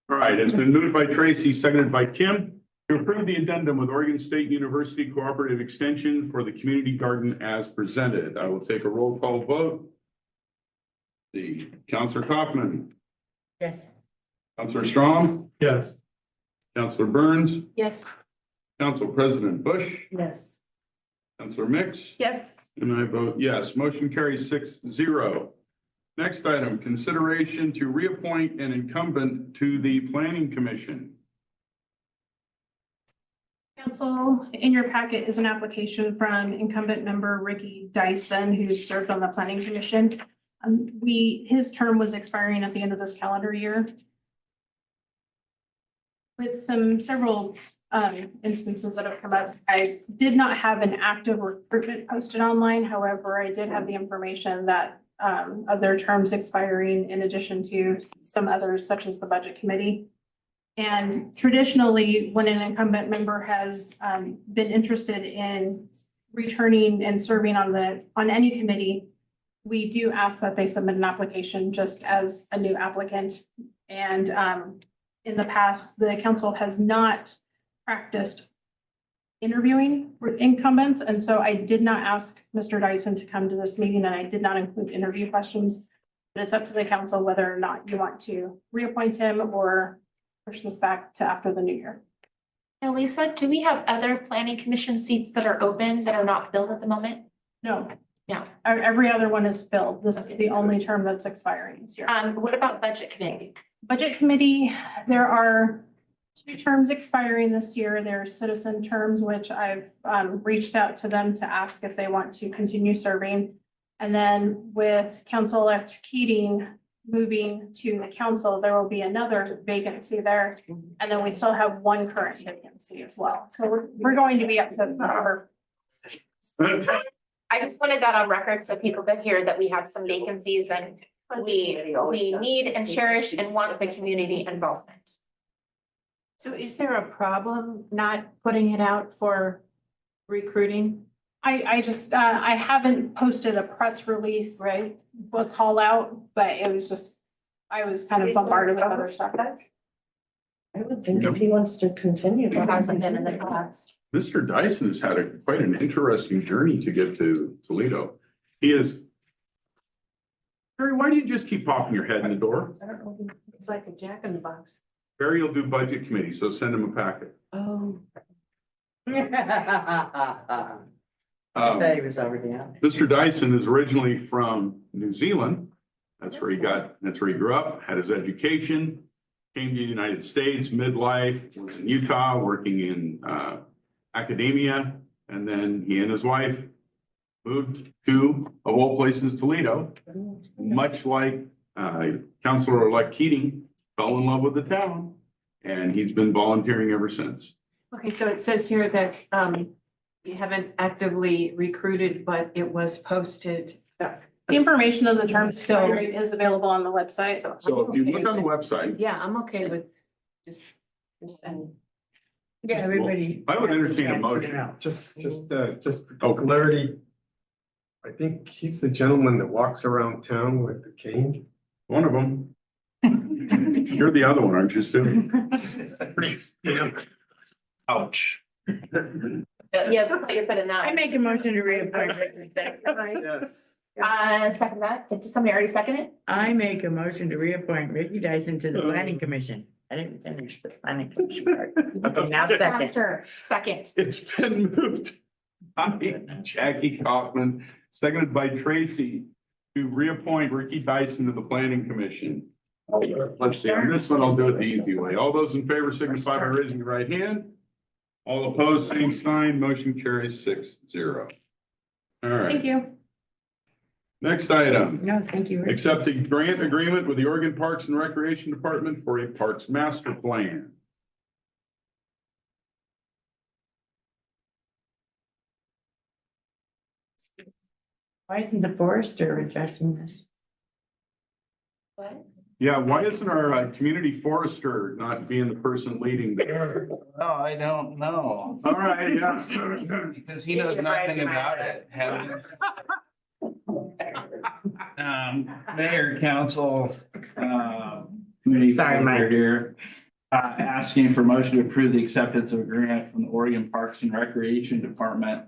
All right, it's been moved by Tracy, seconded by Kim, to approve the addendum with Oregon State University Cooperative Extension for the community garden as presented. I will take a roll call vote. The Counselor Kaufman, Yes. Counselor Strong, Yes. Counselor Burns, Yes. Council President Bush, Yes. Counselor Mix, Yes. and I vote yes. Motion carries 6-0. Next item, consideration to reappoint an incumbent to the Planning Commission. Council, in your packet is an application from incumbent member Ricky Dyson, who served on the Planning Commission. His term was expiring at the end of this calendar year. With several instances that have come up, I did not have an active recruitment posted online. However, I did have the information that of their terms expiring in addition to some others such as the Budget Committee. And traditionally, when an incumbent member has been interested in returning and serving on any committee, we do ask that they submit an application just as a new applicant. And in the past, the council has not practiced interviewing incumbents. And so I did not ask Mr. Dyson to come to this meeting, and I did not include interview questions. But it's up to the council whether or not you want to reappoint him or push this back to after the new year. Now, Lisa, do we have other planning commission seats that are open that are not filled at the moment? No. No. Every other one is filled. This is the only term that's expiring this year. What about Budget Committee? Budget Committee, there are 2 terms expiring this year. There's citizen terms, which I've reached out to them to ask if they want to continue serving. And then with Council-elect Keating moving to the council, there will be another vacancy there. And then we still have 1 current vacancy as well. So we're going to be up to our positions. I just wanted that on record so people could hear that we have some vacancies and we need and cherish and want the community involvement. So is there a problem not putting it out for recruiting? I just, I haven't posted a press release. Right. A call out, but it was just, I was kind of bombarded with other stuff. I would think if he wants to continue. There hasn't been in the past. Mr. Dyson has had quite an interesting journey to get to Toledo. He is. Barry, why do you just keep popping your head in the door? I don't know. It's like a jack in the box. Barry will do budget committee, so send him a packet. Oh. Um, He was already out. Mr. Dyson is originally from New Zealand. That's where he grew up, had his education, came to the United States, midlife, was in Utah, working in academia. And then he and his wife moved to, of all places, Toledo. Much like Councilor-elect Keating fell in love with the town, and he's been volunteering ever since. Okay, so it says here that you haven't actively recruited, but it was posted. The information of the terms So- is available on the website. So if you look on the website. Yeah, I'm okay with just and. Yeah, everybody. I would entertain a motion. Just for clarity. I think he's the gentleman that walks around town with the cane. One of them. You're the other one, aren't you, Stu? Ouch. Yeah, put your foot in that. I make a motion to reappoint. Yes. Second that. Did somebody already second it? I make a motion to reappoint Ricky Dyson to the planning commission. I didn't finish the planning commission part. Okay, now second. Faster. Second. It's been moved by Jackie Kaufman, seconded by Tracy, to reappoint Ricky Dyson to the planning commission. Let's see, on this one, I'll do it the easy way. All those in favor signify by raising your right hand. All opposed, same sign. Motion carries 6-0. All right. Thank you. Next item. No, thank you. Accept a grant agreement with the Oregon Parks and Recreation Department for a parks master plan. Why isn't the forester addressing this? What? Yeah, why isn't our community forester not being the person leading there? Oh, I don't know. All right, yeah. Because he knows nothing about it. Mayor, council, committee Sorry, Mike. here. Asking for motion to approve the acceptance of a grant from the Oregon Parks and Recreation Department.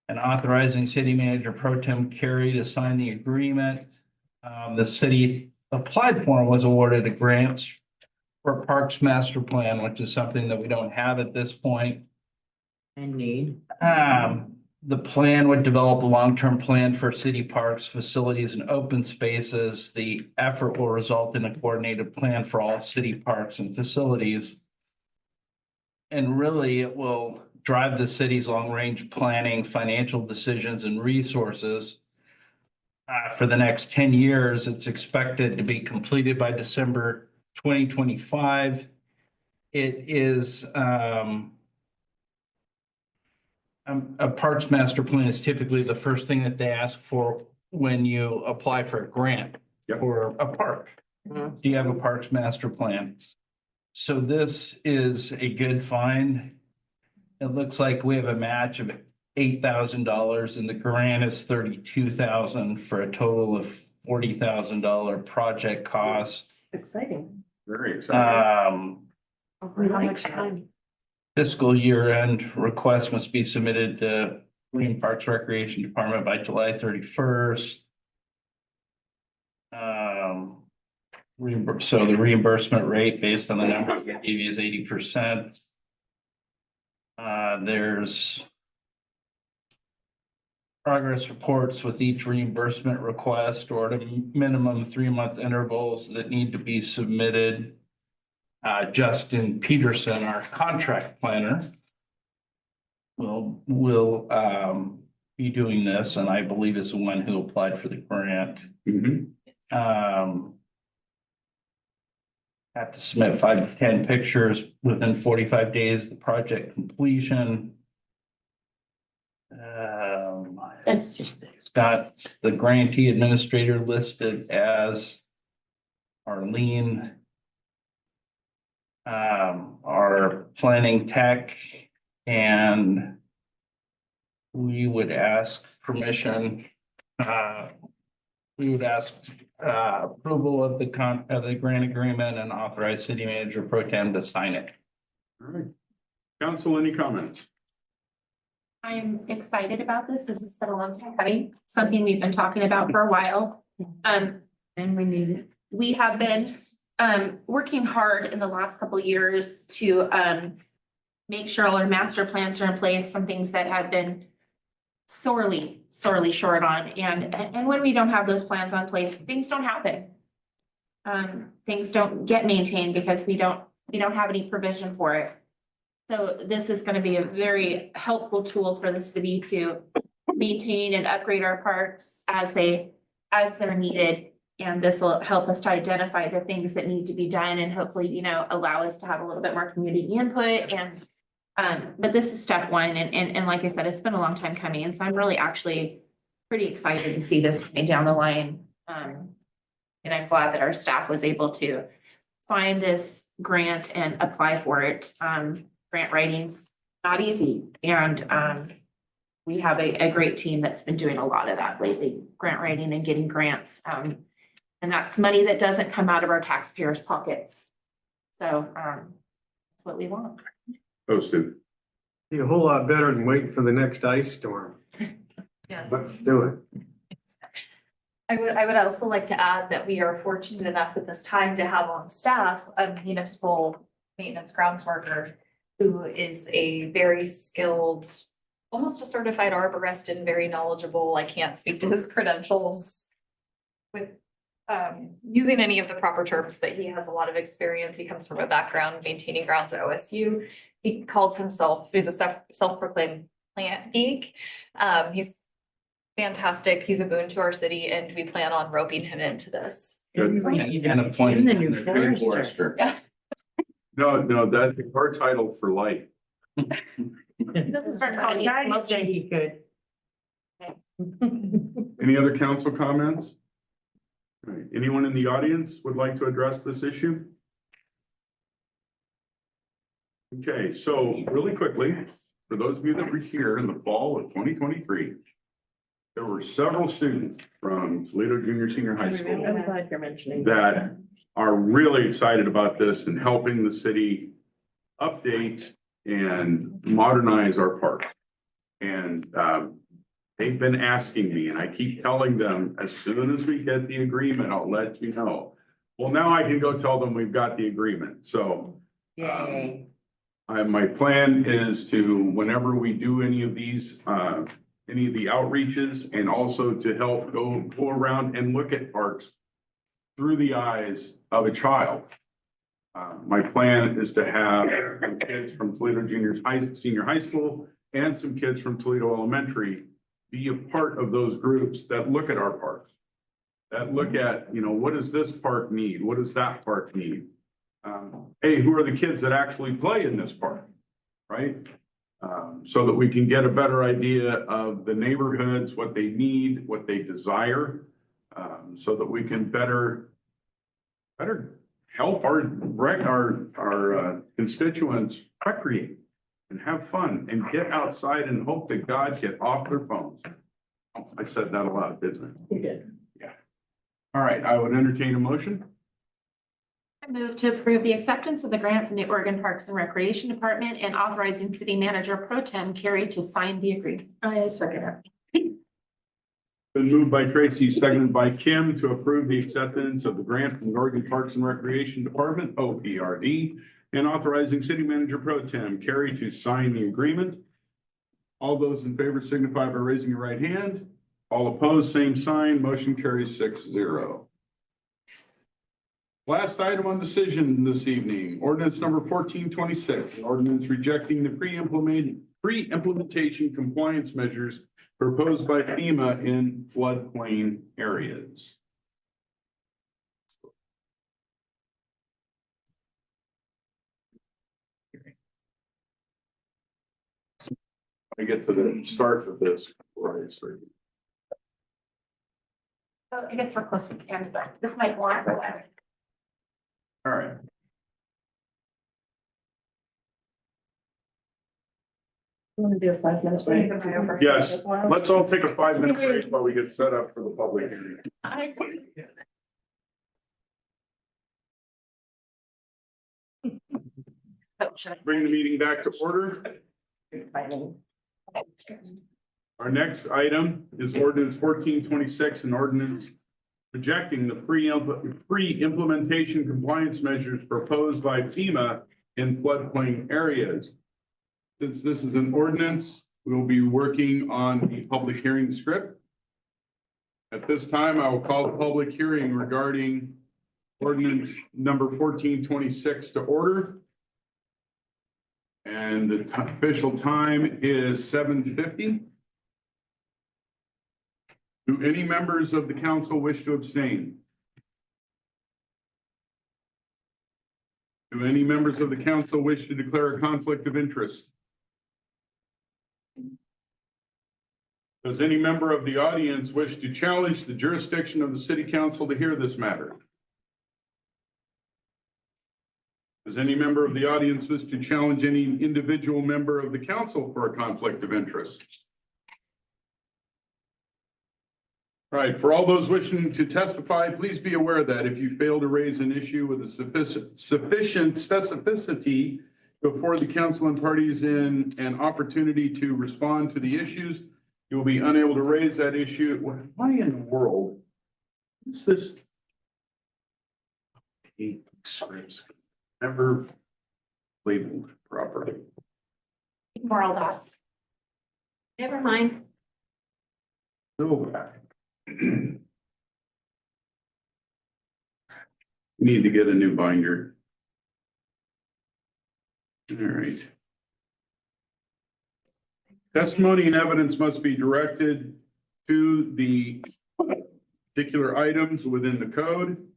And authorizing city manager pro tem Carey to sign the agreement. The city applied for and was awarded a grant for Parks Master Plan, which is something that we don't have at this point. And need. The plan would develop a long-term plan for city parks, facilities, and open spaces. The effort will result in a coordinated plan for all city parks and facilities. And really, it will drive the city's long-range planning, financial decisions, and resources. For the next 10 years, it's expected to be completed by December 2025. It is a parks master plan is typically the first thing that they ask for when you apply for a grant for a park. Do you have a parks master plan? So this is a good find. It looks like we have a match of $8,000 and the grant is $32,000 for a total of $40,000 project cost. Exciting. Very exciting. How much time? Fiscal year end request must be submitted to Green Parks Recreation Department by July 31st. So the reimbursement rate based on the numbers we gave you is 80%. There's progress reports with each reimbursement request or at a minimum 3-month intervals that need to be submitted. Justin Peterson, our contract planner, will be doing this, and I believe is the one who applied for the grant. Have to submit 5 to 10 pictures within 45 days of the project completion. That's just It's got the grantee administrator listed as Arlene. Our planning tech, and we would ask permission. We would ask approval of the grant agreement and authorize city manager pro tem to sign it. All right. Council, any comments? I'm excited about this. This has been a long time coming, something we've been talking about for a while. And we need it. We have been working hard in the last couple of years to make sure all our master plans are in place, some things that have been sorely short on. And when we don't have those plans on place, things don't happen. Things don't get maintained because we don't have any provision for it. So this is gonna be a very helpful tool for the city to maintain and upgrade our parks as they're needed. And this will help us to identify the things that need to be done and hopefully, allow us to have a little bit more community input and but this is step one, and like I said, it's been a long time coming, and so I'm really actually pretty excited to see this coming down the line. And I'm glad that our staff was able to find this grant and apply for it. Grant writing's not easy, and we have a great team that's been doing a lot of that lately, grant writing and getting grants. And that's money that doesn't come out of our taxpayers' pockets. So that's what we want. Posted. Be a whole lot better than waiting for the next ice storm. Yes. Let's do it. I would also like to add that we are fortunate enough at this time to have on staff a municipal maintenance grounds worker who is a very skilled, almost a certified arborist and very knowledgeable. I can't speak to his credentials with using any of the proper terms, but he has a lot of experience. He comes from a background maintaining grounds at OSU. He calls himself, he's a self-proclaimed plant geek. He's fantastic. He's a boon to our city, and we plan on roping him into this. Good. And appointing the new forester. Yeah. No, that's our title for life. Start calling you God, smoky. said he could. Any other council comments? All right. Anyone in the audience would like to address this issue? Okay, so really quickly, for those of you that were here in the fall of 2023, there were several students from Toledo Junior Senior High School I'm glad you're mentioning that are really excited about this and helping the city update and modernize our park. And they've been asking me, and I keep telling them, as soon as we get the agreement, I'll let you know. Well, now I can go tell them we've got the agreement. So Yay. my plan is to, whenever we do any of these, any of the outreaches, and also to help go around and look at parks through the eyes of a child. My plan is to have some kids from Toledo Senior High School and some kids from Toledo Elementary be a part of those groups that look at our parks. That look at, what does this park need? What does that park need? Hey, who are the kids that actually play in this park, right? So that we can get a better idea of the neighborhoods, what they need, what they desire, so that we can better help our constituents recreate and have fun and get outside and hope that God get off their phones. I said that a lot, didn't I? You did. Yeah. All right, I would entertain a motion. I move to approve the acceptance of the grant from the Oregon Parks and Recreation Department and authorizing city manager pro tem Carrie to sign the agreement. I second it. Been moved by Tracy, seconded by Kim to approve the acceptance of the grant from the Oregon Parks and Recreation Department, OPRD, and authorizing city manager pro tem Carrie to sign the agreement. All those in favor signify by raising your right hand. All opposed, same sign. Motion carries 6-0. Last item on decision this evening, ordinance number 1426, an ordinance rejecting the pre-implementation compliance measures proposed by FEMA in floodplain areas. I get to the start of this before I start. Oh, I guess we're close to the end, but this might go on for a while. All right. Want to do a 5 minute break? Yes, let's all take a 5-minute break while we get set up for the public hearing. Bring the meeting back to order. Our next item is ordinance 1426, an ordinance rejecting the pre-implementation compliance measures proposed by FEMA in floodplain areas. Since this is an ordinance, we will be working on the public hearing script. At this time, I will call the public hearing regarding ordinance number 1426 to order. And the official time is 7:50. Do any members of the council wish to abstain? Do any members of the council wish to declare a conflict of interest? Does any member of the audience wish to challenge the jurisdiction of the city council to hear this matter? Does any member of the audience wish to challenge any individual member of the council for a conflict of interest? All right, for all those wishing to testify, please be aware that if you fail to raise an issue with a sufficient specificity before the council and parties in an opportunity to respond to the issues, you will be unable to raise that issue. Why in the world is this? Never labeled properly. Moral off. Never mind. No. Need to get a new binder. All right. Testimony and evidence must be directed to the particular items within the code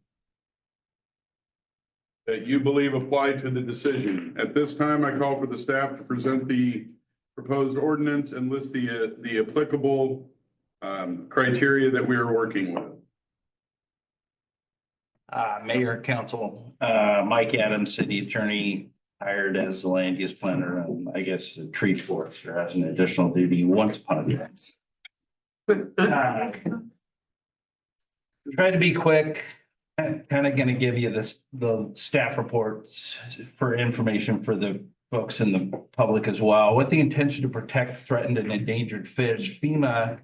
that you believe apply to the decision. At this time, I call for the staff to present the proposed ordinance and list the applicable criteria that we are working with. Mayor, council, Mike Adams, city attorney, hired as the land use planner, and I guess the tree forester has an additional duty once upon a time. Try to be quick, kind of gonna give you the staff reports for information for the folks in the public as well. With the intention to protect threatened and endangered fish, FEMA,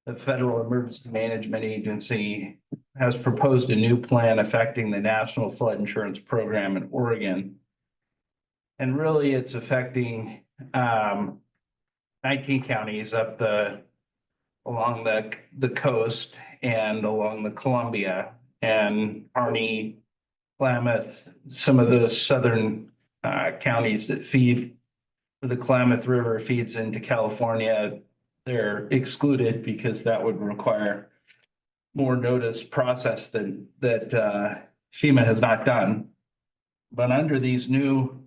the Federal Emergency Management Agency, has proposed a new plan affecting the National Flood Insurance Program in Oregon. And really it's affecting 19 counties up along the coast and along the Columbia and Arnie, Klamath, some of the southern counties that feed, where the Klamath River feeds into California. They're excluded because that would require more notice process that FEMA has not done. But under these new,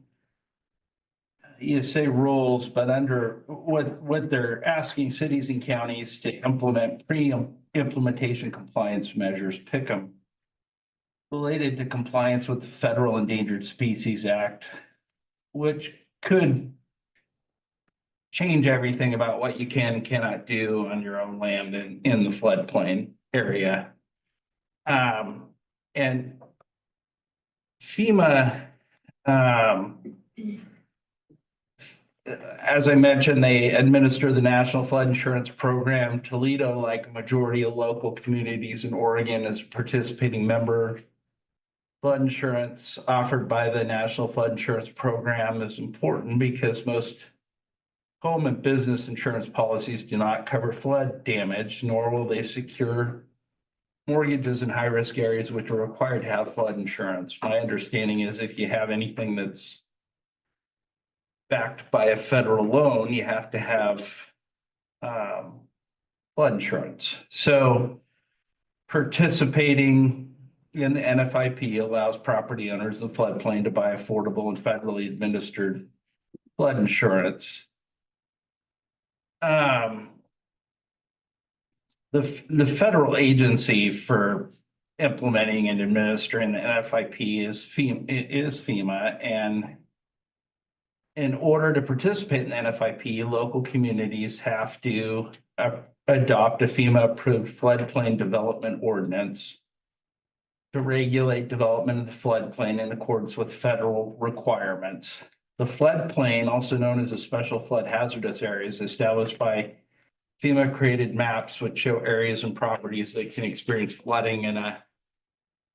you say rules, but under what they're asking cities and counties to implement pre-implementation compliance measures, pick them, related to compliance with the Federal Endangered Species Act, which could change everything about what you can and cannot do on your own land in the floodplain area. And FEMA, as I mentioned, they administer the National Flood Insurance Program. Toledo, like a majority of local communities in Oregon, is a participating member. Flood insurance offered by the National Flood Insurance Program is important because most home and business insurance policies do not cover flood damage, nor will they secure mortgages in high-risk areas which are required to have flood insurance. My understanding is if you have anything that's backed by a federal loan, you have to have flood insurance. So participating in the NFIP allows property owners of the floodplain to buy affordable and federally administered flood insurance. The federal agency for implementing and administering the NFIP is FEMA, and in order to participate in the NFIP, local communities have to adopt a FEMA-approved floodplain development ordinance to regulate development of the floodplain in accordance with federal requirements. The floodplain, also known as a special flood hazardous area, is established by FEMA created maps which show areas and properties that can experience flooding in a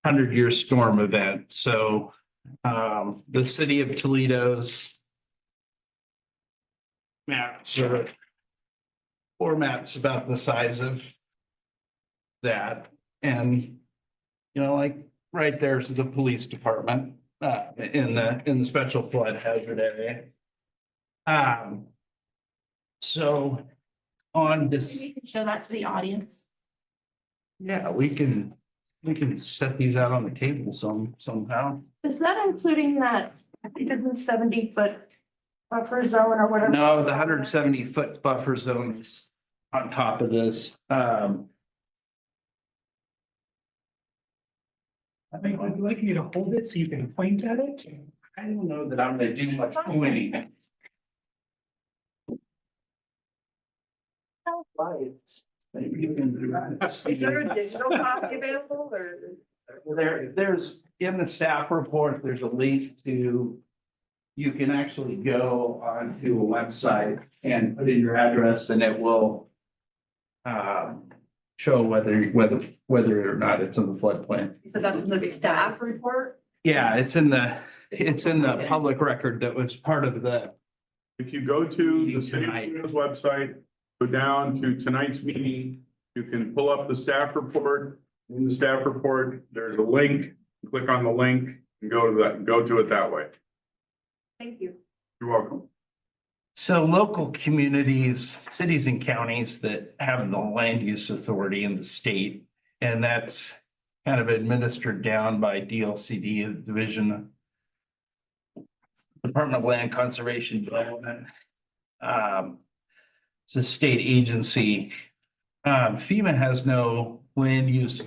100-year storm event. So the city of Toledo's maps are 4 maps about the size of that. And, you know, like right there's the police department in the special flood hazard area. So on this. You can show that to the audience. Yeah, we can set these out on the table somehow. Is that including that, I think it was 70-foot buffer zone or whatever? No, the 170-foot buffer zone is on top of this. I think I'd like you to hold it so you can point at it. I don't know that I'm gonna do much pointing. Is there a digital copy available or? There's in the staff report, there's a link to, you can actually go onto a website and put in your address and it will show whether or not it's in the floodplain. So that's in the staff report? Yeah, it's in the public record that was part of the. If you go to the city of Toledo's website, go down to tonight's meeting, you can pull up the staff report. In the staff report, there's a link, click on the link and go to it that way. Thank you. You're welcome. So local communities, cities and counties that have the land use authority in the state, and that's kind of administered down by DLCD, Division Department of Land Conservation Development. It's a state agency. FEMA has no land use.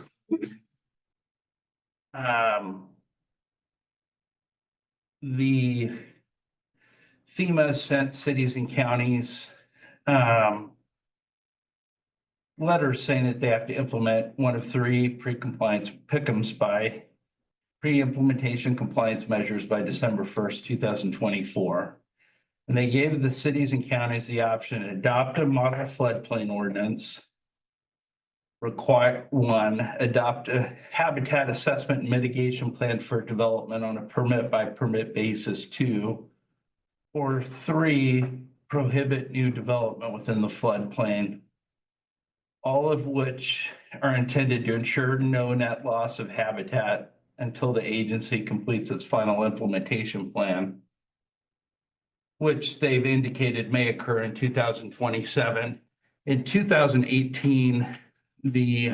The FEMA sent cities and counties letters saying that they have to implement one of 3 pre-compliance PICMs by pre-implementation compliance measures by December 1st, 2024. And they gave the cities and counties the option to adopt a model floodplain ordinance. Adopt a habitat assessment and mitigation plan for development on a permit by permit basis 2. Or 3, prohibit new development within the floodplain. All of which are intended to ensure no net loss of habitat until the agency completes its final implementation plan, which they've indicated may occur in 2027. In 2018, the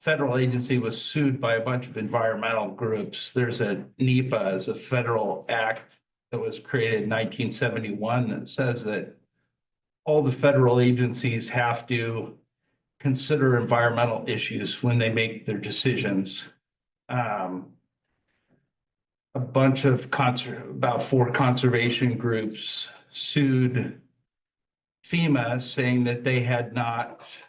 federal agency was sued by a bunch of environmental groups. There's a NEPA as a federal act that was created in 1971 that says that all the federal agencies have to consider environmental issues when they make their decisions. A bunch of about 4 conservation groups sued FEMA saying that they had not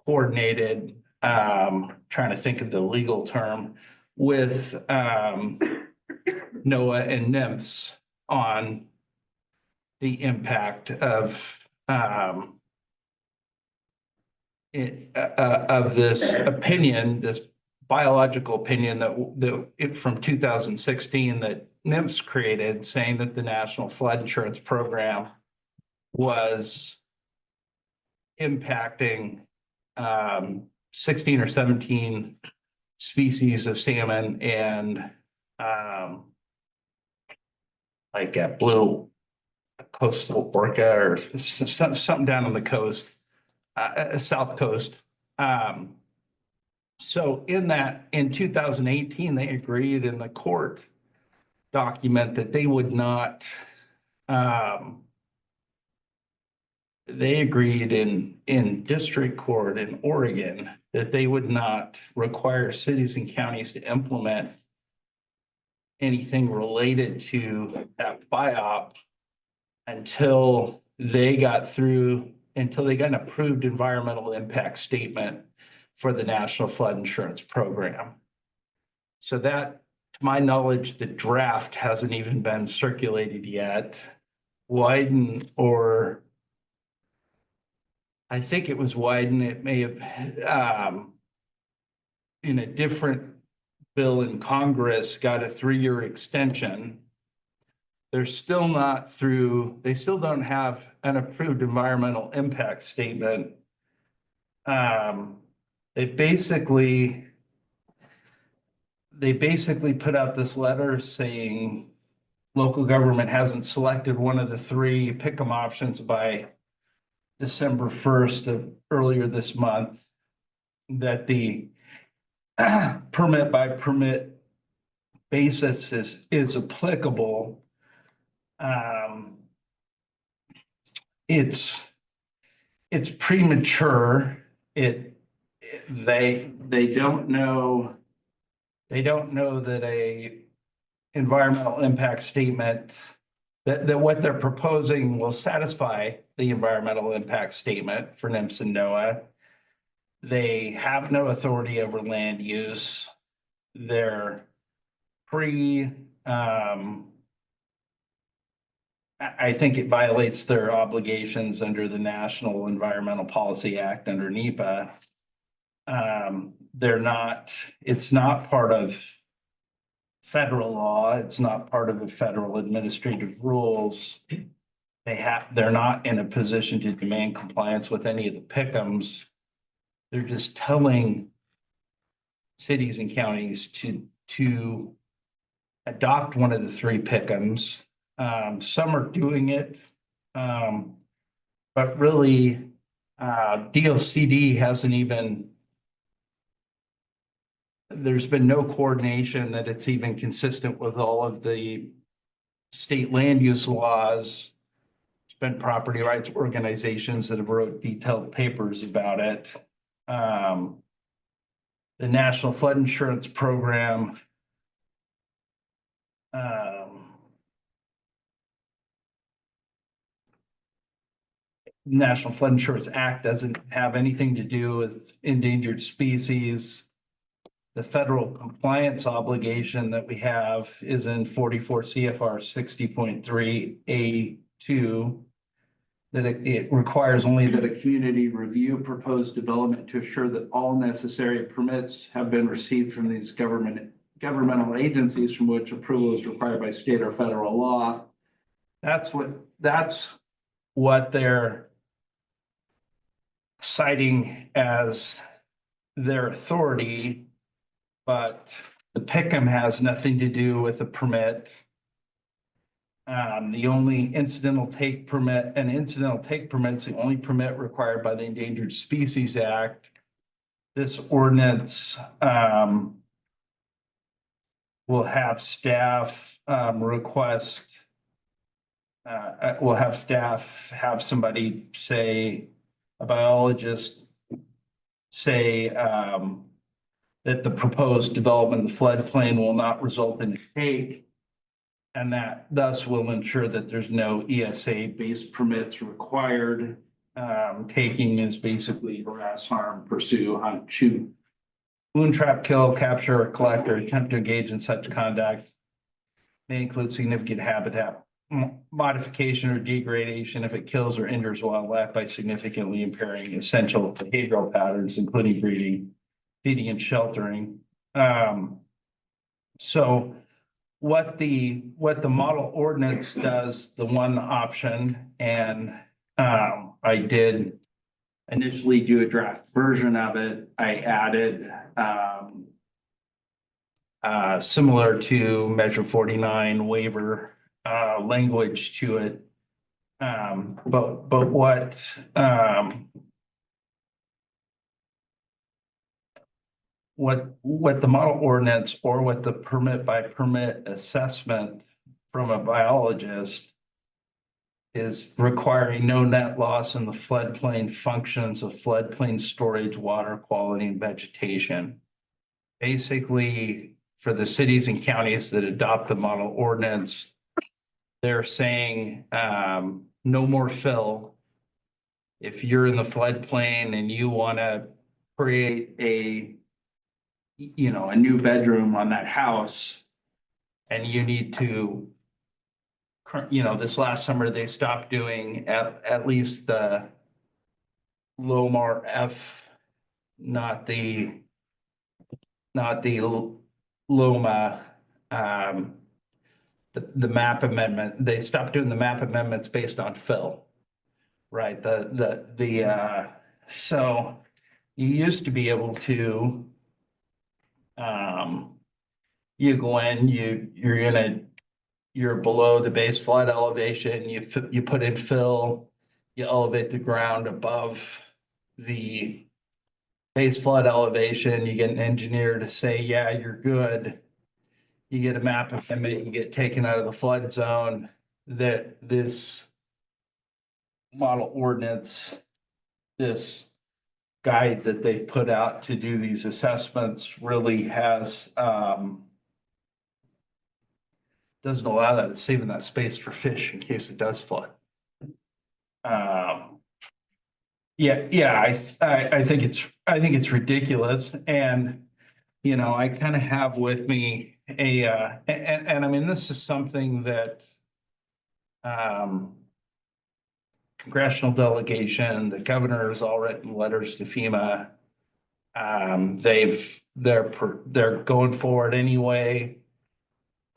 coordinated, trying to think of the legal term, with NOAA and NIMS on the impact of this opinion, this biological opinion that from 2016 that NIMS created, saying that the National Flood Insurance Program was impacting 16 or 17 species of salmon and like a blue coastal orca or something down on the coast, south coast. So in 2018, they agreed in the court document that they would not, they agreed in district court in Oregon that they would not require cities and counties to implement anything related to that FIOP until they got an approved environmental impact statement for the National Flood Insurance Program. So that, to my knowledge, the draft hasn't even been circulated yet. Wyden, or I think it was Wyden, it may have in a different bill in Congress got a 3-year extension. They're still not through, they still don't have an approved environmental impact statement. They basically put out this letter saying local government hasn't selected one of the 3 pick-em options by December 1st of earlier this month, that the permit by permit basis is applicable. It's premature. They don't know that a environmental impact statement that what they're proposing will satisfy the environmental impact statement for NIMS and NOAA. They have no authority over land use. They're I think it violates their obligations under the National Environmental Policy Act under NEPA. It's not part of federal law. It's not part of the federal administrative rules. They're not in a position to demand compliance with any of the pick'ems. They're just telling cities and counties to adopt one of the 3 pick'ems. Some are doing it, but really DLCD hasn't even, there's been no coordination that it's even consistent with all of the state land use laws. There's been property rights organizations that have wrote detailed papers about it. The National Flood Insurance Program, National Flood Insurance Act doesn't have anything to do with endangered species. The federal compliance obligation that we have is in 44 CFR 60.3A2. That it requires only that a community review proposed development to assure that all necessary permits have been received from these governmental agencies from which approval is required by state or federal law. That's what they're citing as their authority, but the pick'em has nothing to do with the permit. The only incidental take permit's the only permit required by the Endangered Species Act. This ordinance will have staff have somebody say, a biologist say that the proposed development of the floodplain will not result in a take, and that thus will ensure that there's no ESA-based permits required. Taking is basically harass, harm, pursue, hunt, shoot, wound, trap, kill, capture, or collect, or attempt to engage in such conduct. May include significant habitat modification or degradation if it kills or injures wildlife by significantly impairing essential behavioral patterns, including breeding, feeding, and sheltering. So what the model ordinance does, the one option, and I initially do a draft version of it. I added similar to Measure 49 waiver language to it. But what the model ordinance or what the permit by permit assessment from a biologist is requiring no net loss in the floodplain functions of floodplain storage, water quality, and vegetation. Basically, for the cities and counties that adopt the model ordinance, they're saying no more fill. If you're in the floodplain and you want to create a new bedroom on that house, and you need to, this last summer, they stopped doing at least the Lomar F, not the Loma, the map amendment. They stopped doing the map amendments based on fill, right? So you used to be able to, you go in, you're below the base flood elevation, you put in fill, you elevate the ground above the base flood elevation, you get an engineer to say, yeah, you're good. You get a map amendment, you get taken out of the flood zone. That this model ordinance, this guide that they've put out to do these assessments really has doesn't allow that. It's saving that space for fish in case it does flood. I think it's ridiculous. And I kind of have with me and I mean, this is something that congressional delegation, the governor has all written letters to FEMA. They're going forward anyway.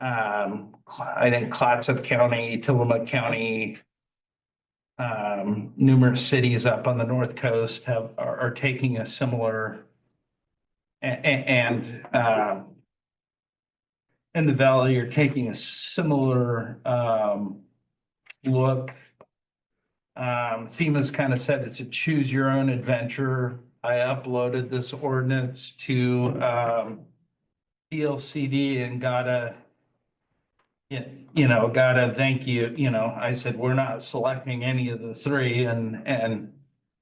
I think Clatsop County, Tillamook County, numerous cities up on the North Coast are taking a similar and in the valley are taking a similar look. FEMA's kind of said it's a choose your own adventure. I uploaded this ordinance to PLCD and gotta thank you. I said, we're not selecting any of the three and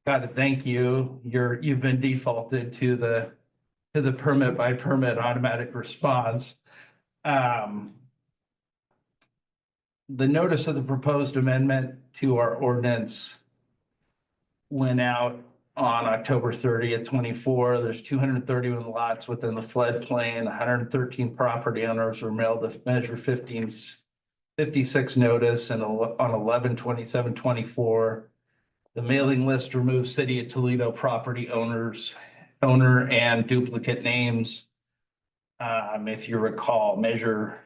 gotta thank you. You've been defaulted to the permit by permit automatic response. The notice of the proposed amendment to our ordinance went out on October 30th, 24. There's 231 lots within the floodplain. 113 property owners were mailed the Measure 56 notice and on 11/27/24. The mailing list removes City of Toledo property owner and duplicate names. If you recall, Measure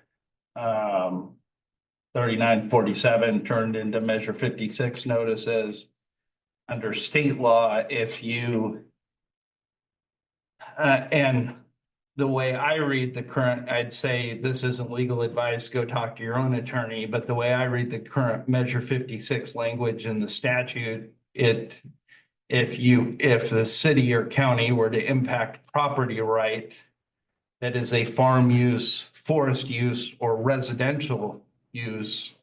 3947 turned into Measure 56 notices. Under state law, if you and the way I read the current, I'd say this isn't legal advice, go talk to your own attorney, but the way I read the current Measure 56 language in the statute, if the city or county were to impact property right that is a farm use, forest use, or residential use,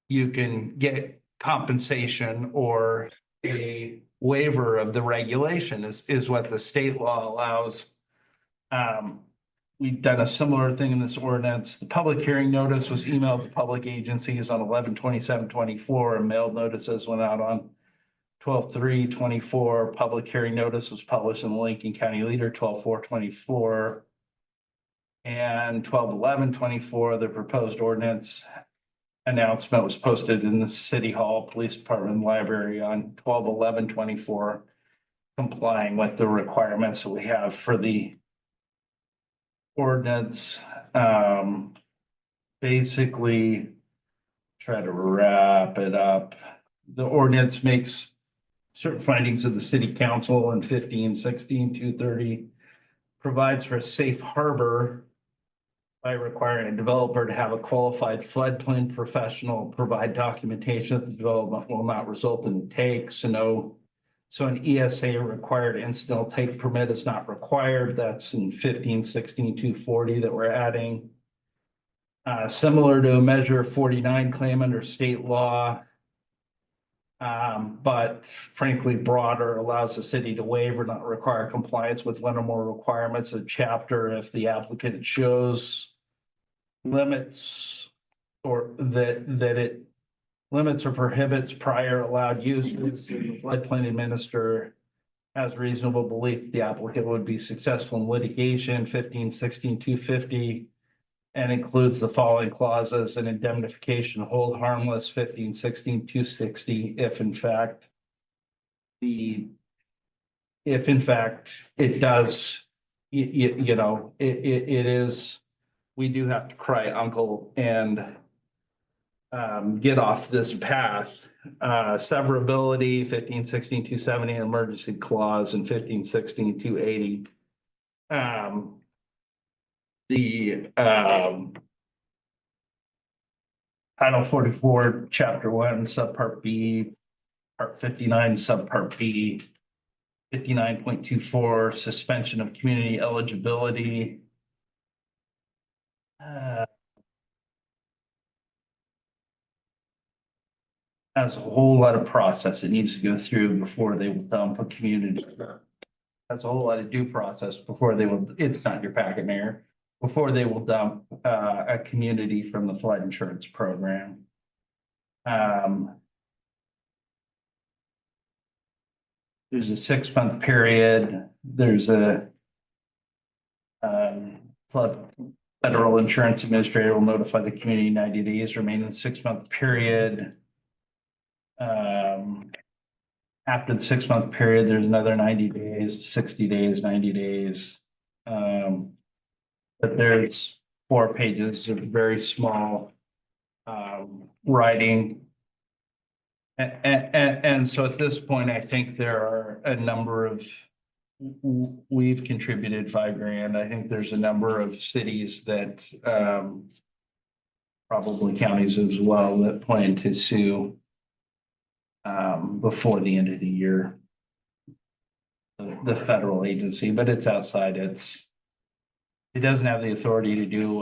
you can get compensation or a waiver of the regulation is what the state law allows. We've done a similar thing in this ordinance. The public hearing notice was emailed to public agencies on 11/27/24 and mailed notices went out on 12/3/24. Public hearing notice was published in the Lincoln County Leader 12/4/24. And 12/11/24, the proposed ordinance announcement was posted in the City Hall, Police Department, and Library on 12/11/24, complying with the requirements that we have for the ordinance. Basically, try to wrap it up. The ordinance makes certain findings of the city council in 15-16-230 provides for a safe harbor by requiring a developer to have a qualified floodplain professional provide documentation that the development will not result in takes. So an ESA required incidental take permit is not required. That's in 15-16-240 that we're adding. Similar to measure 49 claim under state law. But frankly broader, allows the city to waive or not require compliance with one or more requirements of chapter if the applicant shows limits or that it limits or prohibits prior allowed uses. The floodplain administrator has reasonable belief the applicant would be successful in litigation. 15-16-250 and includes the following clauses: an indemnification hold harmless. 15-16-260 if in fact it does, you know, it is, we do have to cry uncle and get off this path. Severability, 15-16-270, emergency clause, and 15-16-280. The Title 44, Chapter 1, Subpart B, Part 59, Subpart B, 59.24, suspension of community eligibility. Has a whole lot of process it needs to go through before they will dump a community. That's a whole lot of due process before they will, it's not your packet, Mayor, before they will dump a community from the flood insurance program. There's a 6-month period. There's a flood federal insurance administrator will notify the community 90 days remaining 6-month period. After the 6-month period, there's another 90 days, 60 days, 90 days. But there's 4 pages of very small writing. And so at this point, I think there are a number of, we've contributed $5,000. I think there's a number of cities that probably counties as well that plan to sue before the end of the year. The federal agency, but it's outside, it doesn't have the authority to do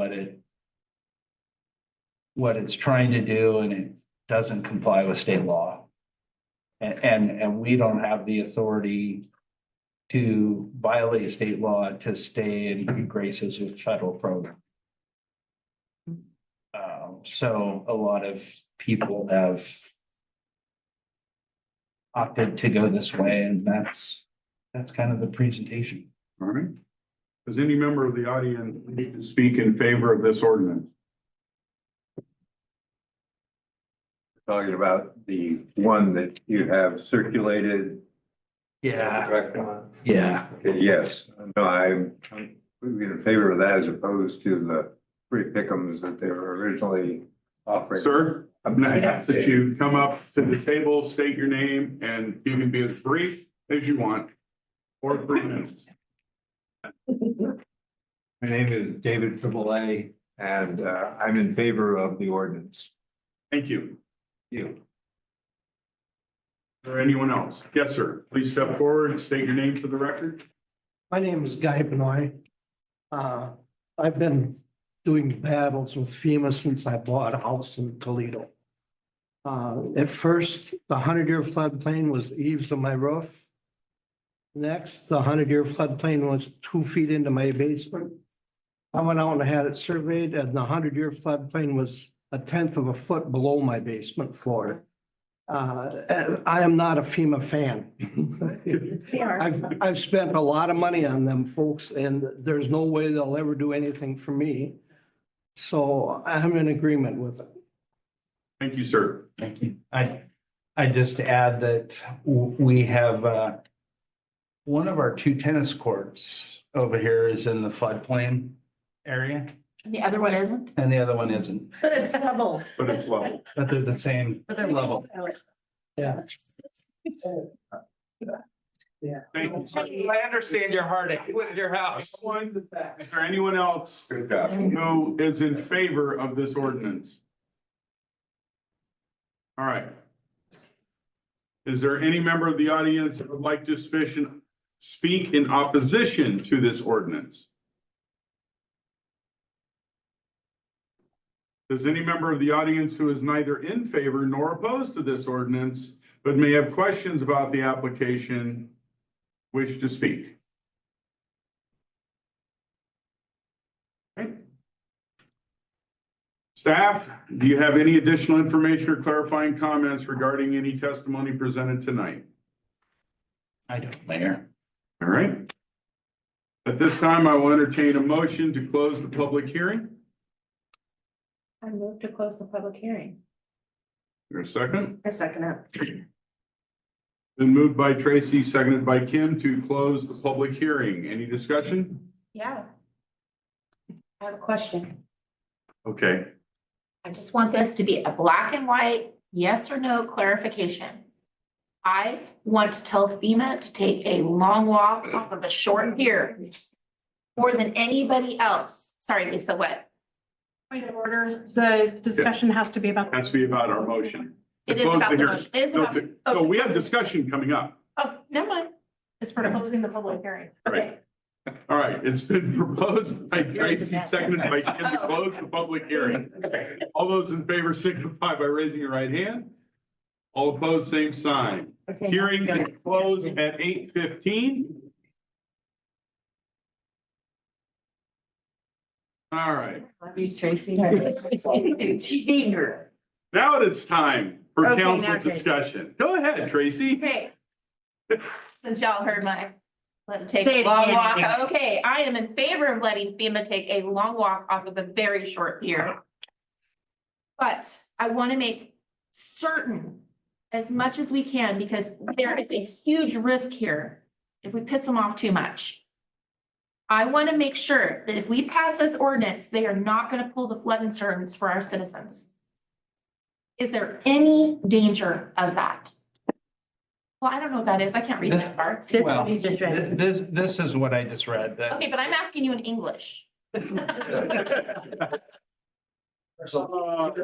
what it's trying to do, and it doesn't comply with state law. And we don't have the authority to violate state law to stay in good graces with federal program. So a lot of people have opted to go this way, and that's kind of the presentation. All right. Does any member of the audience need to speak in favor of this ordinance? Talking about the one that you have circulated. Yeah. Correct on? Yeah. Okay, yes, no, I'm in favor of that as opposed to the free pick'ems that they were originally offering. Sir, I'm gonna ask that you come up to the table, state your name, and you can be as brief as you want, or 3 minutes. My name is David AAA, and I'm in favor of the ordinance. Thank you. You. Or anyone else? Yes, sir. Please step forward and state your name for the record. My name is Guy Benoit. I've been doing battles with FEMA since I bought a house in Toledo. At first, the 100-year floodplain was the eaves of my roof. Next, the 100-year floodplain was 2 feet into my basement. I went out and had it surveyed, and the 100-year floodplain was 1/10 of a foot below my basement floor. I am not a FEMA fan. I've spent a lot of money on them folks, and there's no way they'll ever do anything for me. So I'm in agreement with it. Thank you, sir. Thank you. I just add that we have one of our 2 tennis courts over here is in the floodplain area. The other one isn't? And the other one isn't, But it's level. But it's level. but they're the same level. Yeah. Thank you. I understand your heartache with your house. Is there anyone else who is in favor of this ordinance? All right. Is there any member of the audience that would like to speak in opposition to this ordinance? Does any member of the audience who is neither in favor nor opposed to this ordinance, but may have questions about the application, wish to speak? Okay. Staff, do you have any additional information or clarifying comments regarding any testimony presented tonight? I don't, Mayor. All right. At this time, I will entertain a motion to close the public hearing. I move to close the public hearing. There a second? I second it. Been moved by Tracy, seconded by Kim to close the public hearing. Any discussion? Yeah. I have a question. Okay. I just want this to be a black and white, yes or no clarification. I want to tell FEMA to take a long walk off of a short pier more than anybody else. Sorry, Lisa, what? Point of order, the discussion has to be about. Has to be about our motion. It is Close about the hearing. motion. It is No, about. So we have discussion coming up. Oh, never mind. It's for closing the public hearing. Okay. All right, it's been proposed by Tracy, seconded by Kim to close the public hearing. All those in favor signify by raising your right hand. All opposed, same sign. Okay. Hearing is closed at 8:15. All right, Tracy. She's eager. now it's time for Okay, council now, Tracy. discussion. Go ahead, Tracy. Okay. Since y'all heard my, let them take Say a it long again, walk. Amy. Okay, I am in favor of letting FEMA take a long walk off of a very short pier. But I want to make certain as much as we can, because there is a huge risk here if we piss them off too much. I want to make sure that if we pass this ordinance, they are not going to pull the flood insurance for our citizens. Is there any danger of that? Well, I don't know what that is. I can't read that part. Well, You just read it. this is what I just read. that- Okay, but I'm asking you in English. There's a long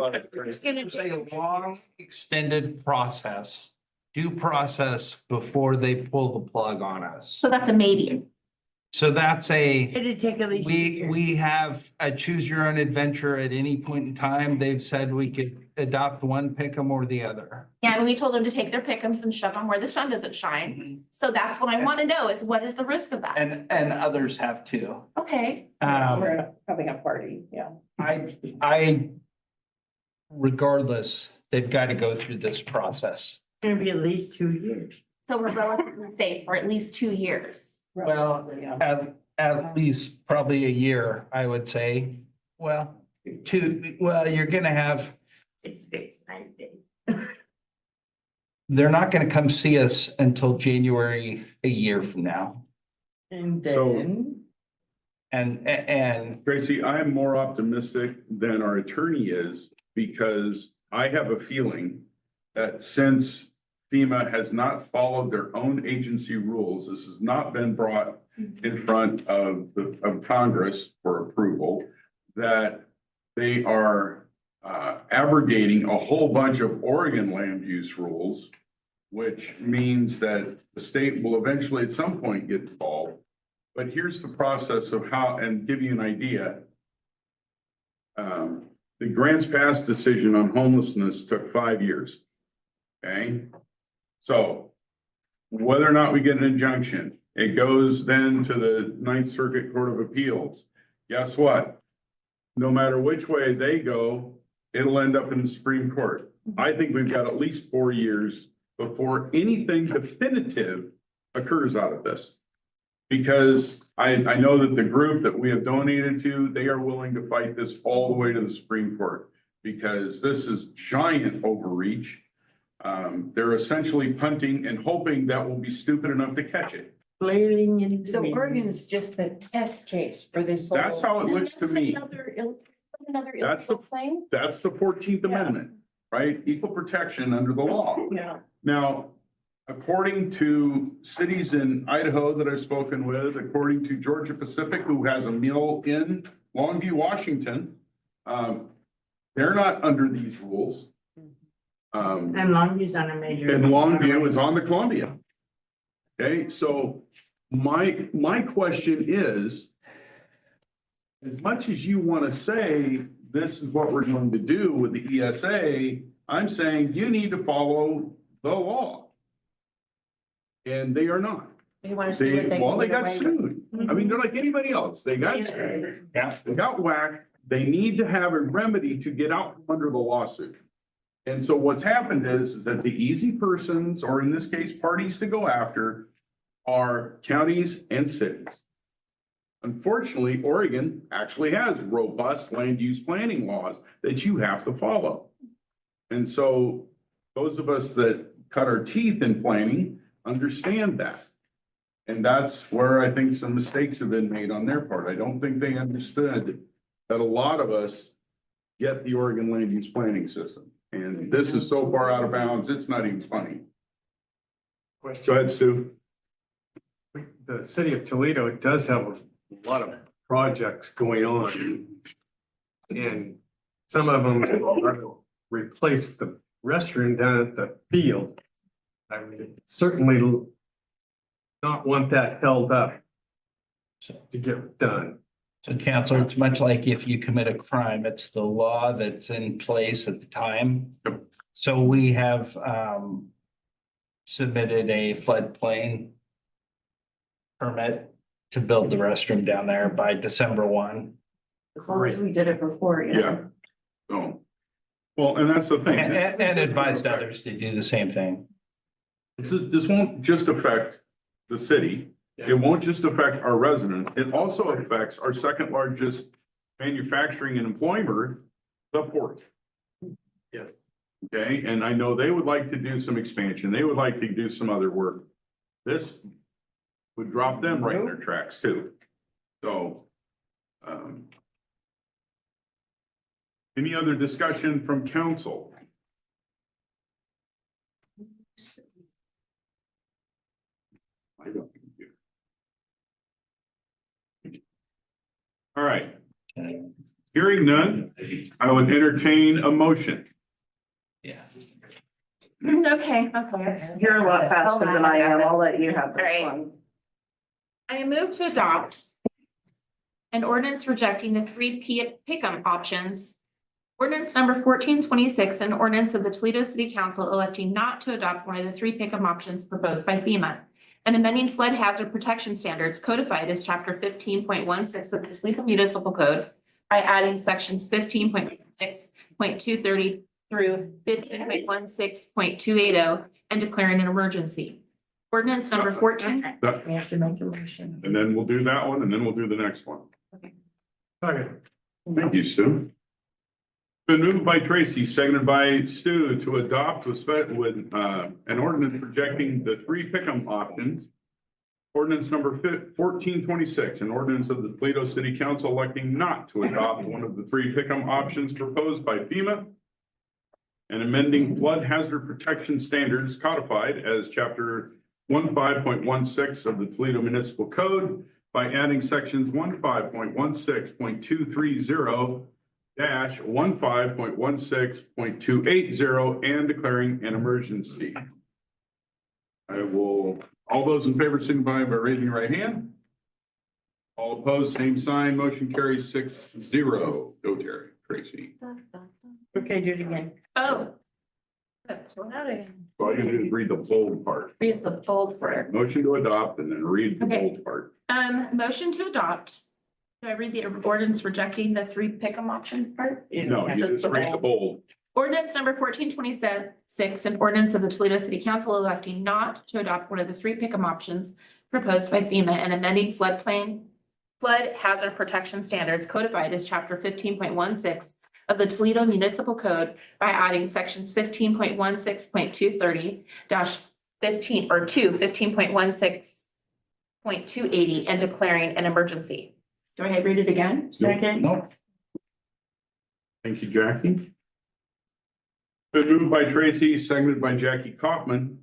extended process, due process before they pull the plug on us. So that's a maybe. So that's It'd take at least. a year. we have a choose your own adventure at any point in time. They've said we could adopt one, pick 'em or the other. Yeah, and we told them to take their pickums and shove them where the sun doesn't shine. So that's what I want to know is what is the risk of that? And others have too. Okay, We're having a party, yeah. I regardless, they've got to go through this process. It's gonna be at least 2 years. so we're relatively safe for at least 2 years. Well, Yeah. at least probably a year, I would say. Well, you're gonna have, 6 days, 9 days. they're not gonna come see us until January a year from now. And So- then, And Tracy, I am more optimistic than our attorney is because I have a feeling that since FEMA has not followed their own agency rules, this has not been brought in front of Congress for approval, that they are abrogating a whole bunch of Oregon land use rules, which means that the state will eventually at some point get involved. But here's the process of how, and give you an idea. The Grants Pass decision on homelessness took 5 years. Okay? So whether or not we get an injunction, it goes then to the Ninth Circuit Court of Appeals. Guess what? No matter which way they go, it'll end up in the Supreme Court. I think we've got at least 4 years before anything definitive occurs out of this. Because I know that the group that we have donated to, they are willing to fight this all the way to the Supreme Court. Because this is giant overreach. They're essentially punting and hoping that we'll be stupid enough to catch it. flailing in. So Oregon's just the test case for this. That's how it looks to me. Another That's the- illegal thing. That's the 14th Amendment, right? Equal protection under the law. Yeah. Now, according to cities in Idaho that I've spoken with, according to Georgia Pacific, who has a mill in Longview, Washington, they're not under these rules. And Longview's on a major. And Longview is on the Columbia. Okay, so my question is, as much as you want to say, this is what we're going to do with the ESA, I'm saying you need to follow the law. And they are not. You want to see what they. Well, they got get away with. sued. I mean, they're like anybody else. They got, they got whacked. They need to have a remedy to get out from under the lawsuit. And so what's happened is that the easy persons, or in this case, parties to go after, are counties and cities. Unfortunately, Oregon actually has robust land use planning laws that you have to follow. And so those of us that cut our teeth in planning understand that. And that's where I think some mistakes have been made on their part. I don't think they understood that a lot of us get the Oregon land use planning system. And this is so far out of bounds, it's not even funny. Go ahead, Sue. The city of Toledo does have a lot of projects going on. And some of them are to replace the restroom down at the field. I mean, certainly not want that held up to get done. So council, it's much like if you commit a crime, it's the law that's in place at the time. So we have submitted a floodplain permit to build the restroom down there by December 1. As long as we did it before, Yeah. So, well, and that's the thing. And advised others to do the same thing. This won't just affect the city. It won't just affect our residents. It also affects our second largest manufacturing and employer, the port. Yes. Okay, and I know they would like to do some expansion. They would like to do some other work. This would drop them right in their tracks too. So, any other discussion from council? I don't. All right. Hearing none, I would entertain a motion. Yeah. Okay. You're a lot faster than I am. I'll let you have this Alright. one. I move to adopt an ordinance rejecting the three pick-up options. Ordinance number 1426, an ordinance of the Toledo City Council electing not to adopt one of the three pick-up options proposed by FEMA, and amending flood hazard protection standards codified as chapter 15.16 of the Toledo Municipal Code by adding sections 15.6.230 through 15.16.280 and declaring an emergency. Ordinance number 14. We have to make a motion. And then we'll do that one, and then we'll do the next one. Okay. Thank you, Stu. Been moved by Tracy, seconded by Stu to adopt with an ordinance rejecting the three pick-up options. Ordinance number 1426, an ordinance of the Toledo City Council electing not to adopt one of the three pick-up options proposed by FEMA, and amending flood hazard protection standards codified as chapter 15.16 of the Toledo Municipal Code by adding sections 15.16.230 15.16.280 and declaring an emergency. All those in favor signify by raising your right hand. All opposed, same sign. Motion carries 6-0. Go, Terry. Tracy. Okay, do it again. Oh. So all you gotta do is read the bold part. Here's the bold part. Motion to adopt and then read the Okay. bold part. Motion to adopt. Do I read the ordinance rejecting the three pick-up options part? No, you just read the bold. Ordinance number 1426, an ordinance of the Toledo City Council electing not to adopt one of the three pick-up options proposed by FEMA and amending flood hazard protection standards codified as chapter 15.16 of the Toledo Municipal Code by adding sections 15.16.230 15.16.280 and declaring an emergency. Do I read it again? Second. Nope. Thank you, Jackie. Been moved by Tracy, seconded by Jackie Kaufman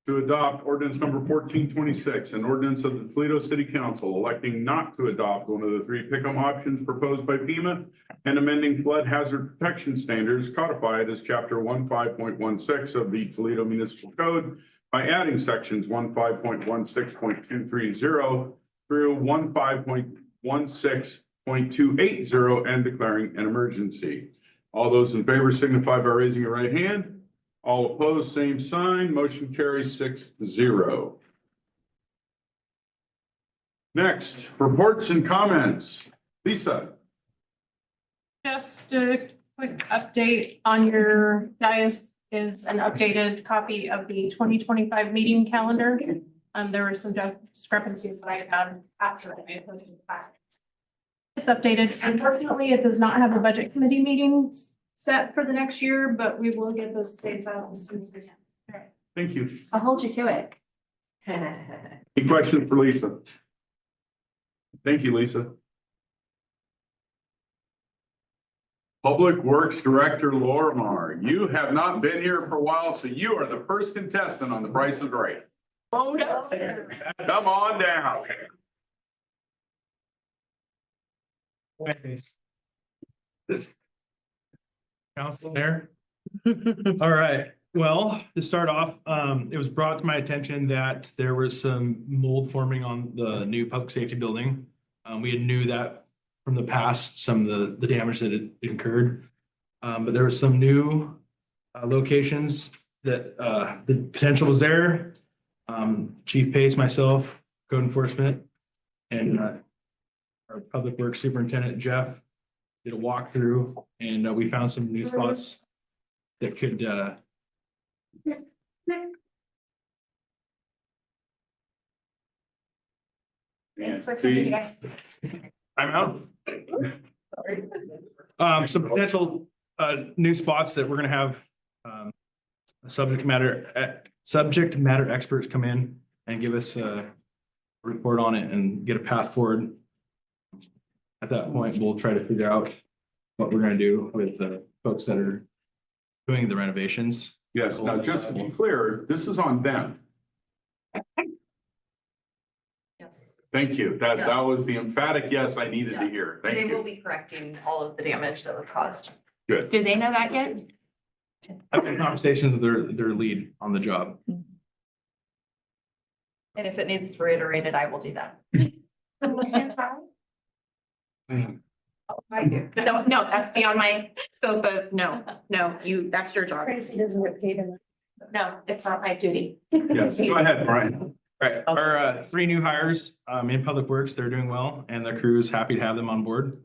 to adopt ordinance number 1426, an ordinance of the Toledo City Council electing not to adopt one of the three pick-up options proposed by FEMA and amending flood hazard protection standards codified as chapter 15.16 of the Toledo Municipal Code by adding sections 15.16.230 through 15.16.280 and declaring an emergency. All those in favor signify by raising your right hand. All opposed, same sign. Motion carries 6-0. Next, reports and comments. Lisa. Just a quick update on your dais is an updated copy of the 2025 meeting calendar. There were some discrepancies that I had after I made those facts. It's updated. Unfortunately, it does not have a budget committee meeting set for the next year, but we will get those dates out as soon as we can. All right. Thank you. I'll hold you to it. Any questions for Lisa? Thank you, Lisa. Public Works Director Lorimar, you have not been here for a while, so you are the first contestant on The Price is Right. Oh, no. Come on down. This council there. All right, well, to start off, it was brought to my attention that there was some mold forming on the new public safety building. We had knew that from the past, some of the damage that it incurred. But there was some new locations that the potential was there. Chief Pace, myself, code enforcement, and our public works superintendent, Jeff, did a walkthrough, and we found some new spots that could Thanks for coming, guys. I'm out. Some potential new spots that we're gonna have subject matter experts come in and give us a report on it and get a path forward. At that point, we'll try to figure out what we're gonna do with the folks that are doing the renovations. Yes, now just to be clear, this is on them. Yes. Thank you. That was the emphatic yes I needed to hear. Thank They will you. be correcting all of the damage that was caused. Good. Do they know that yet? I've had conversations with their lead on the job. And if it needs reiterated, I will do that. No, that's beyond my scope of, no, that's your job. Tracy doesn't get paid enough. No, it's not my duty. Yes, go ahead, Brian. All right, our three new hires in Public Works, they're doing well, and the crew is happy to have them on board.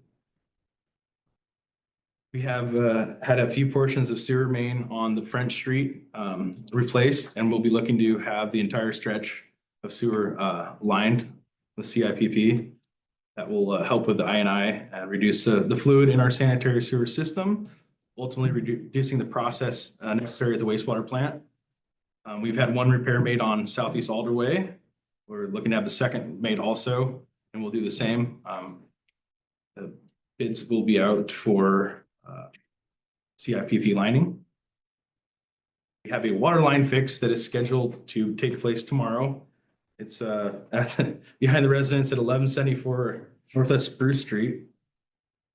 We have had a few portions of sewer main on the French Street replaced, and we'll be looking to have the entire stretch of sewer lined with CIPP. That will help with the I&I and reduce the fluid in our sanitary sewer system, ultimately reducing the process necessary at the wastewater plant. We've had one repair made on Southeast Alder Way. We're looking to have the second made also, and we'll do the same. The bids will be out for CIPP lining. We have a water line fix that is scheduled to take place tomorrow. It's behind the residence at 1174 Northwest Spruce Street,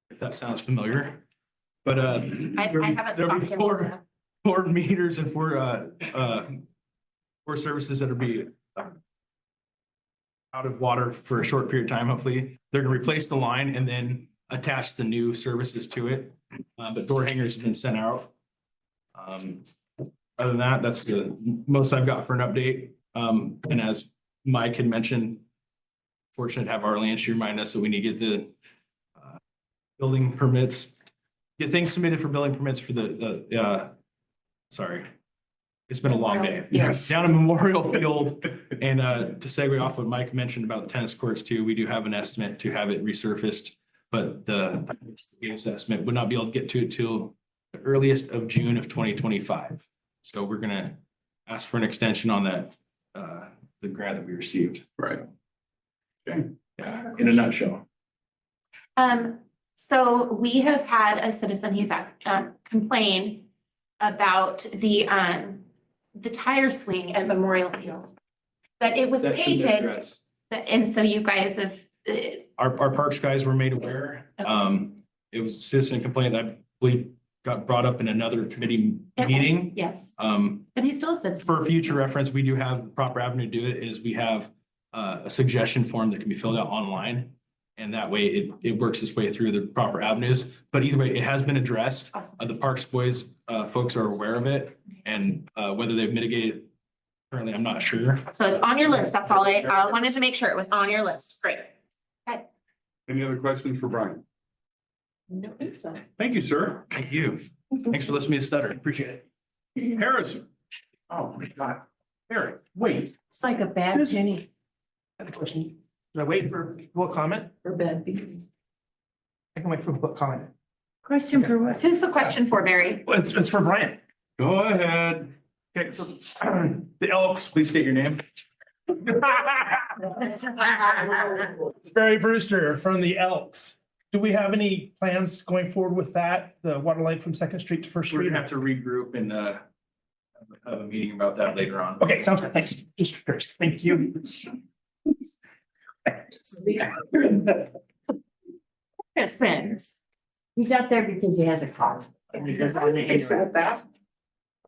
if that sounds familiar. But I haven't there'll be talked to him. four meters and four services that'll be out of water for a short period of time. Hopefully, they're gonna replace the line and then attach the new services to it. But door hangers have been sent out. Other than that, that's the most I've got for an update. And as Mike had mentioned, fortunate to have our Lancy remind us that we need to get the building permits, get things submitted for building permits for sorry. It's been a long day. Yes. Down in Memorial Field, and to segue off what Mike mentioned about the tennis courts too, we do have an estimate to have it resurfaced, but the estimate would not be able to get to it till the earliest of June of 2025. So we're gonna ask for an extension on that, the grant that we received. Right. Okay. Yeah, in a nutshell. So we have had a citizen who's complained about the the tire swing at Memorial Field. That it was That should be painted, addressed. and so you guys have, Our parks guys were made aware. It was a citizen complaint, I believe, got brought up in another committee meeting. yes, Um, but he still says. for future reference, we do have the proper avenue to do it, is we have a suggestion form that can be filled out online. And that way it works its way through the proper avenues. But either way, it has been addressed. Awesome. The Parks Boys folks are aware of it, and whether they've mitigated currently, I'm not sure. So it's on your list, that's all I wanted to make sure it was on your list, great. Okay. Any other questions for Brian? No, think so. Thank you, sir. Thank you. Thanks for listening to me stutter. Appreciate it. Harrison. Oh my God. Eric, wait. It's like a bad penny I have a question. Should I wait for public comment? for bad beans. I can wait for public comment. Question for what? Who's the question for, Barry? Well, it's for Brian. Go ahead. Okay, so the Elks, please state your name. It's Barry Brewster from the Elks. Do we have any plans going forward with that? The water line from Second Street to First We're Street? gonna have to regroup and have a meeting about that later on. Okay, sounds good. Thanks. Just first. Thank you. Friends. He's out there because he has a cause. And he doesn't want to interrupt that.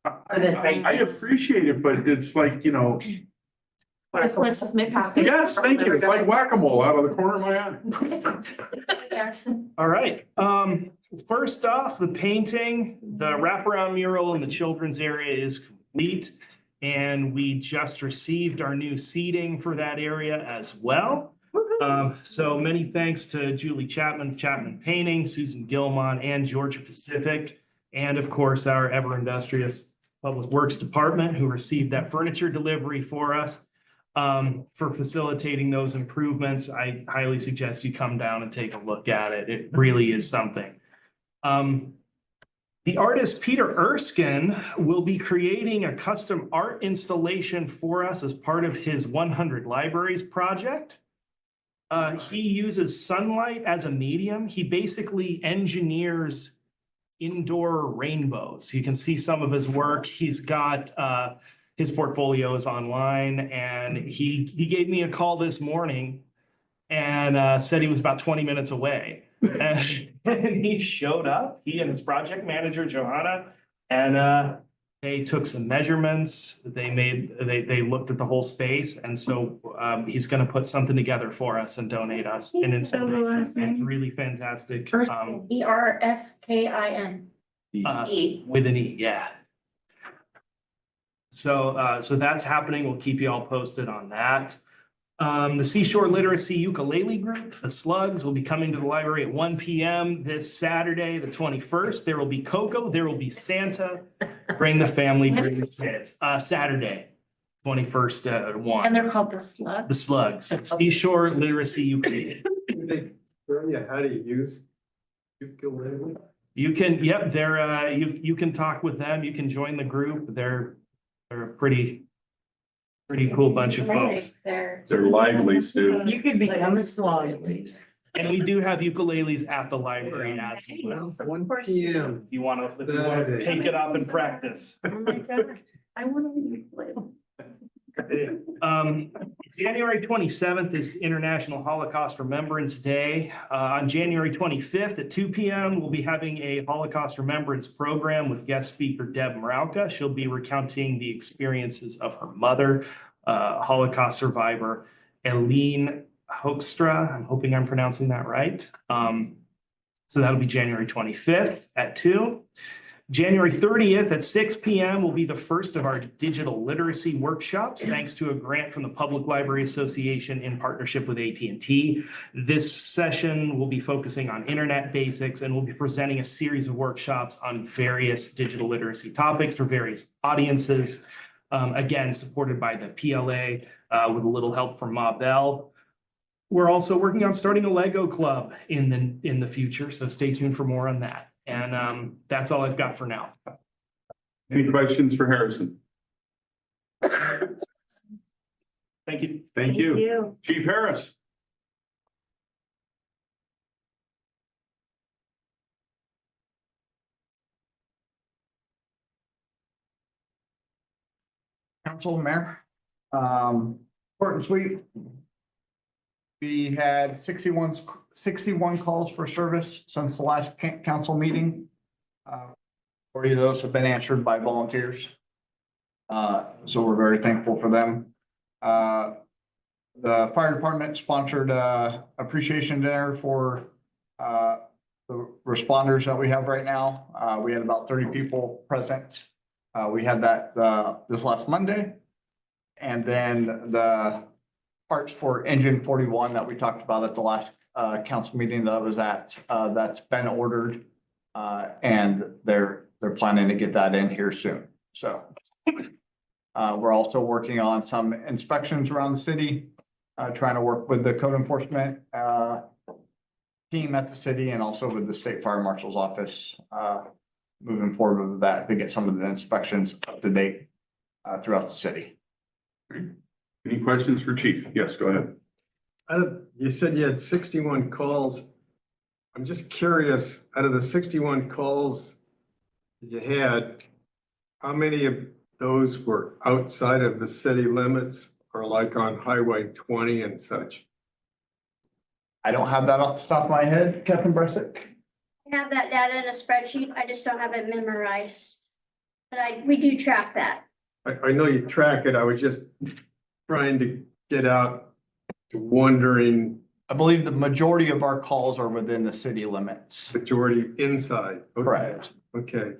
I appreciate it, but it's like, you know, Let's just move past it. yes, thank you. It's like whack-a-mole out of the corner of my eye. Harrison. All right, first off, the painting, the wraparound mural in the children's area is complete. And we just received our new seating for that area as well. So many thanks to Julie Chapman, of Chapman Painting, Susan Gilmon, and Georgia Pacific. And of course, our ever industrious Public Works Department, who received that furniture delivery for us. For facilitating those improvements, I highly suggest you come down and take a look at it. It really is something. The artist Peter Erskine will be creating a custom art installation for us as part of his 100 Libraries project. He uses sunlight as a medium. He basically engineers indoor rainbows. You can see some of his work. He's got his portfolio is online, and he gave me a call this morning and said he was about 20 minutes away. And he showed up, he and his project manager, Johanna, and they took some measurements. They looked at the whole space. And so he's gonna put something together for us and donate us. And it's really fantastic. ERSKIN. With an E, yeah. So that's happening. We'll keep you all posted on that. The Seashore Literacy Ukulele Group, the Slugs, will be coming to the library at 1 p.m. this Saturday, the 21st. There will be Coco, there will be Santa. Bring the family, bring the kids. Saturday, 21st at 1. And they're called the Slug. The Slugs, Seashore Literacy Ukulele. How do you use ukulele? You can, yep, they're, you can talk with them. You can join the group. They're a pretty cool bunch of folks. They're lively, Stu. You could become a slug. And we do have ukuleles at the library as well. 1 p.m. If you wanna take it up and practice. Oh my God. I want to play. January 27th is International Holocaust Remembrance Day. On January 25th at 2 p.m., we'll be having a Holocaust Remembrance program with guest speaker Deb Marauka. She'll be recounting the experiences of her mother, Holocaust survivor Eileen Hoekstra. I'm hoping I'm pronouncing that right. So that'll be January 25th at 2. January 30th at 6 p.m. will be the first of our digital literacy workshops, thanks to a grant from the Public Library Association in partnership with AT&T. This session will be focusing on internet basics, and we'll be presenting a series of workshops on various digital literacy topics for various audiences. Again, supported by the PLA with a little help from Ma Bell. We're also working on starting a Lego club in the future, so stay tuned for more on that. And that's all I've got for now. Any questions for Harrison? Thank you. Thank you. Chief Harris. Council, Mayor. Short and sweet. We had 61 calls for service since the last council meeting. 40 of those have been answered by volunteers. So we're very thankful for them. The fire department sponsored appreciation dinner for the responders that we have right now. We had about 30 people present. We had that this last Monday. And then the parts for engine 41 that we talked about at the last council meeting that I was at, that's been ordered. And they're planning to get that in here soon. So we're also working on some inspections around the city, trying to work with the code enforcement team at the city and also with the state fire marshal's office, moving forward with that to get some of the inspections up to date throughout the city. Any questions for Chief? Yes, go ahead. You said you had 61 calls. I'm just curious, out of the 61 calls you had, how many of those were outside of the city limits or like on Highway 20 and such? I don't have that off the top of my head, Captain Bresick. I have that data in a spreadsheet. I just don't have it memorized. But we do track that. I know you track it. I was just trying to get out to wondering. I believe the majority of our calls are within the city limits. Majority inside. Okay. Correct. Okay.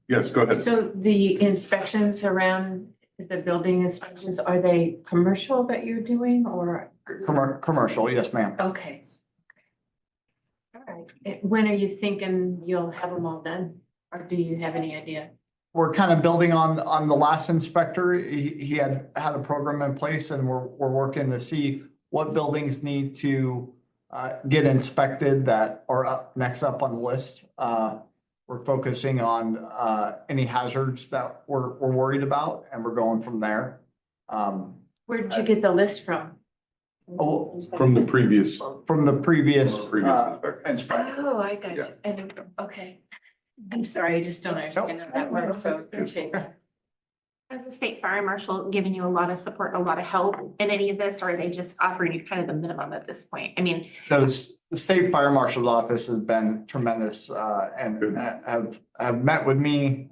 Yes, go ahead. So the inspections around the building inspections, are they commercial that you're doing or? Commercial, yes, ma'am. Okay. All right. When are you thinking you'll have them all done? Or do you have any idea? We're kind of building on the last inspector. He had a program in place and we're working to see what buildings need to get inspected that are next up on the list. We're focusing on any hazards that we're worried about and we're going from there. Where did you get the list from? From the previous. From the previous inspector. Oh, I got you. Okay. I'm sorry, I just don't understand how that works, so appreciate that. Has the state fire marshal giving you a lot of support, a lot of help in any of this, or are they just offering you kind of the minimum at this point? I mean. No, the state fire marshal's office has been tremendous and have met with me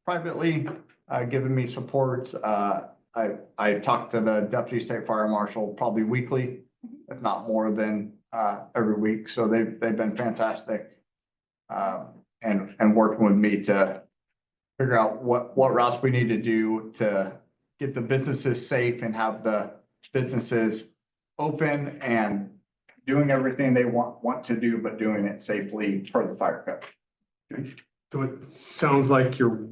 privately, given me support. I talk to the deputy state fire marshal probably weekly, if not more than every week. So they've been fantastic and working with me to figure out what routes we need to do to get the businesses safe and have the businesses open and doing everything they want to do, but doing it safely per the fire code. So it sounds like you're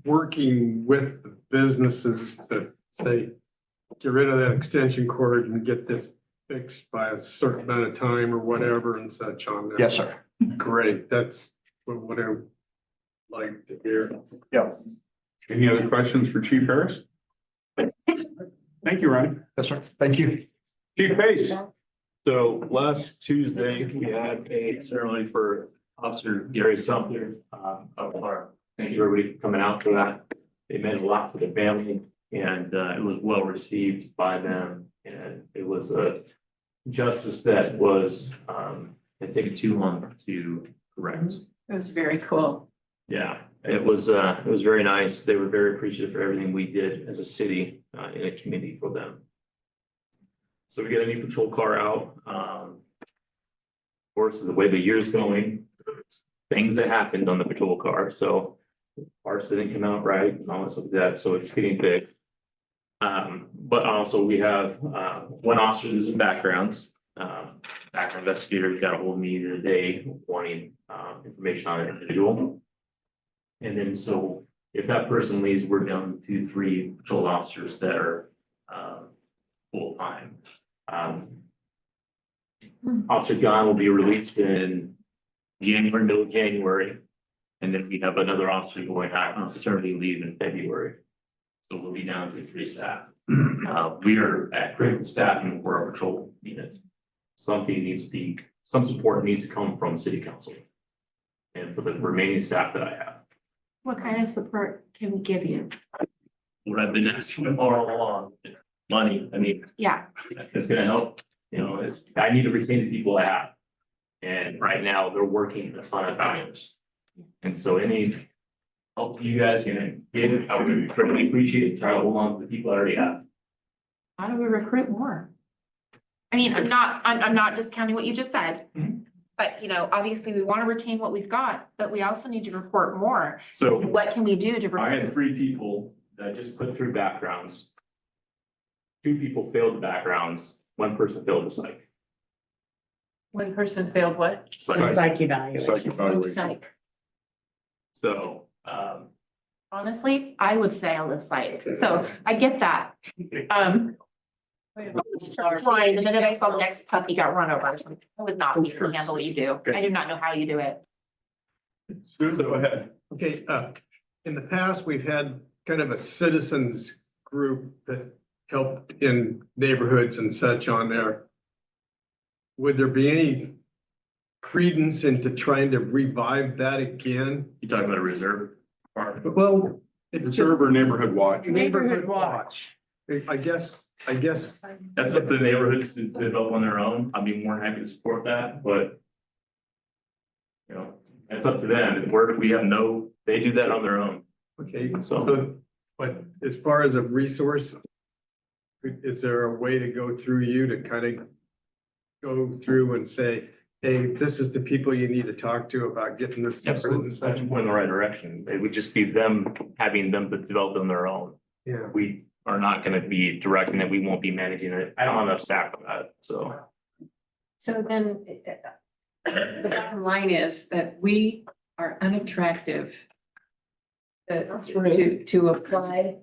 working with the businesses to say, get rid of that extension cord and get this fixed by a certain amount of time or whatever and such on that. Yes, sir. Great. That's what I would like to hear. Yeah. Any other questions for Chief Harris? Thank you, Ryan. Yes, sir. Thank you. Chief Pace. So last Tuesday, we had a ceremony for Officer Gary Sumter of our, thank you everybody for coming out for that. It meant a lot to the family and it was well received by them. And it was a justice that was had taken too long to correct. It was very cool. Yeah, it was very nice. They were very appreciative for everything we did as a city in a community for them. So we got a new patrol car out. Of course, the way the year's going, things that happened on the patrol car. So parts didn't come out right and all that stuff like that. So it's getting fixed. But also we have one officer who's in backgrounds. Background investigator got a hold of me today wanting information on an individual. And then so if that person leaves, we're down to 3 patrol officers that are full time. Officer Gunn will be released in January, middle of January. And then we have another officer going out on paternity leave in February. So we'll be down to 3 staff. We are at critical staffing for our patrol units. Some support needs to come from city council. And for the remaining staff that I have. What kind of support can we give you? What I've been asking them all along, money, I mean, Yeah, it's gonna help, you know, I need to retain the people I have. And right now, they're working a ton of hours. And so any help you guys can give, I would greatly appreciate it, try to hold on to the people I already have. how do we recruit more? I mean, I'm not discounting what you just said. But, you know, obviously we want to retain what we've got, but we also need to report more. So What can we do to? I had recruit? 3 people that just put through backgrounds. 2 people failed the backgrounds, 1 person failed the psych. One person failed what? Psych evaluation. Psych evaluation. Psych. So, Honestly, I would fail this site, so I get that. Just started crying the minute I saw the next puppy got run over. I was like, I would not be able to handle what you do. I do not know how you do it. Susan, go ahead. Okay, in the past, we've had kind of a citizens group that helped in neighborhoods and such on there. Would there be any credence into trying to revive that again? you talking about a reserve? Well, it's just Reserve or neighborhood watch? neighborhood watch. I guess. That's up to the neighborhoods to develop on their own. I'd be more than happy to support that, but. You know, it's up to them. We have they do that on their own. Okay, So- so, but as far as a resource, is there a way to go through you to kind of go through and say, hey, this is the people you need to talk to about getting this started Absolutely, and such such? point in the right direction. It would just be having them to develop on their own. Yeah. We are not gonna be directing it. We won't be managing it. I don't have enough staff for that, so. So then, the bottom line is that we are unattractive. To apply.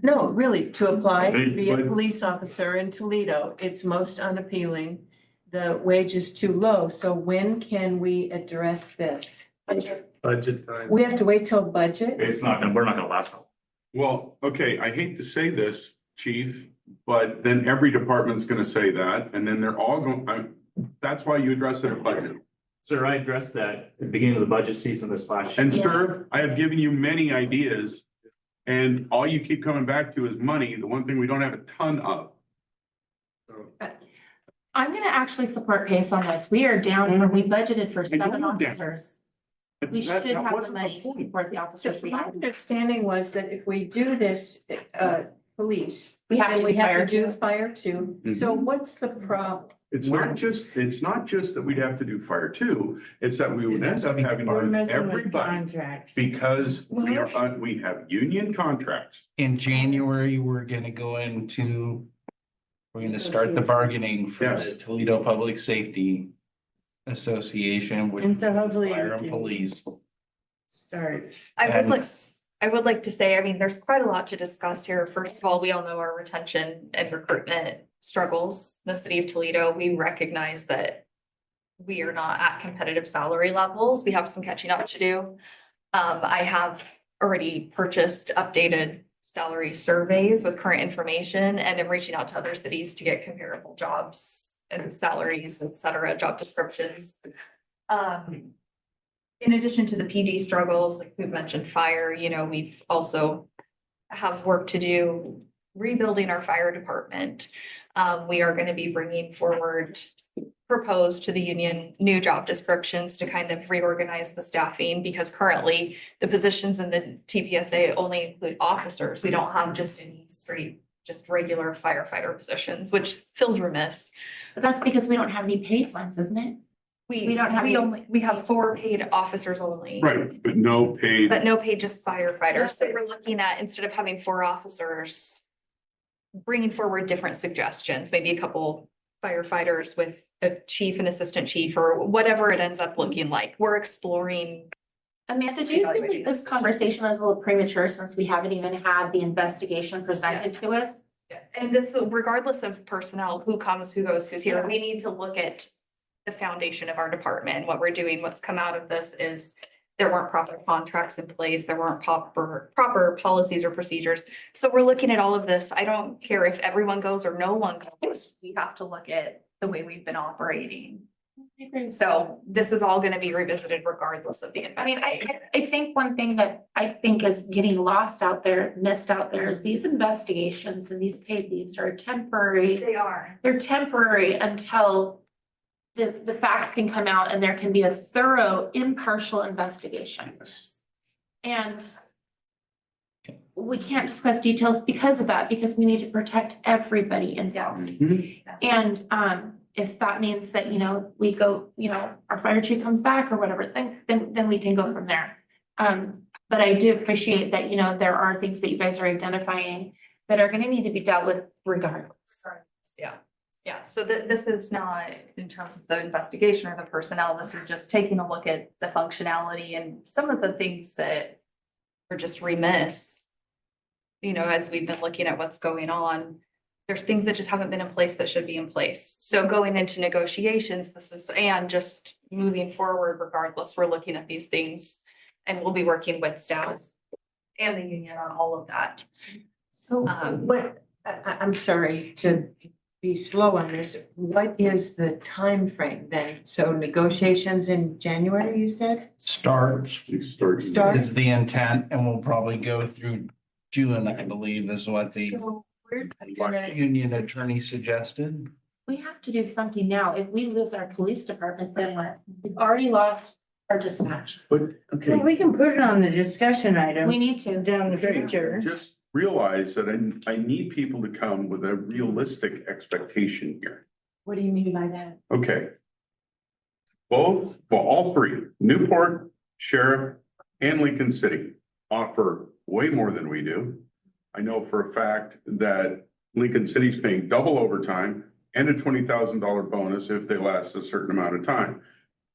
No, really, to apply to be a But- police officer in Toledo, it's most unappealing. The wage is too low, so when can we address this? Budget time. We have to wait till budget? We're not gonna last long. Well, okay, I hate to say this, chief, but then every department's gonna say that, and then they're all going, that's why you address it at budget. Sir, I addressed that at the beginning of the budget season this last year. And sir, I have given you many ideas, and all you keep coming back to is money, the one thing we don't have a ton of. I'm gonna actually support Pace on this. We are down, we budgeted for I know 7 we're down. officers. We should have the money to support the officers we My have. understanding was that if we do this, police. We have to then we do have fire to do too. fire too. So what's the problem? It's not just that we'd have to do fire too, it's that we would end up having to We're run messing with everybody. contracts. Because we have union contracts. In January, we're gonna start the bargaining for the Yes. Toledo Public Safety Association with And so hopefully fire we and can police. start. I would like to say, I mean, there's quite a lot to discuss here. First of all, we all know our retention and recruitment struggles in the city of Toledo. We recognize that we are not at competitive salary levels. We have some catching up to do. I have already purchased updated salary surveys with current information and am reaching out to other cities to get comparable jobs and salaries, et cetera, job descriptions. In addition to the PD struggles, like we've mentioned fire, you know, we've also have work to do rebuilding our fire department. We are going to be bringing forward proposed to the union new job descriptions to kind of reorganize the staffing because currently the positions in the TPSA only include officers. We don't have just any straight, just regular firefighter positions, which feels remiss. But that's because we don't have any paid ones, isn't it? We don't have any- We have 4 paid officers only. Right, but no paid. But no paid, just firefighters. So we're looking at, instead of having 4 officers, bringing forward different suggestions, maybe a couple firefighters with a chief and assistant chief or whatever it ends up looking like. We're exploring. Amanda, do you think this conversation is a little premature since we haven't even had the investigation presented to us? And this, regardless of personnel, who comes, who goes, who's here, we need to look at the foundation of our department. What we're doing, what's come out of this is there weren't proper contracts in place, there weren't proper policies or procedures. So we're looking at all of this. I don't care if everyone goes or no one goes. We have to look at the way we've been operating. So this is all gonna be revisited regardless of the I mean, investigation. I think one thing that I think is getting lost out there, missed out there is these investigations and these paid leaves are temporary. They are. They're temporary until the facts can come out and there can be a thorough, impartial investigation. And we can't discuss details because of that, because we need to protect everybody involved. And if that means that, we go, our fire chief comes back or whatever, then we can go from there. But I do appreciate that, there are things that you guys are identifying that are gonna need to be dealt with regardless. Yeah, yeah, so this is not in terms of the investigation or the personnel, this is just taking a look at the functionality and some of the things that are just remiss. As we've been looking at what's going on, there's things that just haven't been in place that should be in place. So going into negotiations, and just moving forward regardless, we're looking at these things. And we'll be working with staff and the union on all of that. So I'm sorry to be slow on this. What is the time frame then? So negotiations in January, you said? Starts Start? is the intent, and we'll probably go through June, I believe, is what the So we're gonna, union attorney suggested. We have to do something now. If we lose our police department, then what? We've already lost our dispatch. But, Well, we can put it on the discussion item. We need to. Down the future. just realize that I need people to come with a realistic expectation here. what do you mean by that? Okay. All three, Newport, Sheriff, and Lincoln City offer way more than we do. I know for a fact that Lincoln City's paying double overtime and a $20,000 bonus if they last a certain amount of time.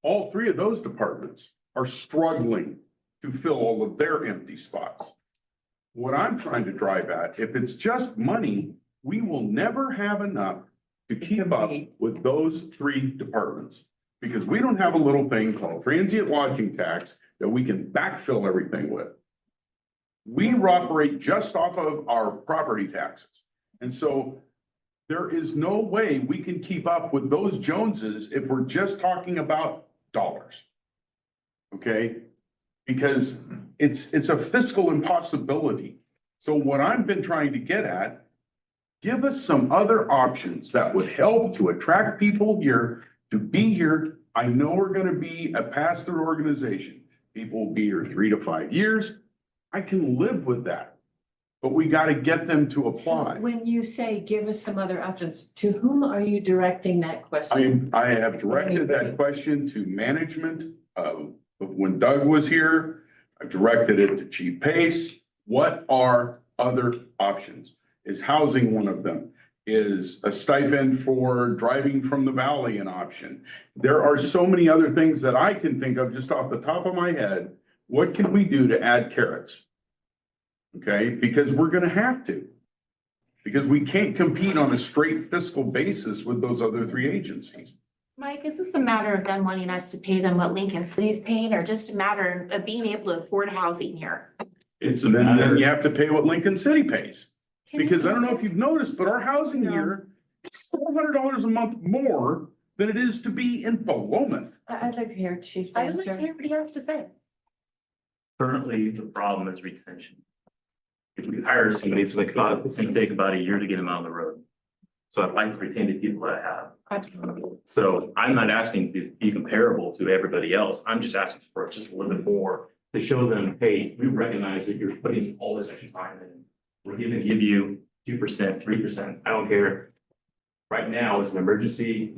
All three of those departments are struggling to fill all of their empty spots. What I'm trying to drive at, if it's just money, we will never have enough to keep up with those three departments. Because we don't have a little thing called transient lodging tax that we can backfill everything with. We operate just off of our property taxes. And so there is no way we can keep up with those Joneses if we're just talking about dollars. Okay? Because it's a fiscal impossibility. So what I've been trying to get at, give us some other options that would help to attract people here to be here. I know we're gonna be a pass-through organization. People will be here 3 to 5 years. I can live with that. But we gotta get them to apply. So when you say give us some other options, to whom are you directing that question? I have directed that question to management, when Doug was here. I've directed it to Chief Pace. What are other options? Is housing one of them? Is a stipend for driving from the valley an option? There are so many other things that I can think of just off the top of my head. What can we do to add carrots? Okay, because we're gonna have to. Because we can't compete on a straight fiscal basis with those other three agencies. Mike, is this a matter of them wanting us to pay them what Lincoln City's paying, or just a matter of being able to afford housing here? It's a Then matter, you have to pay what Lincoln City pays. Because I don't know if you've noticed, but our housing here is $400 a month more than it is to be in Philomath. I'd like to hear Chief's I would like to answer. hear what he has to say. currently, the problem is retention. If we hire somebody, it's gonna take about a year to get them out on the road. So I'd like to retain the people that I have. Absolutely. So I'm not asking to be comparable to everybody else. I'm just asking for just a little bit more to show them, hey, we recognize that you're putting all this extra time in. We're gonna give you 2%, 3%, I don't care. Right now, it's an emergency,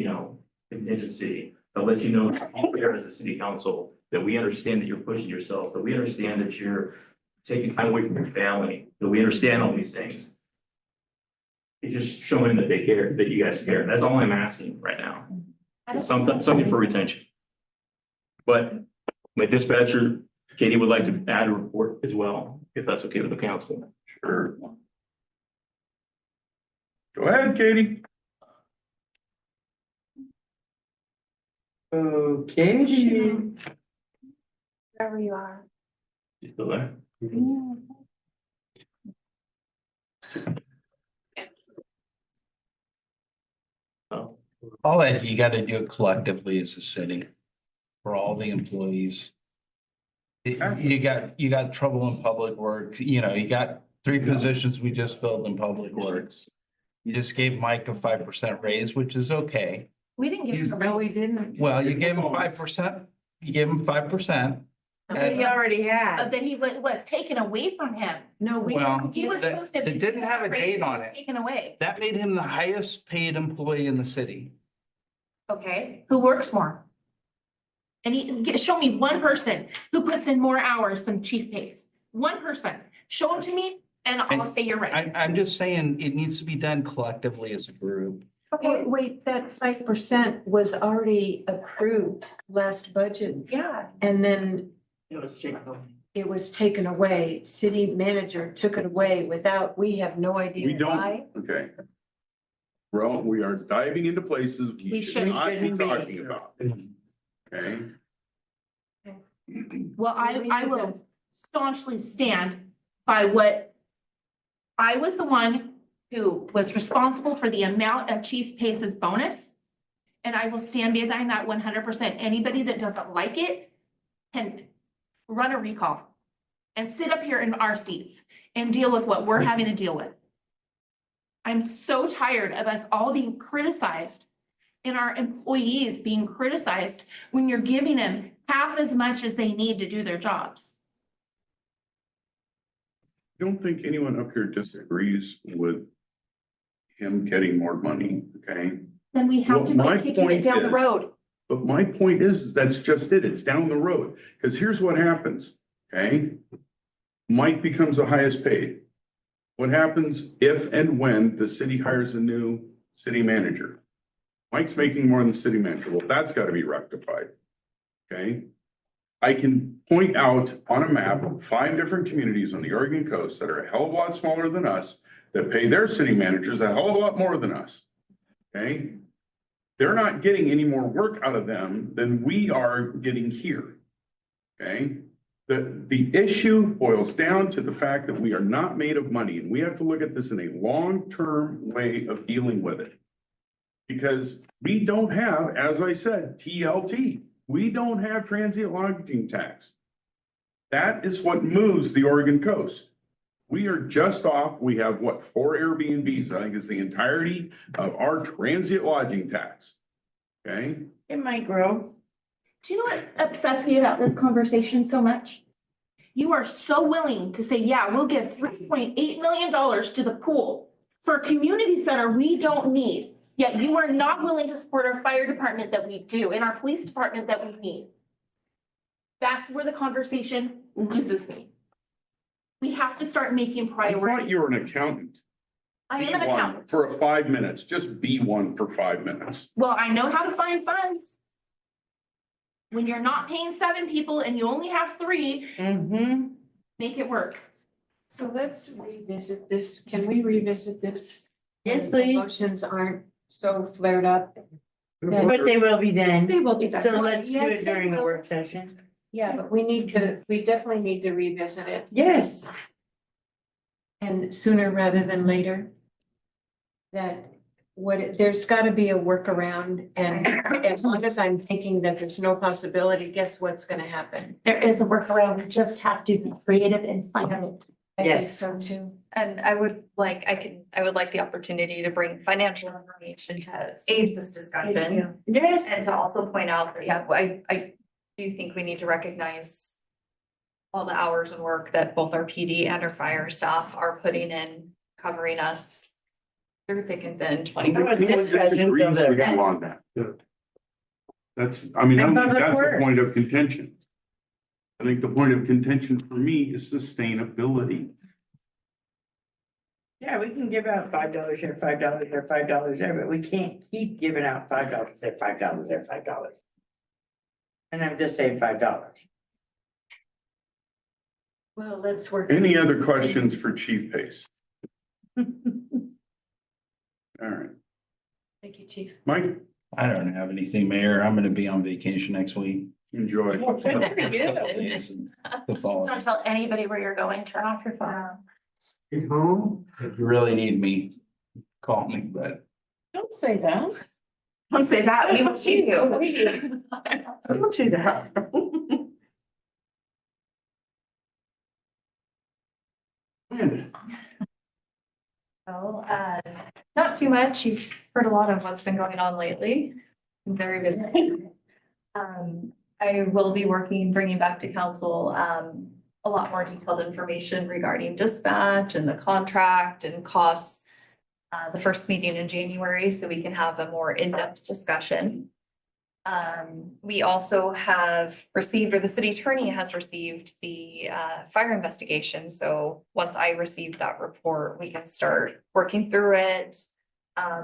contingency. They'll let you know here as a city council that we understand that you're pushing yourself, that we understand that you're taking time away from your family, that we understand all these things. It's just showing that they care, that you guys care. That's all I'm asking right now. Something for retention. But my dispatcher, Katie, would like to add a report as well, if that's okay with the council. Sure. Go ahead, Katie. Okay. Wherever you are. You still there? Oh, All that, you gotta do it collectively as a city for all the employees. You got trouble in public works, you know, you got 3 positions we just filled in public works. You just gave Mike a 5% raise, which is okay. We didn't give him a No, we raise. didn't. Well, you gave him 5%, you gave him 5%. But he already had. That he was taken away from him. No, we. Well, He was supposed to. it didn't have a date on was it. Taken away. That made him the highest paid employee in the city. Okay, who works more? And show me one person who puts in more hours than Chief Pace. One person. Show them to me and I'll say you're right. I'm just saying it needs to be done collectively as a group. Okay, Wait, that 5% was already approved last budget. yeah. And then It was taken. it was taken away. City manager took it away without, we have no We idea don't, why. okay. Well, we are diving into places we We should not be shouldn't be. talking about. Okay? Well, I will staunchly stand by what I was the one who was responsible for the amount of Chief Pace's bonus. And I will stand behind that 100%. Anybody that doesn't like it can run a recall and sit up here in our seats and deal with what we're having to deal with. I'm so tired of us all being criticized and our employees being criticized when you're giving them half as much as they need to do their jobs. I don't think anyone up here disagrees with him getting more money, okay? Then we have Well, to my quit kicking it point down the is- road. But my point is that's just it. It's down the road. Because here's what happens, okay? Mike becomes the highest paid. What happens if and when the city hires a new city manager? Mike's making more than the city manager. Well, that's got to be rectified. Okay? I can point out on a map 5 different communities on the Oregon coast that are a hell of a lot smaller than us that pay their city managers a hell of a lot more than us. Okay? They're not getting any more work out of them than we are getting here. Okay? The issue boils down to the fact that we are not made of money, and we have to look at this in a long-term way of dealing with it. Because we don't have, as I said, TLT. We don't have transient lodging tax. That is what moves the Oregon coast. We are just off, we have what, 4 Airbnbs, I think is the entirety of our transient lodging tax. Okay? It might grow. Do you know what upsets me about this conversation so much? You are so willing to say, yeah, we'll give $3.8 million to the pool for a community center we don't need. Yet you are not willing to support our fire department that we do and our police department that we need. That's where the conversation loses me. We have to start making I priorities. thought you were an accountant. I am Be an one accountant. For 5 minutes, just be one for 5 minutes. Well, I know how to find funds. When you're not paying 7 people and you only have 3, make it work. So let's revisit this. Can we revisit this? Yes, When please. Emotions aren't so flared up. But they will be then. They will be done. So let's do Yes, it they during a will. work session. Yeah, but we definitely need to revisit it, Yes. and sooner rather than later. That there's gotta be a workaround, and as long as I'm thinking that there's no possibility, guess what's gonna happen? There is a workaround, we just have to be creative and find it. I think Yes. so too. And I would like the opportunity to bring financial information to aid this discussion. Yes. And to also point out that, yeah, I do think we need to recognize all the hours of work that both our PD and our fire staff are putting in, covering us through thick and thin, 24. There was discussion from the- We got on that. That's, I mean, I don't think And public that's a point of works. contention. I think the point of contention for me is sustainability. Yeah, we can give out $5 here, $5 there, $5 there, but we can't keep giving out $5 there, $5 there, $5. And I'm just saying $5. Well, let's work. Any other questions for Chief Pace? All right, Thank you, Chief. Mike, I don't have anything, Mayor. I'm gonna be on vacation next week. enjoy. The fall. Don't tell anybody where you're going, turn off your phone. If you really need me, call me, but Don't say that. Don't say that, we will see you. We will see that. Well, not too much. You've heard a lot of what's been going on lately. I'm very busy. I will be bringing back to council, a lot more detailed information regarding dispatch and the contract and costs. The first meeting in January, so we can have a more in-depth discussion. We also have received, or the city attorney has received the fire investigation. So once I receive that report, we can start working through it,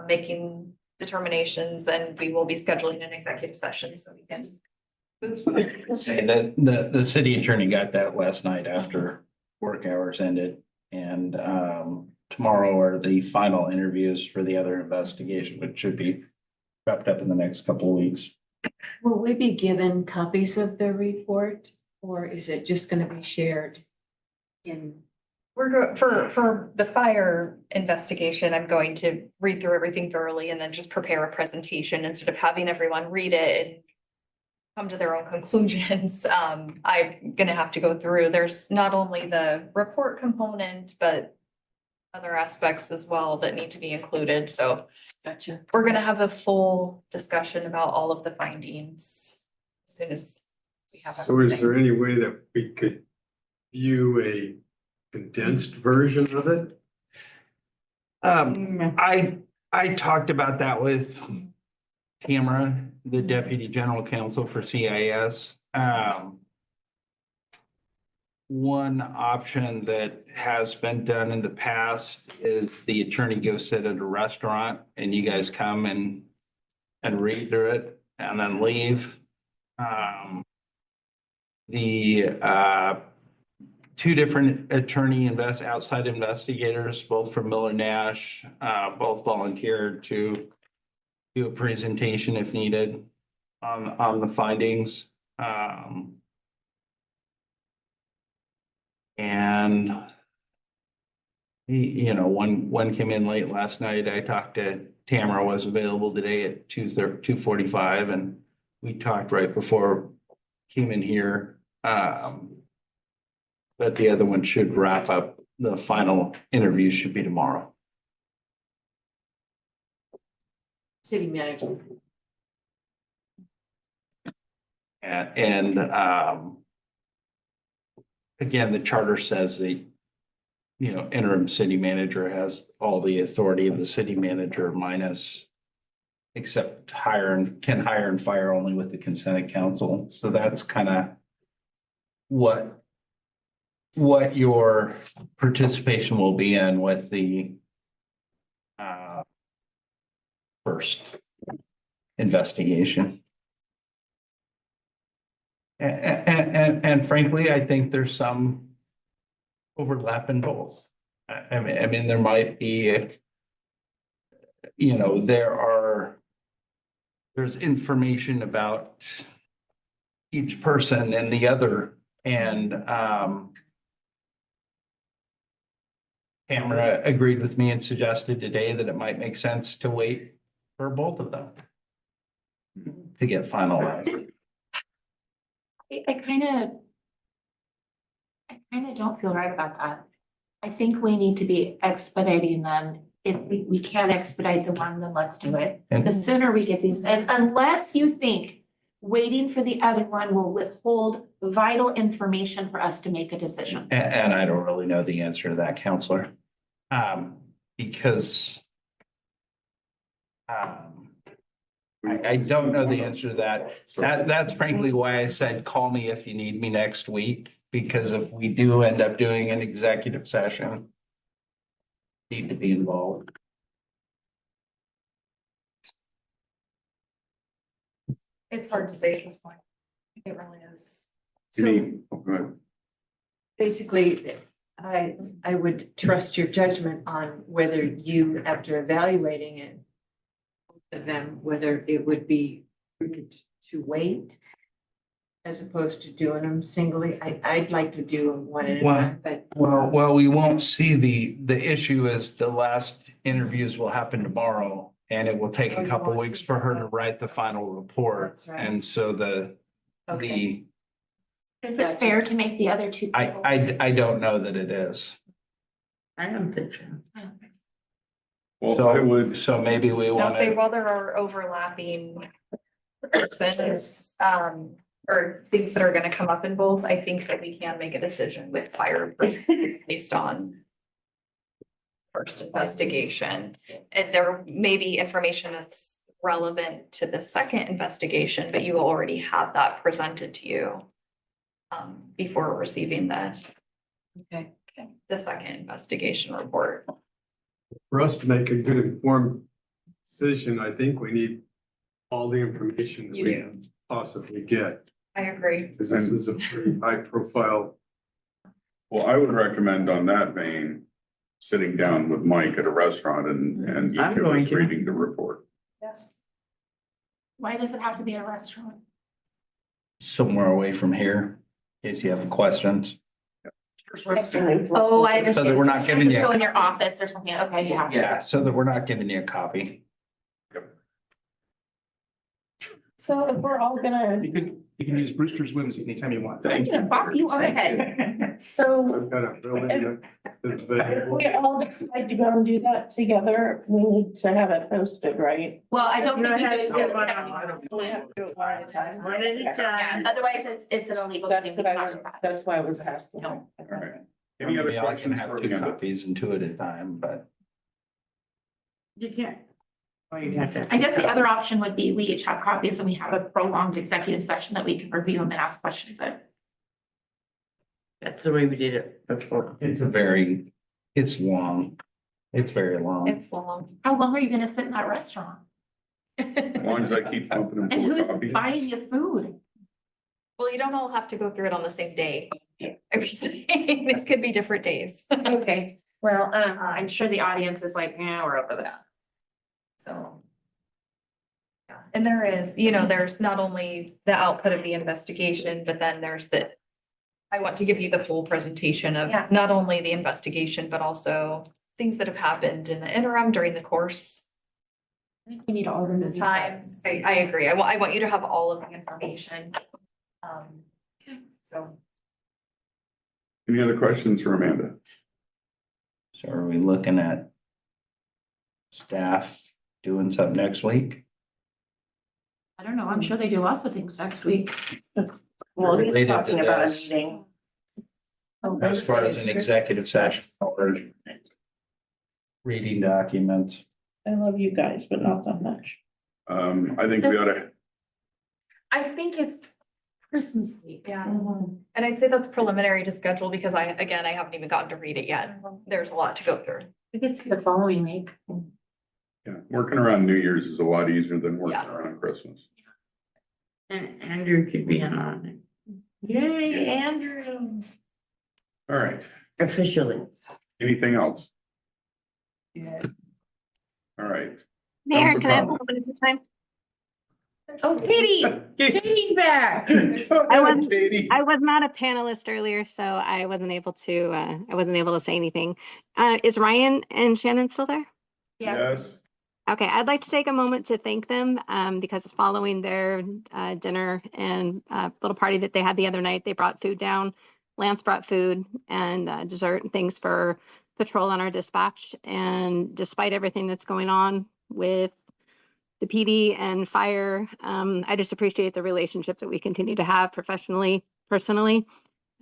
making determinations, and we will be scheduling an executive session so we can. The city attorney got that last night after work hours ended, and tomorrow are the final interviews for the other investigation, which should be wrapped up in the next couple of weeks. Will we be given copies of the report, or is it just gonna be shared in? For the fire investigation, I'm going to read through everything thoroughly and then just prepare a presentation instead of having everyone read it and come to their own conclusions. I'm gonna have to go through, there's not only the report component, but other aspects as well that need to be included. So Gotcha. we're gonna have a full discussion about all of the findings as soon as we have So is everything. there any way that we could view a condensed version of it? I talked about that with Tamara, the Deputy General Counsel for CIS. One option that has been done in the past is the attorney goes sit at a restaurant and you guys come and read through it and then leave. The two different outside investigators, both from Miller Nash, both volunteered to do a presentation if needed on the findings. And one came in late last night. I talked to Tamara, was available today at 2:45, and we talked right before came in here. But the other one should wrap up. The final interview should be tomorrow. City manager. And again, the charter says the interim city manager has all the authority of the city manager minus except can hire and fire only with the consent of council. So that's kind of what your participation will be in with the first investigation. And frankly, I think there's some overlap in both. I mean, there might be, there's information about each person and the other, and Tamara agreed with me and suggested today that it might make sense to wait for both of them to get finalized. I kind of don't feel right about that. I think we need to be expediting them. If we can't expedite the one, then let's do it. And- The sooner we get these, and unless you think waiting for the other one will withhold vital information for us to make a decision. And I don't really know the answer to that, counselor. Because I don't know the answer to that. That's frankly why I said, call me if you need me next week, because if we do end up doing an executive session, need to be involved. It's hard to say at this point. It really is. So basically, I would trust your judgment on whether you, after evaluating it, them, whether it would be prudent to wait as opposed to doing them singly. I'd like to do them one at a time, but. Well, we won't see the issue is the last interviews will happen tomorrow. And it will take a couple weeks for her to write the final report. That's right. And so the Is it fair to make the other two? I don't know that it is. I don't think so. Well, I would, So maybe we I'll want say to, while there are overlapping persons, or things that are gonna come up in both, I think that we can make a decision with fire based on first investigation. And there may be information that's relevant to the second investigation, but you will already have that presented to you before receiving the second investigation report. For us to make a good informed decision, I think we need all the information that we can possibly get. I agree. Because this is a pretty high profile. well, I would recommend on that vein, sitting down with Mike at a restaurant and each I'm of going us to. reading the report. Yes. Why does it have to be a restaurant? somewhere away from here, in case you have questions. Oh, I understand. So that we're not giving Just you. go in your office or something, okay, yeah. Yeah, so that we're not giving you a copy. So if we're all gonna, You can use Brewster's Whimsy anytime you want. I'm gonna bop you on the head. so I've got a building that's if we all decide to go and do that together, we need to have it posted, right? Well, I don't think we You're can do ahead. it. We have to do it one at a time. One at a Yeah, time. otherwise it's an illegal. That's thing. what I was, that's why I was asking. All right. Any other Maybe I can questions have for 2 Amanda? copies and 2 at a time, but. You can't. Or you have to. I guess the other option would be we each have copies and we have a prolonged executive session that we can review them and ask questions in. That's the way we did it before. It's long. It's very long. It's long. How long are you gonna sit in that restaurant? As long as I keep pumping them And full of who's coffee. buying your food? Well, you don't all have to go through it on the same day. I'm just saying, this could be different days. Okay, well, I'm sure the audience is like, yeah, we're over this. So. Yeah, and there is, there's not only the output of the investigation, but then there's I want to give you the full presentation of Yeah. not only the investigation, but also things that have happened in the interim during the course. I think we need all of them. This time, I agree. I want you to have all of the information. So. Any other questions for Amanda? So are we looking at staff doing something next week? I don't know, I'm sure they do lots of things next week. Well, he's Related to talking about a this. meeting. As far as an executive session or reading documents. I love you guys, but not that much. I think we ought to, I think it's Christmas week. Yeah, and I'd say that's preliminary to schedule because I haven't even gotten to read it yet. There's a lot to go through. We could see the following week. yeah, working around New Year's is a lot easier than working Yeah. around Christmas. And Andrew could be in on it. Yay, Andrew. All right, Officially. anything else? Yes. All right. Mayor, Council can I have comment. one at a time? Oh, Katie, Katie's back. I was not a panelist earlier, so I wasn't able to say anything. Is Ryan and Shannon still there? Yes. Okay, I'd like to take a moment to thank them because following their dinner and little party that they had the other night, they brought food down. Lance brought food and dessert and things for patrol on our dispatch. And despite everything that's going on with the PD and fire, I just appreciate the relationships that we continue to have professionally, personally.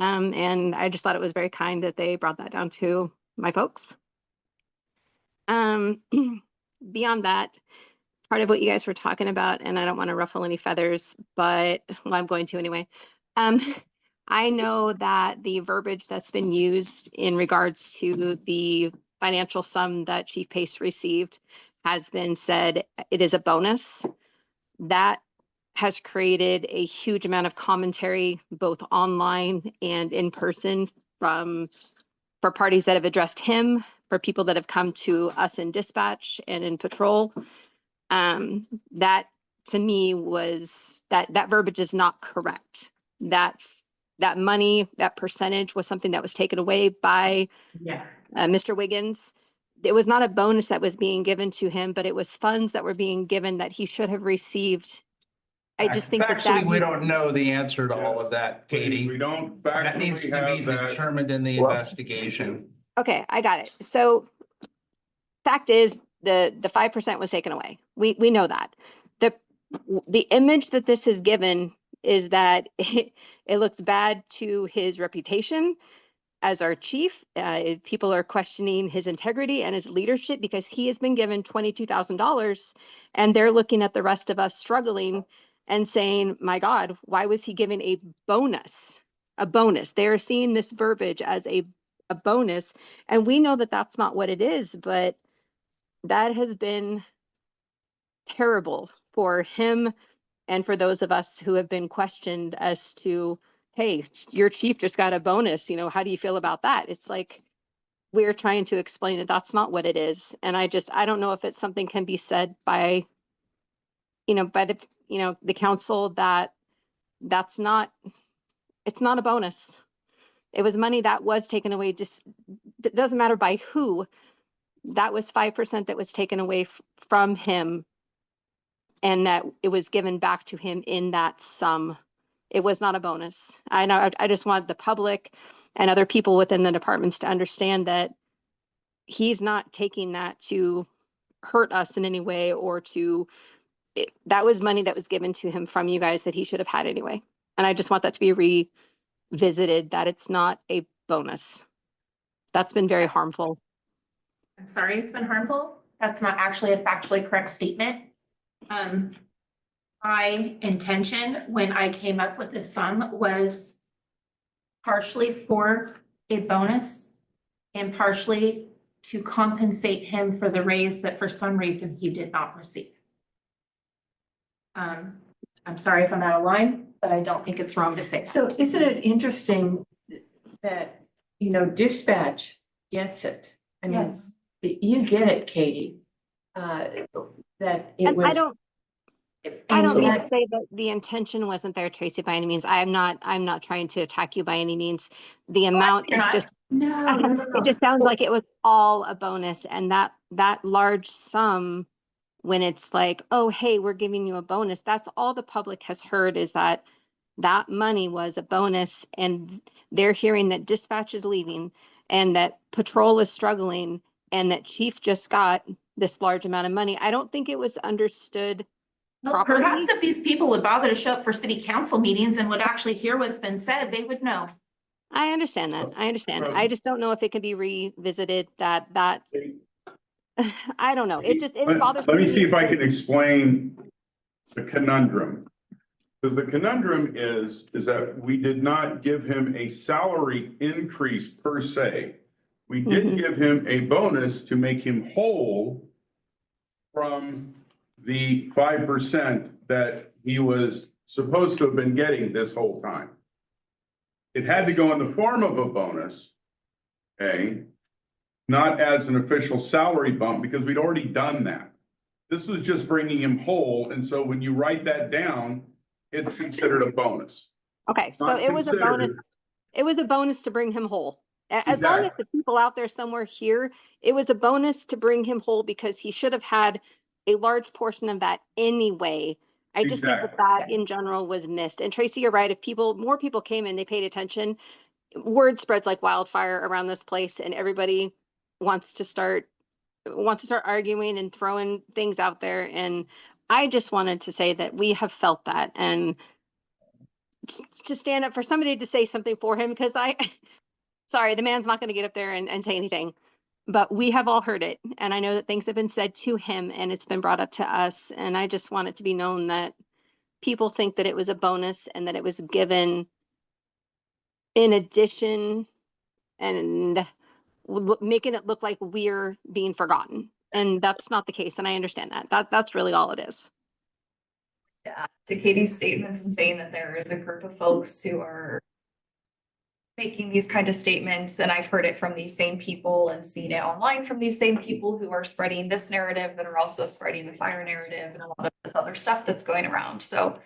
And I just thought it was very kind that they brought that down to my folks. Beyond that, part of what you guys were talking about, and I don't want to ruffle any feathers, but well, I'm going to anyway. I know that the verbiage that's been used in regards to the financial sum that Chief Pace received has been said it is a bonus. That has created a huge amount of commentary, both online and in person, for parties that have addressed him, for people that have come to us in dispatch and in patrol. That to me was that verbiage is not correct. That money, that percentage was something that was taken away by Mr. Wiggins. it was not a bonus that was being given to him, but it was funds that were being given that he should have received. I just think that Actually, we needs- don't know the answer to all of that, Katie. We don't That needs factually to be have that. determined in the investigation. Okay, I got it. So fact is the 5% was taken away. We know that. The image that this is given is that it looks bad to his reputation as our chief. People are questioning his integrity and his leadership because he has been given $22,000 and they're looking at the rest of us struggling and saying, my God, why was he given a bonus? A bonus. They're seeing this verbiage as a bonus. And we know that that's not what it is, but that has been terrible for him and for those of us who have been questioned as to, hey, your chief just got a bonus, how do you feel about that? It's like we're trying to explain that that's not what it is. And I don't know if it's something can be said by the council that it's not a bonus. It was money that was taken away. Just doesn't matter by who. That was 5% that was taken away from him, and that it was given back to him in that sum. It was not a bonus. I know. I just want the public and other people within the departments to understand that he's not taking that to hurt us in any way or that was money that was given to him from you guys that he should have had anyway. And I just want that to be revisited, that it's not a bonus. That's been very harmful. I'm sorry, it's been harmful. That's not actually a factually correct statement. My intention when I came up with this sum was partially for a bonus and partially to compensate him for the raise that for some reason he did not receive. I'm sorry if I'm out of line, but I don't think it's wrong to say. So isn't it interesting that, dispatch gets it? I mean, Yes. you get it, Katie. That it And was. I don't mean to say that the intention wasn't there, Tracy, by any means. I'm not trying to attack you by any means. The amount you're not. No. It just sounds like it was all a bonus, and that large sum, when it's like, oh, hey, we're giving you a bonus, that's all the public has heard, is that money was a bonus, and they're hearing that dispatch is leaving and that patrol is struggling and that chief just got this large amount of money. I don't think it was understood properly. Perhaps if these people would bother to show up for city council meetings and would actually hear what's been said, they would know. I understand that. I understand. I just don't know if it can be revisited, that I don't know. It bothers me. Let me see if I can explain the conundrum. Because the conundrum is that we did not give him a salary increase per se. We did give him a bonus to make him whole from the 5% that he was supposed to have been getting this whole time. It had to go in the form of a bonus, okay? Not as an official salary bump, because we'd already done that. This was just bringing him whole, and so when you write that down, it's considered a bonus. Okay, so it was a bonus. It was a bonus to bring him whole. As long as the people out there somewhere here, it was a bonus to bring him whole because he should have had a large portion of that anyway. I just think that in general was missed. And Tracy, you're right. If more people came in, they paid attention, word spreads like wildfire around this place, and everybody wants to start arguing and throwing things out there. And I just wanted to say that we have felt that, and to stand up for somebody to say something for him, because sorry, the man's not going to get up there and say anything, but we have all heard it. And I know that things have been said to him and it's been brought up to us. And I just want it to be known that people think that it was a bonus and that it was given in addition, and making it look like we're being forgotten. And that's not the case. And I understand that. That's really all it is. Yeah, to Katie's statements and saying that there is a group of folks who are making these kind of statements, and I've heard it from these same people and seen it online from these same people who are spreading this narrative that are also spreading the fire narrative and a lot of this other stuff that's going around. So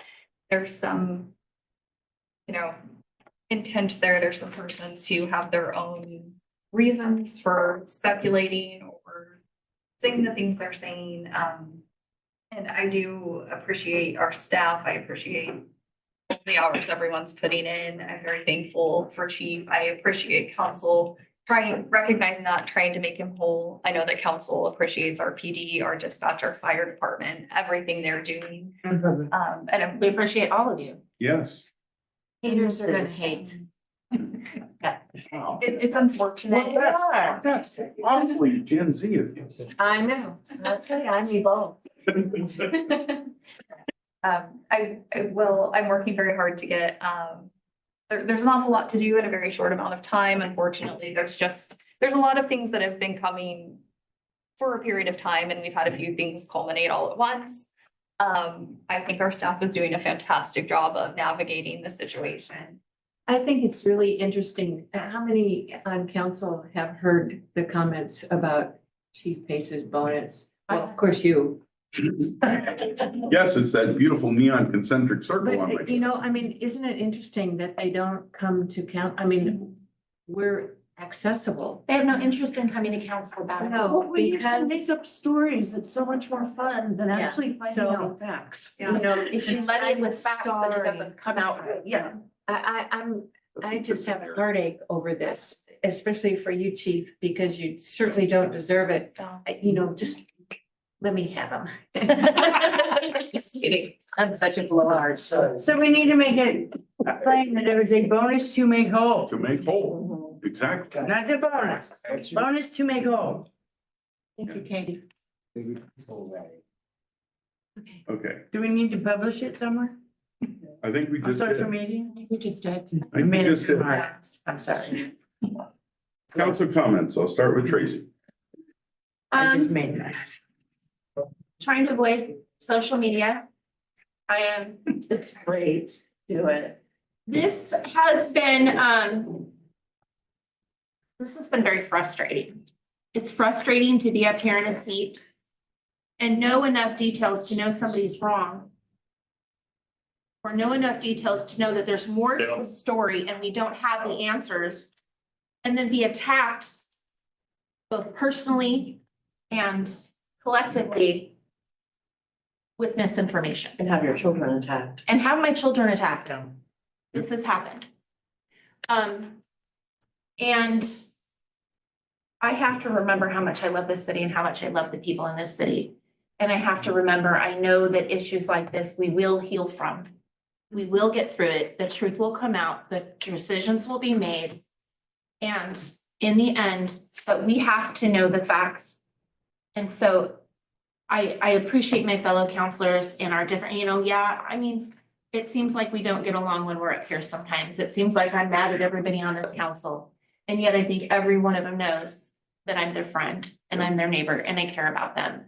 there's some, intent there. There's some persons who have their own reasons for speculating or saying the things they're saying. And I do appreciate our staff. I appreciate the hours everyone's putting in. I'm very thankful for Chief. I appreciate council recognizing that, trying to make him whole. I know that council appreciates our PD, our dispatch, our fire department, everything they're doing. And we appreciate all of you. Yes. Haters are gonna hate. It's unfortunate. That's awfully Gen Z of you. I know, that's why I'm evolved. I'm working very hard to get, there's an awful lot to do in a very short amount of time. Unfortunately, there's a lot of things that have been coming for a period of time, and we've had a few things culminate all at once. I think our staff is doing a fantastic job of navigating the situation. I think it's really interesting. How many on council have heard the comments about Chief Pace's bonus? Well, of course you. Yes, it's that beautiful neon concentric circle on my. But, you know, I mean, isn't it interesting that they don't come to count? I mean, we're accessible. They have no interest in coming to council about it. No, Well, you can because, make up stories. It's so much more fun than Yeah, actually finding so- out facts. you know, If you let it with facts, then it doesn't come out. Yeah. I just have a heartache over this, especially for you, Chief, because you certainly don't deserve it. You know, just let me have them. Just kidding. I'm such a blowhard, so. So we need to make it plain that it was a bonus to make whole, To make whole, exactly. not the bonus, bonus to make whole. Thank you, Katie. Okay, Do we need to publish it somewhere I think we on just social did. media? I think we just did. I think we Made it just did. smart. I'm sorry. Council comments. I'll start with Tracy. I just made that. Trying to avoid social media. I am, It's great. Do it. this has been very frustrating. It's frustrating to be up here in a seat and know enough details to know somebody's wrong. Or know enough details to know that there's more to the story and we don't have the answers. And then be attacked both personally and collectively with misinformation. And have your children attacked. And have my children attacked. This has happened. And I have to remember how much I love this city and how much I love the people in this city. And I have to remember, I know that issues like this, we will heal from. We will get through it. The truth will come out. The decisions will be made. And in the end, but we have to know the facts. And so I appreciate my fellow counselors in our different, I mean, it seems like we don't get along when we're up here sometimes. It seems like I'm mad at everybody on this council. And yet I think every one of them knows that I'm their friend and I'm their neighbor and I care about them.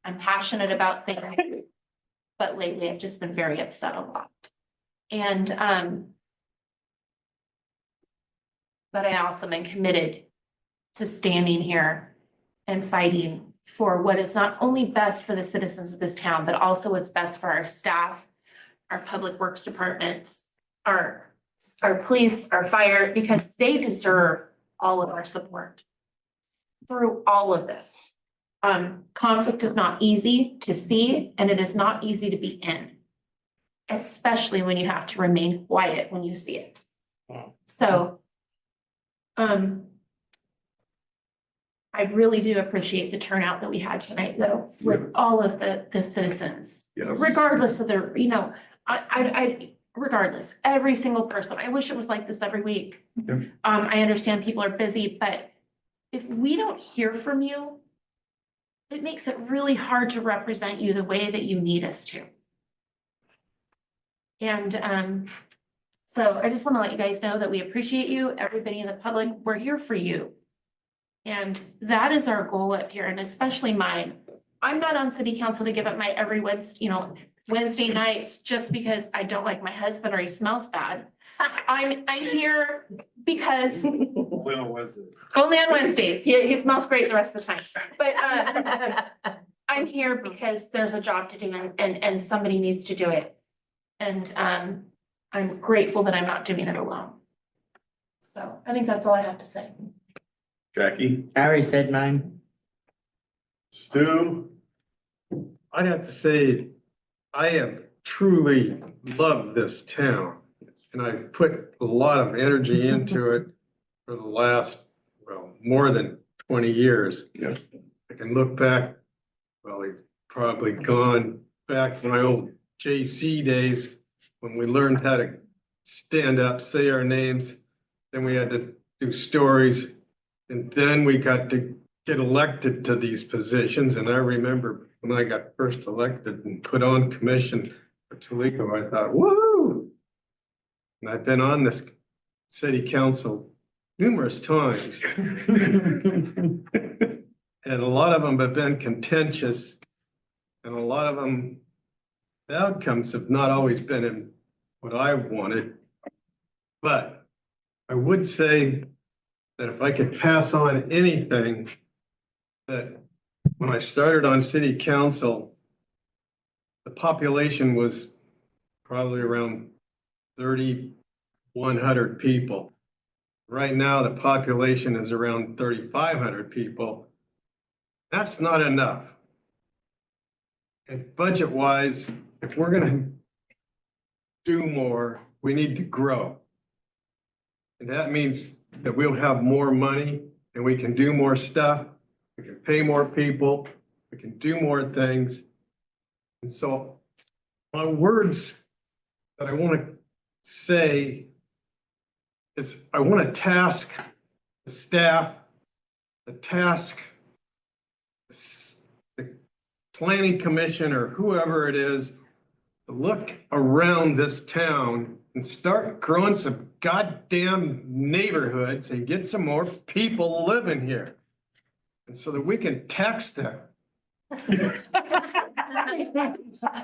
I'm passionate about things, but lately I've just been very upset a lot. And, but I also am committed to standing here and fighting for what is not only best for the citizens of this town, but also what's best for our staff, our public works departments, our police, our fire, because they deserve all of our support through all of this. Conflict is not easy to see and it is not easy to be in, especially when you have to remain quiet when you see it. So, I really do appreciate the turnout that we had tonight, though, with all of the citizens. Yes. Regardless of their, regardless, every single person. I wish it was like this every week. Yep. I understand people are busy, but if we don't hear from you, it makes it really hard to represent you the way that you need us to. And so I just want to let you guys know that we appreciate you, everybody in the public, we're here for you. And that is our goal up here, and especially mine. I'm not on city council to give up my every Wednesday nights just because I don't like my husband or he smells bad. I'm here because only on Wednesdays. He smells great the rest of the time. But I'm here because there's a job to do and somebody needs to do it. And I'm grateful that I'm not doing it alone. So I think that's all I have to say. Jackie? I already said mine. Stu, I'd have to say, I have truly loved this town. And I've put a lot of energy into it for the last, well, more than 20 years. Yeah. I can look back, well, we've probably gone back to my old JC days when we learned how to stand up, say our names. Then we had to do stories. And then we got to get elected to these positions. And I remember when I got first elected and put on commission for Toledo, I thought, woo! And I've been on this city council numerous times. And a lot of them have been contentious. And a lot of them, the outcomes have not always been in what I wanted. But I would say that if I could pass on anything, that when I started on city council, the population was probably around 3,100 people. Right now, the population is around 3,500 people. That's not enough. And budget-wise, if we're gonna do more, we need to grow. And that means that we'll have more money and we can do more stuff. We can pay more people. We can do more things. And so my words that I want to say is I want to task the staff, the planning commission or whoever it is to look around this town and start growing some goddamn neighborhoods and get some more people living here. And so that we can tax them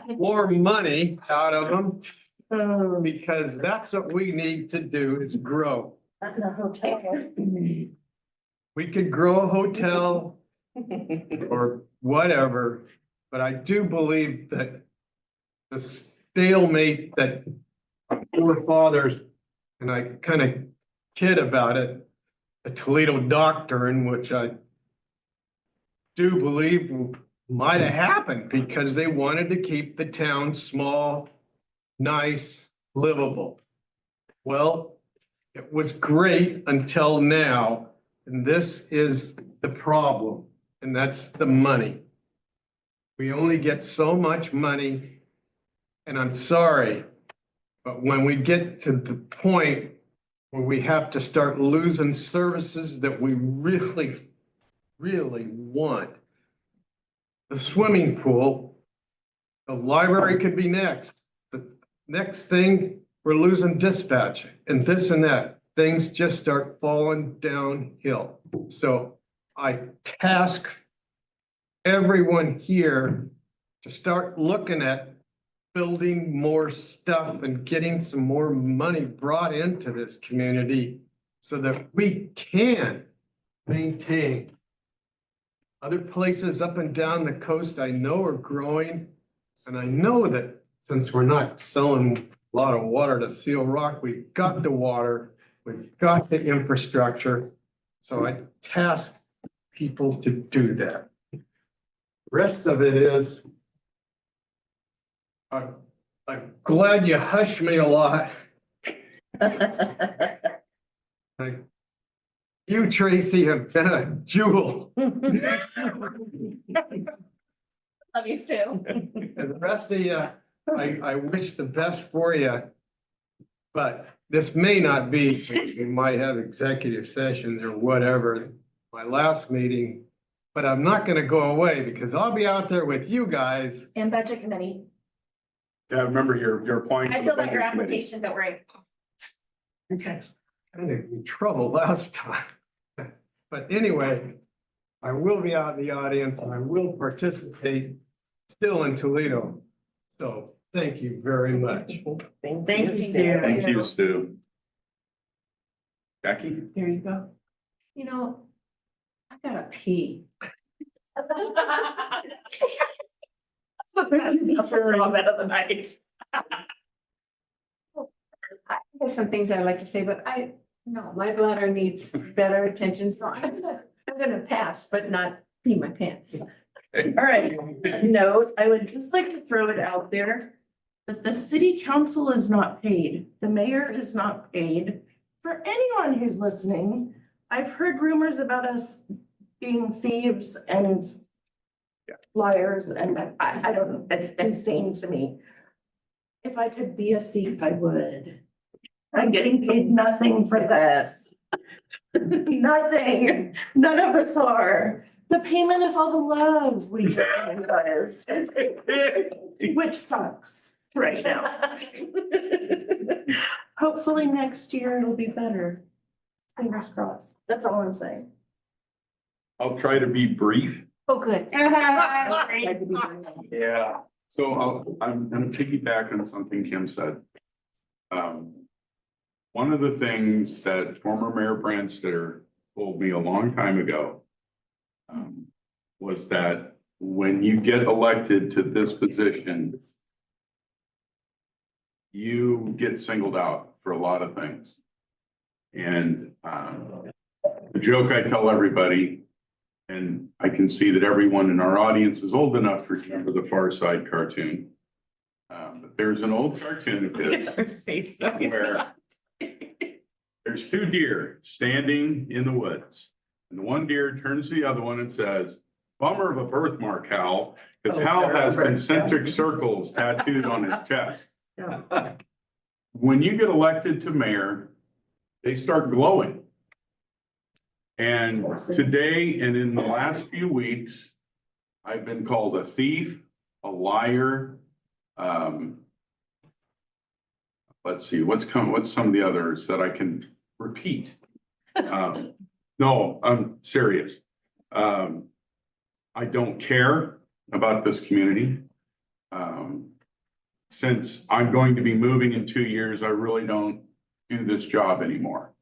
more money out of them, because that's what we need to do is grow. Not in a hotel. We could grow a hotel or whatever, but I do believe that the stalemate that our forefathers, and I kind of kid about it, the Toledo doctrine, which I do believe might have happened because they wanted to keep the town small, nice, livable. Well, it was great until now, and this is the problem, and that's the money. We only get so much money, and I'm sorry, but when we get to the point where we have to start losing services that we really want, the swimming pool, the library could be next. The next thing, we're losing dispatch and this and that. Things just start falling downhill. So I task everyone here to start looking at building more stuff and getting some more money brought into this community so that we can maintain. Other places up and down the coast I know are growing. And I know that since we're not selling a lot of water to Seal Rock, we've got the water, we've got the infrastructure. So I task people to do that. Rest of it is, I'm glad you hushed me a lot. You, Tracy, have been a jewel. Love you, Stu. And the rest of you, I wish the best for you. But this may not be, since we might have executive sessions or whatever, my last meeting. But I'm not gonna go away because I'll be out there with you guys. And budget committee. Yeah, remember your point. I filled out your application, don't worry. Okay. Kind of in trouble last time. But anyway, I will be out in the audience and I will participate still in Toledo. So thank you very much. Thank you, Stu. Thank you, Stu. Jackie? Here you go. You know, I gotta pee. That's the best moment of the night. There's some things I'd like to say, but no, my bladder needs better attention, so I'm gonna pass, but not pee my pants. Okay. All right, note, I would just like to throw it out there that the city council is not paid. The mayor is not paid. For anyone who's listening, I've heard rumors about us being thieves and liars, and I don't know, it's insane to me. If I could be a thief, I would. I'm getting paid nothing for this. Nothing. None of us are. The payment is all the love we get from you guys. Which sucks right now. Hopefully next year it'll be better. Fingers crossed. That's all I'm saying. I'll try to be brief. Oh, good. Yeah. So I'm gonna piggyback on something Kim said. One of the things that former Mayor Branstetter told me a long time ago was that when you get elected to this position, you get singled out for a lot of things. And the joke I tell everybody, and I can see that everyone in our audience is old enough to remember the Far Side cartoon. But there's an old cartoon of his where there's two deer standing in the woods. And the one deer turns to the other one and says, "Bummer of a birthmark, Hal, because Hal has concentric circles tattooed on his chest." When you get elected to mayor, they start glowing. And today and in the last few weeks, I've been called a thief, a liar. Let's see, what's some of the others that I can repeat? No, I'm serious. I don't care about this community. Since I'm going to be moving in 2 years, I really don't do this job anymore.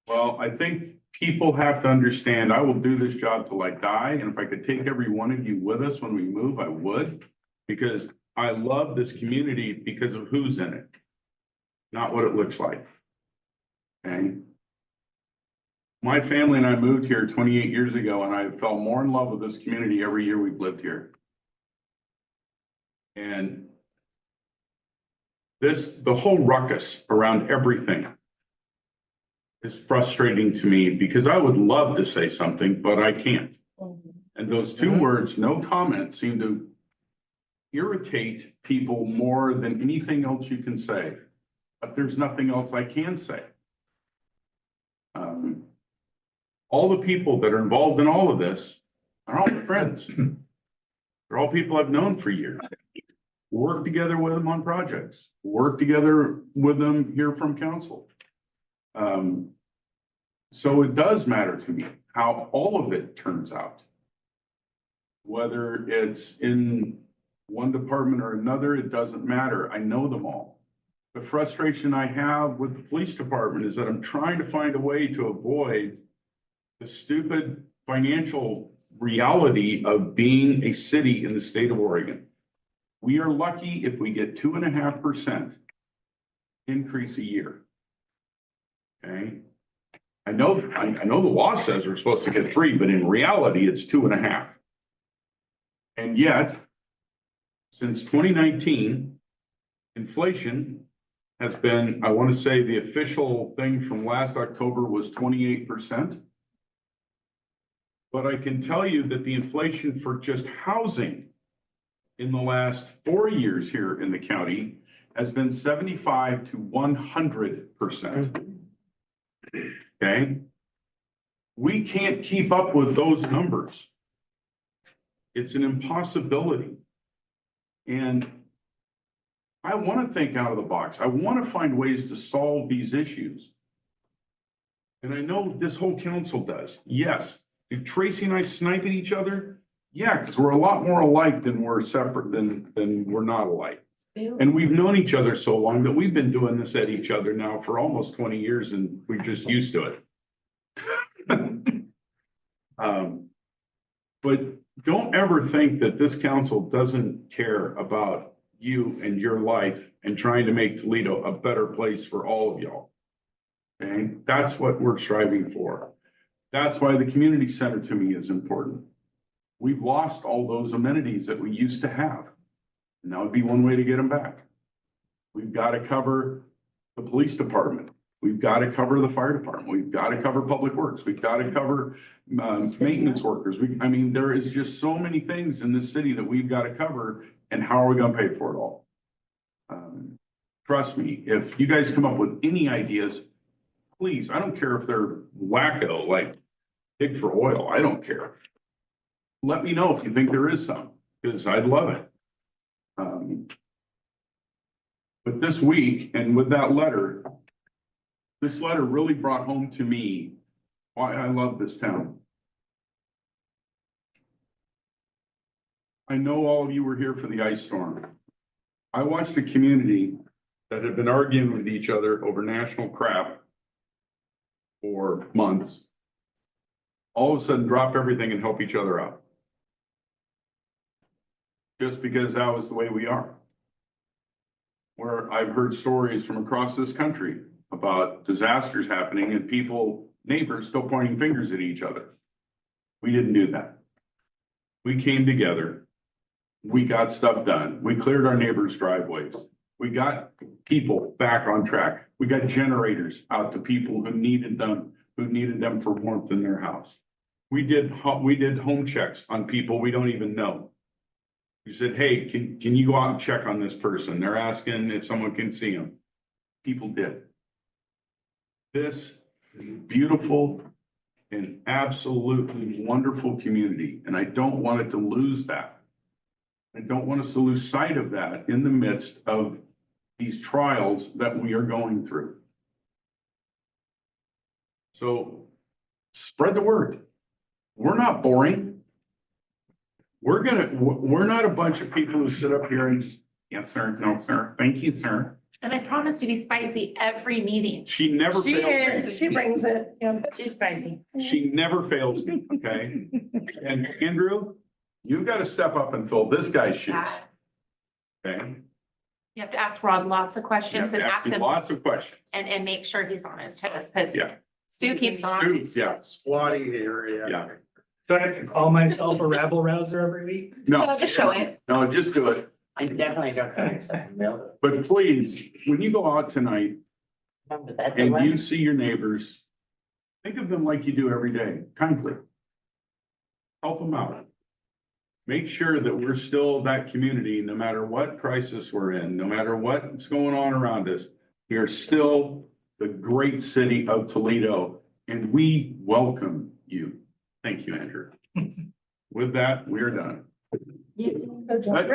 Well, I think people have to understand I will do this job till I die. And if I could take every one of you with us when we move, I would, because I love this community because of who's in it, not what it looks like. Okay. My family and I moved here 28 years ago, and I fell more in love with this community every year we've lived here. And the whole ruckus around everything is frustrating to me because I would love to say something, but I can't. And those two words, no comment, seem to irritate people more than anything else you can say. But there's nothing else I can say. All the people that are involved in all of this are all my friends. They're all people I've known for years. Work together with them on projects, work together with them here from council. So it does matter to me how all of it turns out. Whether it's in one department or another, it doesn't matter. I know them all. The frustration I have with the police department is that I'm trying to find a way to avoid the stupid financial reality of being a city in the state of Oregon. We are lucky if we get 2.5% increase a year. Okay. I know the law says we're supposed to get 3, but in reality, it's 2.5. And yet, since 2019, inflation has been, I want to say the official thing from last October was 28%. But I can tell you that the inflation for just housing in the last 4 years here in the county has been 75 to 100%. Okay. We can't keep up with those numbers. It's an impossibility. And I want to think out of the box. I want to find ways to solve these issues. And I know this whole council does. Yes. Do Tracy and I snipe at each other? Yeah, because we're a lot more alike than we're separate than we're not alike. And we've known each other so long that we've been doing this at each other now for almost 20 years and we're just used to it. But don't ever think that this council doesn't care about you and your life and trying to make Toledo a better place for all of y'all. Okay, that's what we're striving for. That's why the community center to me is important. We've lost all those amenities that we used to have. And that would be one way to get them back. We've got to cover the police department. We've got to cover the fire department. We've got to cover public works. We've got to cover maintenance workers. I mean, there is just so many things in this city that we've got to cover, and how are we going to pay for it all? Trust me, if you guys come up with any ideas, please, I don't care if they're wacko, like dig for oil, I don't care. Let me know if you think there is some, because I'd love it. But this week, and with that letter, this letter really brought home to me why I love this town. I know all of you were here for the ice storm. I watched a community that had been arguing with each other over national crap for months, all of a sudden drop everything and help each other out. Just because that was the way we are. Where I've heard stories from across this country about disasters happening and people, neighbors still pointing fingers at each other. We didn't do that. We came together. We got stuff done. We cleared our neighbors' driveways. We got people back on track. We got generators out to people who needed them for warmth in their house. We did home checks on people we don't even know. We said, hey, can you go out and check on this person? They're asking if someone can see them. People did. This is a beautiful and absolutely wonderful community, and I don't want it to lose that. I don't want us to lose sight of that in the midst of these trials that we are going through. So spread the word. We're not boring. We're not a bunch of people who sit up here and just, yes, sir, no, sir, thank you, sir. And I promise to be spicy every meeting. She never She fails. is, she brings it, yeah, she's spicy. me. She never fails me, okay? And Andrew, you've got to step up and fill this guy's shoes. Okay? You have to ask Rod lots of You have questions and to ask ask me him lots of questions. and make sure he's on his toes, because Yeah. Stu keeps on. Yeah. Squatty area. Yeah. Do I have to call myself a rabble rouser every week? No, Just show it. no, just do it. I definitely don't think it's a mill. But please, when you go out tonight and you see your neighbors, think of them like you do every day, kindly. Help them out. Make sure that we're still that community, no matter what crisis we're in, no matter what's going on around us. We are still the great city of Toledo, and we welcome you. Thank you, Andrew. With that, we are done. Good job.